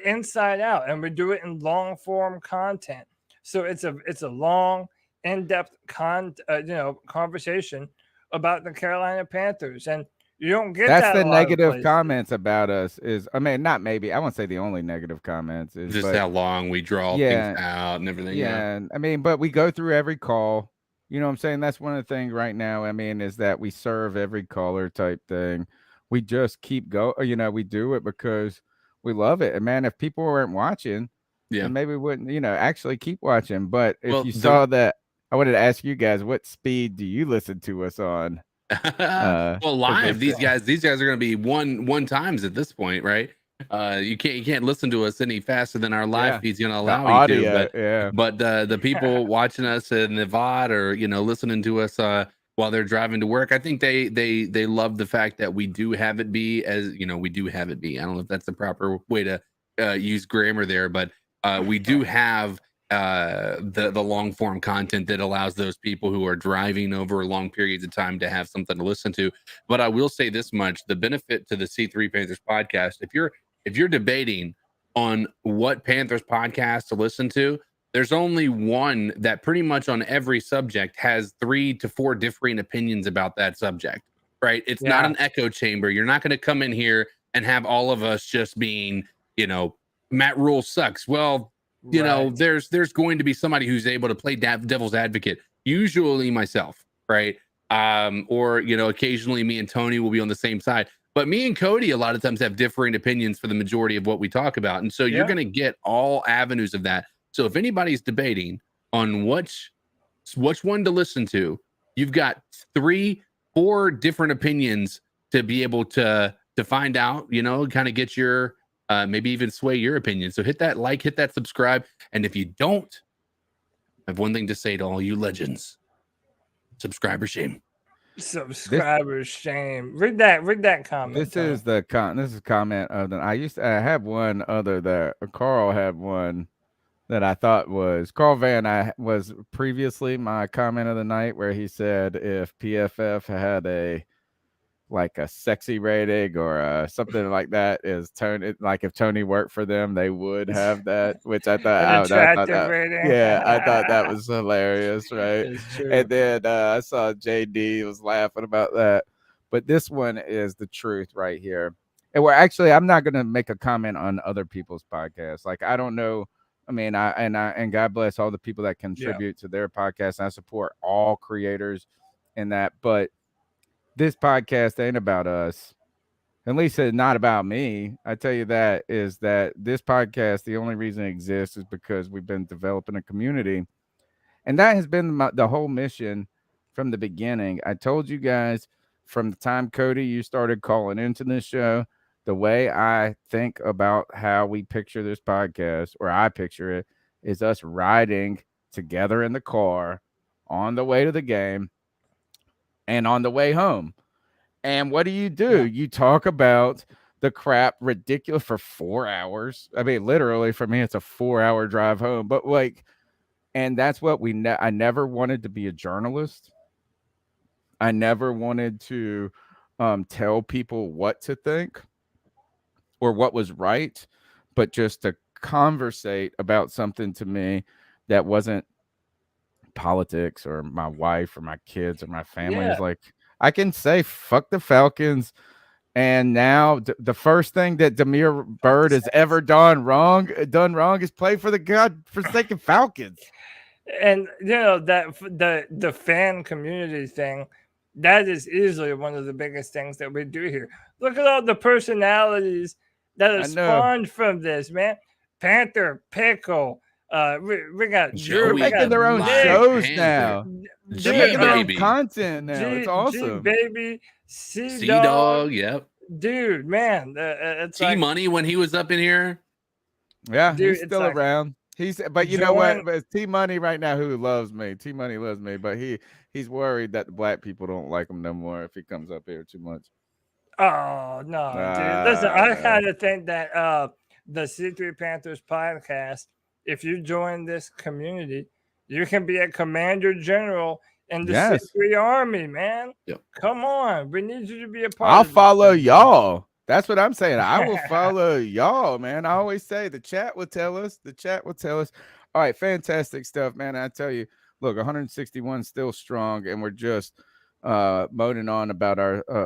inside out, and we do it in long form content. So it's a long, in-depth conversation about the Carolina Panthers, and you don't get that's that the negative comments about us is, I mean, not maybe, I won't say the only negative comments is just how long we draw things out and everything. Yeah. I mean, but we go through every call. You know what I'm saying? That's one of the things right now, I mean, is that we serve every caller type thing. We just keep going, you know, we do it because we love it. And man, if people weren't watching, then maybe we wouldn't, you know, actually keep watching. But if you saw that, I wanted to ask you guys, what speed do you listen to us on? Well, live, these guys are going to be one times at this point, right? You can't listen to us any faster than our live feed's going to allow you to. But the people watching us in the VOD or, you know, listening to us while they're driving to work, I think they love the fact that we do have it be, as you know, we do have it be. I don't know if that's the proper way to use grammar there, but we do have the long form content that allows those people who are driving over long periods of time to have something to listen to. But I will say this much: the benefit to the C3 Panthers podcast, if you're debating on what Panthers podcast to listen to, there's only one that pretty much on every subject has 3 to 4 differing opinions about that subject, right? It's not an echo chamber. You're not going to come in here and have all of us just being, you know, Matt Rhule sucks. Well, you know, there's going to be somebody who's able to play devil's advocate, usually myself, right? Or, you know, occasionally me and Tony will be on the same side, but me and Cody a lot of times have differing opinions for the majority of what we talk about. And so you're going to get all avenues of that. So if anybody's debating on which one to listen to, you've got 3-4 different opinions to be able to find out, you know, kind of get your maybe even sway your opinion. So hit that like, hit that subscribe. And if you don't, I have one thing to say to all you legends: subscriber shame. Subscriber shame. Read that comment. This is the comment of the, I have one other that Carl had one that I thought was Carl Van. Was previously my comment of the night where he said if PFF had a like a sexy rating or something like that is Tony. Like if Tony worked for them, they would have that, which I thought, An I thought attractive that, rating. yeah, I thought that was hilarious, right? It's true. And then I saw JD was laughing about that, but this one is the truth right here. And we're actually, I'm not going to make a comment on other people's podcasts. Like I don't know. I mean, and God bless all the people that contribute to their podcast. I support all creators in that, but this podcast ain't about us. At least it's not about me. I tell you that is that this podcast, the only reason it exists is because we've been developing a community. And that has been the whole mission from the beginning. I told you guys from the time, Cody, you started calling into this show, the way I think about how we picture this podcast, or I picture it, is us riding together in the car on the way to the game and on the way home. And what do? You talk about the crap ridiculous for 4 hours. I mean, literally for me, it's a 4-hour drive home. But like, and that's what I never wanted to be a journalist. I never wanted to tell people what to think or what was right, but just to conversate about something to me that wasn't politics or my wife or my kids or my family. Yeah. Is like, I can say fuck the Falcons, and now the first thing that Damiere Byrd has ever done wrong is play for the godforsaken Falcons. And you know that the fan community thing, that is easily one of the biggest things that we do here. Look at all the personalities that are spawned from this, man. Panther, Pickle, we got They're making their own shows now. They're making their own content now. It's awesome. Baby, Sea Dog, yep. Dude, man, it's T Money when he was up in here. Yeah, Dude, he's still it's like- around. But you know what? But it's T Money right now who loves me. T Money loves me, but he's worried that the black people don't like him no more if he comes up here too much. Oh no, dude! Listen, I kind of think that the C3 Panthers podcast, if you join this community, you can be a commander general in the C3 Army, man. Yep. Come on, we need you to be a part. I'll of this follow thing. y'all. That's what I'm saying. I will follow y'all, man. I always say the chat will tell us. The chat will tell us. All right, fantastic stuff, man. I tell you, look, 161 still strong, and we're just moaning on about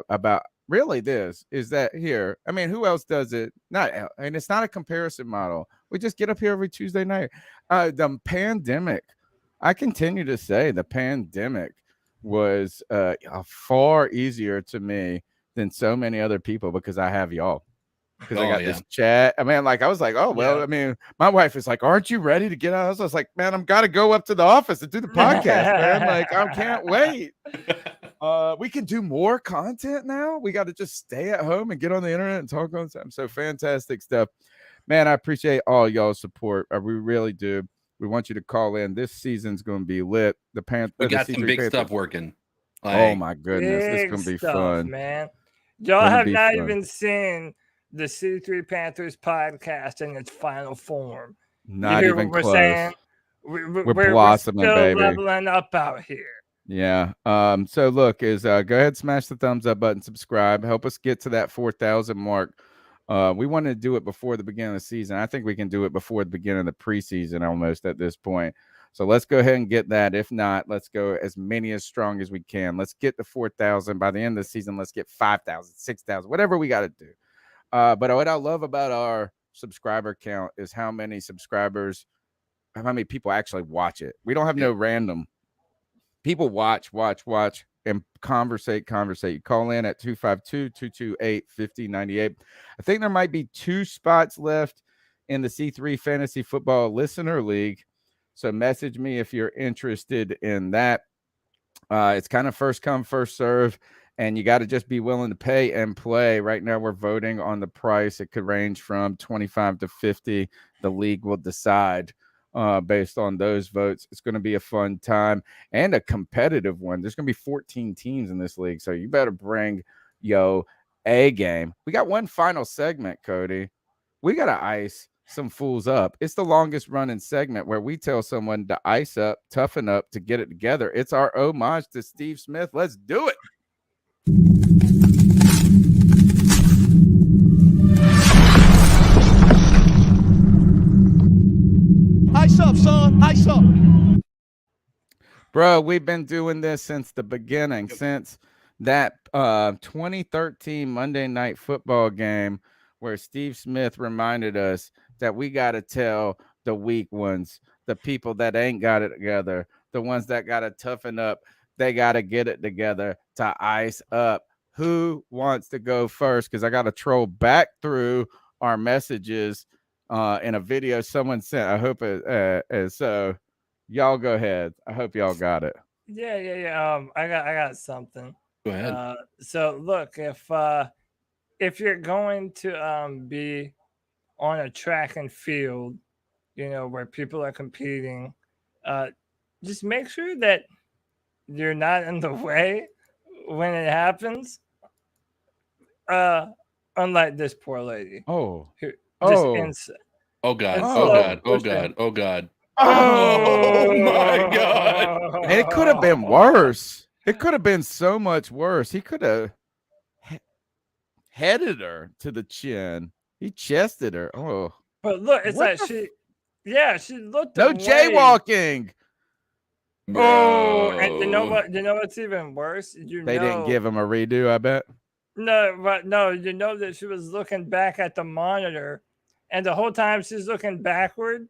about really this is that here. I mean, who else does it? And it's not a comparison model. We just get up here every Tuesday night. The pandemic. I continue to say the pandemic was far easier to me than so many other people because I have y'all. Because I got this chat. I mean, like I was like, oh well. I mean, my wife is like, "Aren't you ready to get out?" I was like, "Man, I'm got to go up to the office and do the podcast, man. Like I can't wait. We can do more content now. We got to just stay at home and get on the internet and talk on something." So fantastic stuff, man. I appreciate all y'all's support. We really do. We want you to call in. This season's going to be lit. We got some big stuff working. Oh my goodness, it's going to be fun, man. Y'all have not even seen the C3 Panthers podcast in its final form. Not even what close. We're saying? We're blossoming, still baby. Leveling up out here. Yeah. So look, go ahead, smash the thumbs up button, subscribe, help us get to that 4,000 mark. We wanted to do it before the beginning of the season. I think we can do it before the beginning of the preseason almost at this point. So let's go ahead and get that. If not, let's go as many as strong as we can. Let's get to 4,000 by the end of the season. Let's get 5,000, 6,000, whatever we got to do. But what I love about our subscriber count is how many subscribers, how many people actually watch it. We don't have no random. People watch, and conversate. You call in at 252-228-5098. I think there might be 2 spots left in the C3 Fantasy Football Listener League. So message me if you're interested in that. It's kind of first come, first serve, and you got to just be willing to pay and play. Right now we're voting on the price. It could range from 25 to 50. The league will decide based on those votes. It's going to be a fun time and a competitive one. There's going to be 14 teams in this league, so you better bring a game. We got one final segment, Cody. We got to ice some fools up. It's the longest running segment where we tell someone to ice up, toughen up, to get it together. It's our homage to Steve Smith. Let's do it. up, son. Ice up. Bro, we've been doing this since the beginning, since that 2013 Monday Night Football game where Steve Smith reminded us that we got to tell the weak ones, the people that ain't got it together, the ones that got to toughen up, they got to get it together to ice up. Who wants to go first? Because I got to troll back through our messages in a video someone sent. I hope it so. Y'all go ahead. I hope y'all got it. Yeah. I got something. Go ahead. So look, if you're going to be on a track and field, where people are competing, just make sure that you're not in the way when it happens. Unlike this poor lady. Oh. Oh God. and Oh slow God. Oh pushing. God. Oh God. Oh my God. And it could have been worse. It could have been so much worse. He could have headed her to the chin. He chested her. Oh. But look, it's What like she looked No away. jaywalking. Oh, and you know Bro. what? You know what's even worse? They didn't give him a redo, I bet. No, but no, you know that she was looking back at the monitor, and the whole time she's looking backward,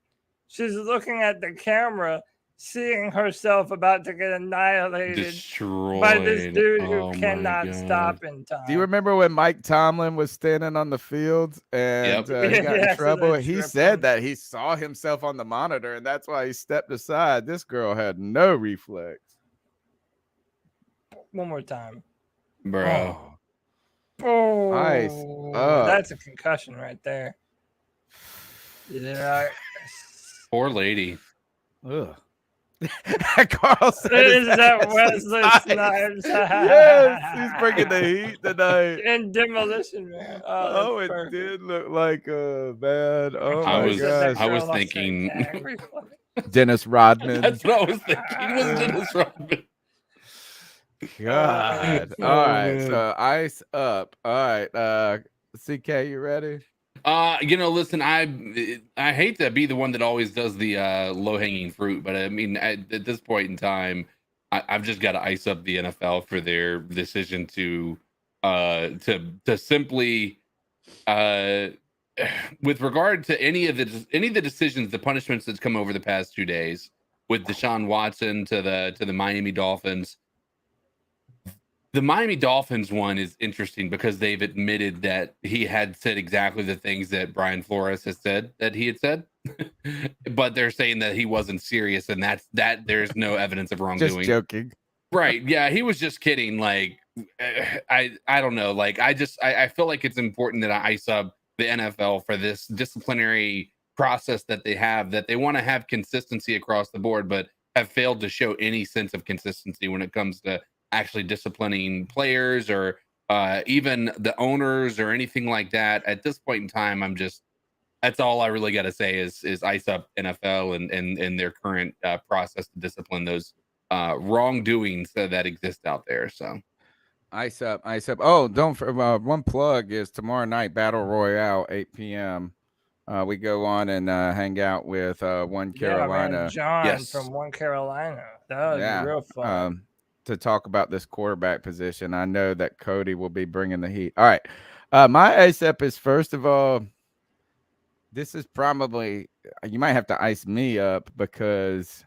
she's looking at the camera, seeing herself about to get annihilated by this Destroyed. dude Oh who my cannot God. stop in time. Do you remember when Mike Tomlin was standing on the field and Yep. he got in Yeah, so trouble? they He tripped said him. that he saw himself on the monitor and that's why he stepped aside. This girl had no reflex. One more time. Bro. Oh, Ice up. that's a concussion right there. Yeah. Oh. Poor lady. Ugh. Carl said Is his that ass Wesley is Snipes? Yes, he's bringing the heat tonight. In Demolition Man. Oh, That's it perfect. did look like man. Oh I my was gosh. I was thinking Dennis Rodman. That's what I was thinking. Was Dennis Rodman. God. Oh, All right. man. So ice up. All right. CK, you ready? Listen, I hate to be the one that always does the low hanging fruit, but I mean, at this point in time, I've just got to ice up the NFL for their decision to simply with regard to any of the decisions, the punishments that's come over the past 2 days with Deshaun Watson to the Miami Dolphins. The Miami Dolphins one is interesting because they've admitted that he had said exactly the things that Brian Flores has said that he had said, but they're saying that he wasn't serious and that there's no evidence of wrongdoing. Just joking. Right. Yeah, he was just kidding. Like, I don't know. Like, I feel like it's important that I ice up the NFL for this disciplinary process that they have, that they want to have consistency across the board, but have failed to show any sense of consistency when it comes to actually disciplining players or even the owners or anything like that. At this point in time, that's all I really got to say is ice up NFL and their current process to discipline those wrongdoings that exist out there. So ice up. Oh, don't one plug is tomorrow night Battle Royale 8 p.m. We go on and hang out with One Carolina. Yeah, man, John from One Carolina. That would be real fun. To talk about this quarterback position. I know that Cody will be bringing the heat. All right. My ice up is, first of all, this is probably, you might have to ice me up because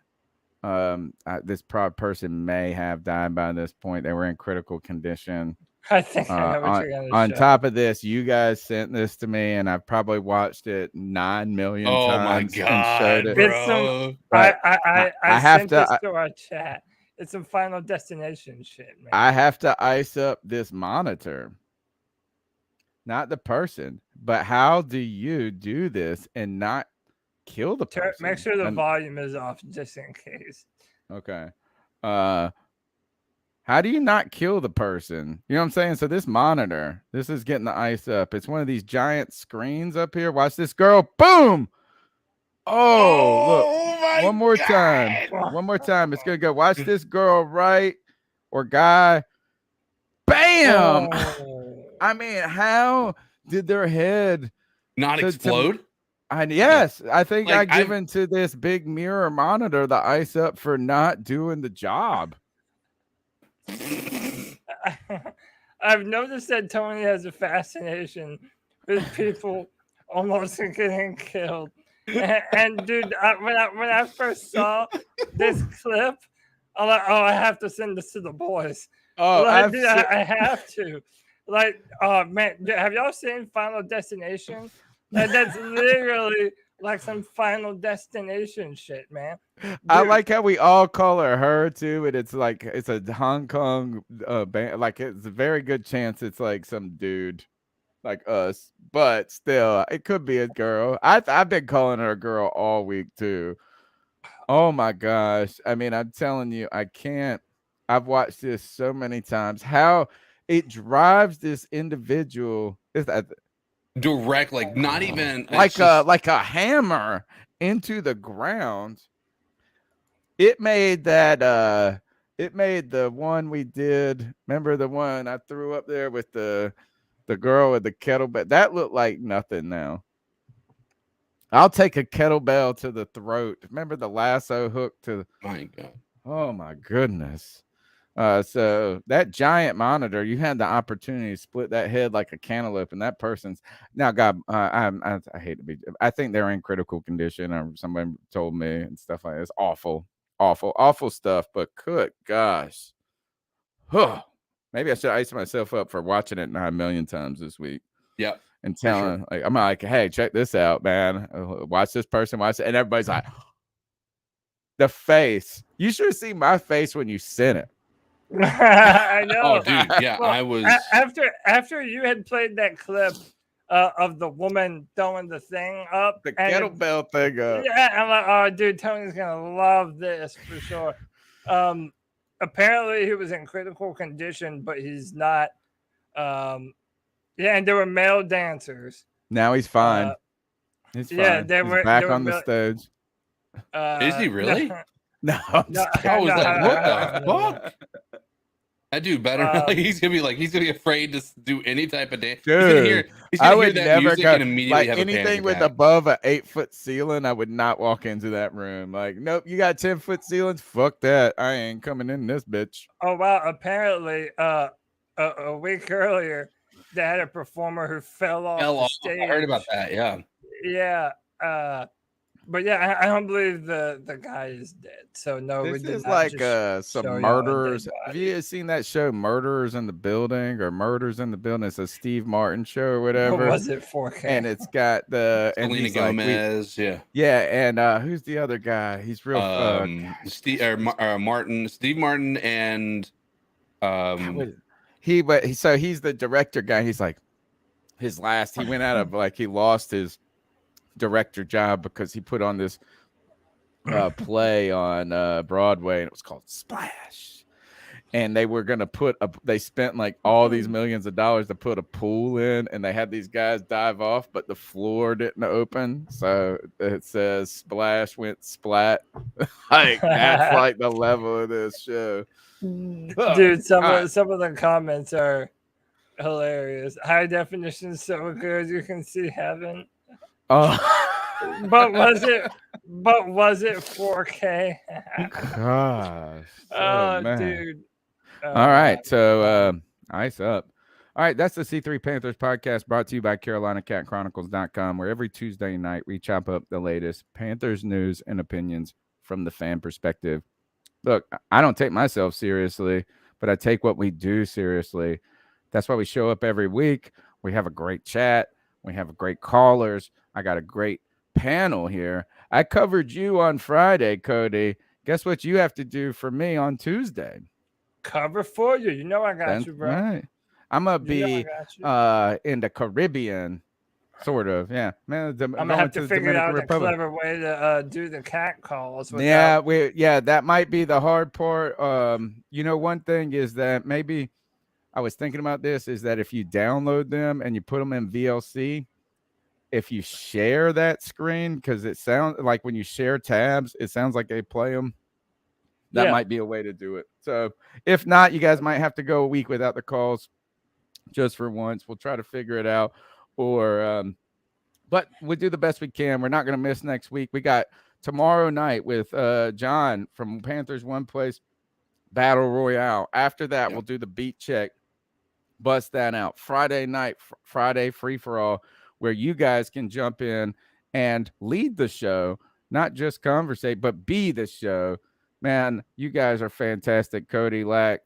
this person may have died by this point. They were in critical condition. I think I know what you're going to On show. top of this, you guys sent this to me, and I've probably watched it 9 million times. Oh my God, showed it. bro! I have sent to. this to our chat. It's some Final Destination shit, man. I have to ice up this monitor, not the person. But how do you do this and not kill the person? Make sure the volume is off just in case. Okay. How do you not kill the person? You know what I'm saying? So this monitor, this is getting the ice up. It's one of these giant screens up here. Watch this, girl. Boom. Oh, look. One more time. One more time. It's going to go. Watch this, girl, right? Or guy. Bam. I mean, how did their head not explode? Yes, I think Like, I given to this big mirror monitor the ice up for not doing the job. I've noticed that Tony has a fascination with people almost getting killed. And dude, when I first saw this clip, I'm like, oh, I have to send this to the boys. Oh, Like, I've dude, I have to. Like, oh man, have y'all seen Final Destination? Like, that's literally like some Final Destination shit, man. I Dude, like how we all call her too, and it's like it's a Hong Kong band. Like it's a very good chance it's like some dude like us, but still, it could be a girl. I've been calling her a girl all week too. Oh my gosh! I mean, I'm telling you, I can't. I've watched this so many times. How it drives this individual is that direct, like not even like a hammer into the ground. It made that it made the one we did. Remember the one I threw up there with the girl with the kettlebell? That looked like nothing now. I'll take a kettlebell to the throat. Remember the lasso hook to my God. Oh my goodness. So that giant monitor, you had the opportunity to split that head like a cantaloupe, and that person's now. God, I hate to be. I think they're in critical condition, or somebody told me and stuff like this. Awful stuff. But good gosh, maybe I should ice myself up for watching it 9 million times this week. Yep. And telling, like, I'm like, hey, check this out, man. Watch this person, watch it, and everybody's like, the face. You should see my face when you sent it. I know. Oh, dude, yeah, Well, I was after you had played that clip of the woman throwing the thing up, the and kettlebell thing up. Yeah, I'm like, oh, dude, Tony's gonna love this for sure. Apparently he was in critical condition, but he's not. Yeah, and there were male dancers. Now he's fine. He's fine. Yeah, He's back on the stage. Is he really? No, I was like, what the fuck? That dude better. Like, he's gonna be afraid to do any type of dance. Dude, he's gonna I would hear that never music go and immediately like have a panic anything with attack. above a 8-foot ceiling. I would not walk into that room. Like, nope, you got 10-foot ceilings. Fuck that. I ain't coming in this bitch. Oh wow! Apparently, a week earlier, they had a performer who fell off the stage. I heard about that. Yeah. Yeah. But yeah, I don't believe the guy is dead. So no, we This did is not like just some show y'all a dead murderers. Have body. you seen that show, Murderers in the Building or Murders in the Building? It's a Steve Martin show or whatever. was it 4K? And it's got the and Selena he's like, Gomez. yeah, and who's the other guy? He's real. Steve Martin, and so he's the director guy. He's like he went out of like he lost his director job because he put on this play on Broadway, and it was called Splash. And they were gonna they spent like all these millions of dollars to put a pool in, and they had these guys dive off, but the floor didn't open, so it says Splash went splat. Like that's like the level of this show. Dude, some of the comments are hilarious. High definition is so good you can see heaven. Oh, but was it 4K? Gosh. Oh, man. dude. All right, so ice up. All right, that's the C3 Panthers podcast brought to you by CarolinaCatChronicles.com, where every Tuesday night we chop up the latest Panthers news and opinions from the fan perspective. Look, I don't take myself seriously, but I take what we do seriously. That's why we show up every week. We have a great chat. We have great callers. I got a great panel here. I covered you on Friday, Cody. Guess what you have to do for me on Tuesday? Cover for you. You know I got That's you, bro. right. I'm gonna You know be in the Caribbean, sort of. Yeah, man. I'm gonna have to figure out a clever way to do the cat calls. Yeah, that might be the hard part. One thing is that maybe I was thinking about this is that if you download them and you put them in VLC, if you share that screen, because it sounds like when you share tabs, it sounds like they play them. That might be a way to do it. So if not, you guys might have to go a week without the calls just for once. We'll try to figure it out. But But we do the best we can. We're not going to miss next week. We got tomorrow night with John from Panthers One Place Battle Royale. After that, we'll do the beat check. Bust that out. Friday night, Friday free for all, where you guys can jump in and lead the show, not just conversate, but be the show. Man, you guys are fantastic. Cody Lack,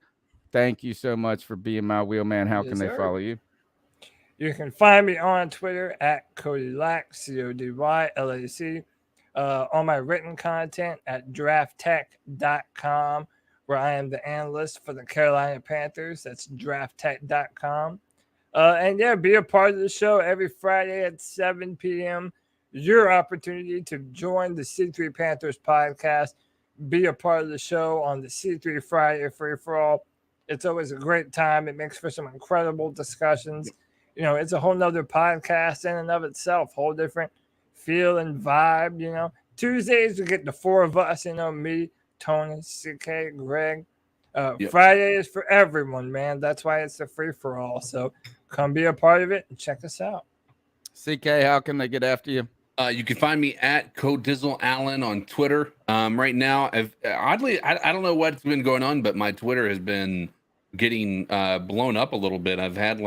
thank you so much for being my wheelman. How Yes, can they sir. follow you? You can find me on Twitter at Cody Lack, CODYLAC. On my written content at drafttech.com, where I am the analyst for the Carolina Panthers. That's drafttech.com. And yeah, be a part of the show every Friday at 7 p.m. Your opportunity to join the C3 Panthers podcast. Be a part of the show on the C3 Friday Free for All. It's always a great time. It makes for some incredible discussions. You know, it's a whole nother podcast in and of itself, whole different feel and vibe. You know, Tuesdays we get the four of us, you know, me, Tony, CK, Greg. Friday is for everyone, man. That's why it's a free for all. So come be a part of it and check us out. CK, how can they get after you? You can find me at Codizzle Allen on Twitter. Right now, oddly, I don't know what's been going on, but my Twitter has been getting blown up a little bit. I've had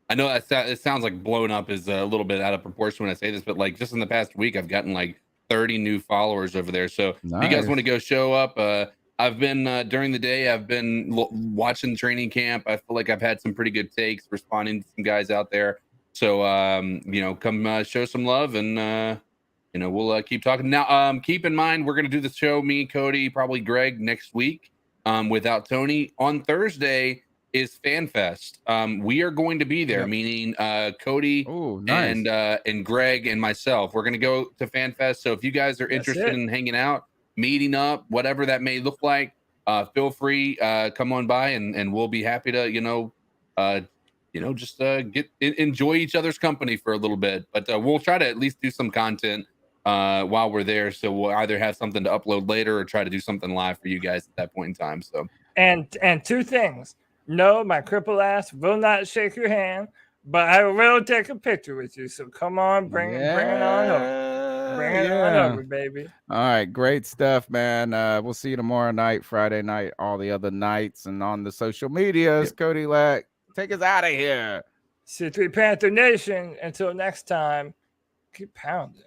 I know it sounds like blown up is a little bit out of proportion when I say this, but just in the past week, I've gotten 30 new followers over there. So if you guys want to go show up, I've been during the day, I've been watching training camp. I feel like I've had some pretty good takes, responding to some guys out there. So, come show some love and, we'll keep talking. Now, keep in mind, we're going to do the show, me, Cody, probably Greg next week without Tony. On Thursday is FanFest. We are going to be there, meaning Cody and Greg and myself. We're going to go to FanFest. So if you guys are interested in hanging out, meeting up, whatever that may look like, feel free, come on by and we'll be happy to, just enjoy each other's company for a little bit. But we'll try to at least do some content while we're there. So we'll either have something to upload later or try to do something live for you guys at that point in time. So and two things. No, my crippled ass will not shake your hand, but I will take a picture with you. So come on, bring it on over. Bring it on over, baby. All right, great stuff, man. We'll see you tomorrow night, Friday night, all the other nights, and on the social medias. Cody Lack, take us out of here. C3 Panther Nation. Until next time, keep pounding.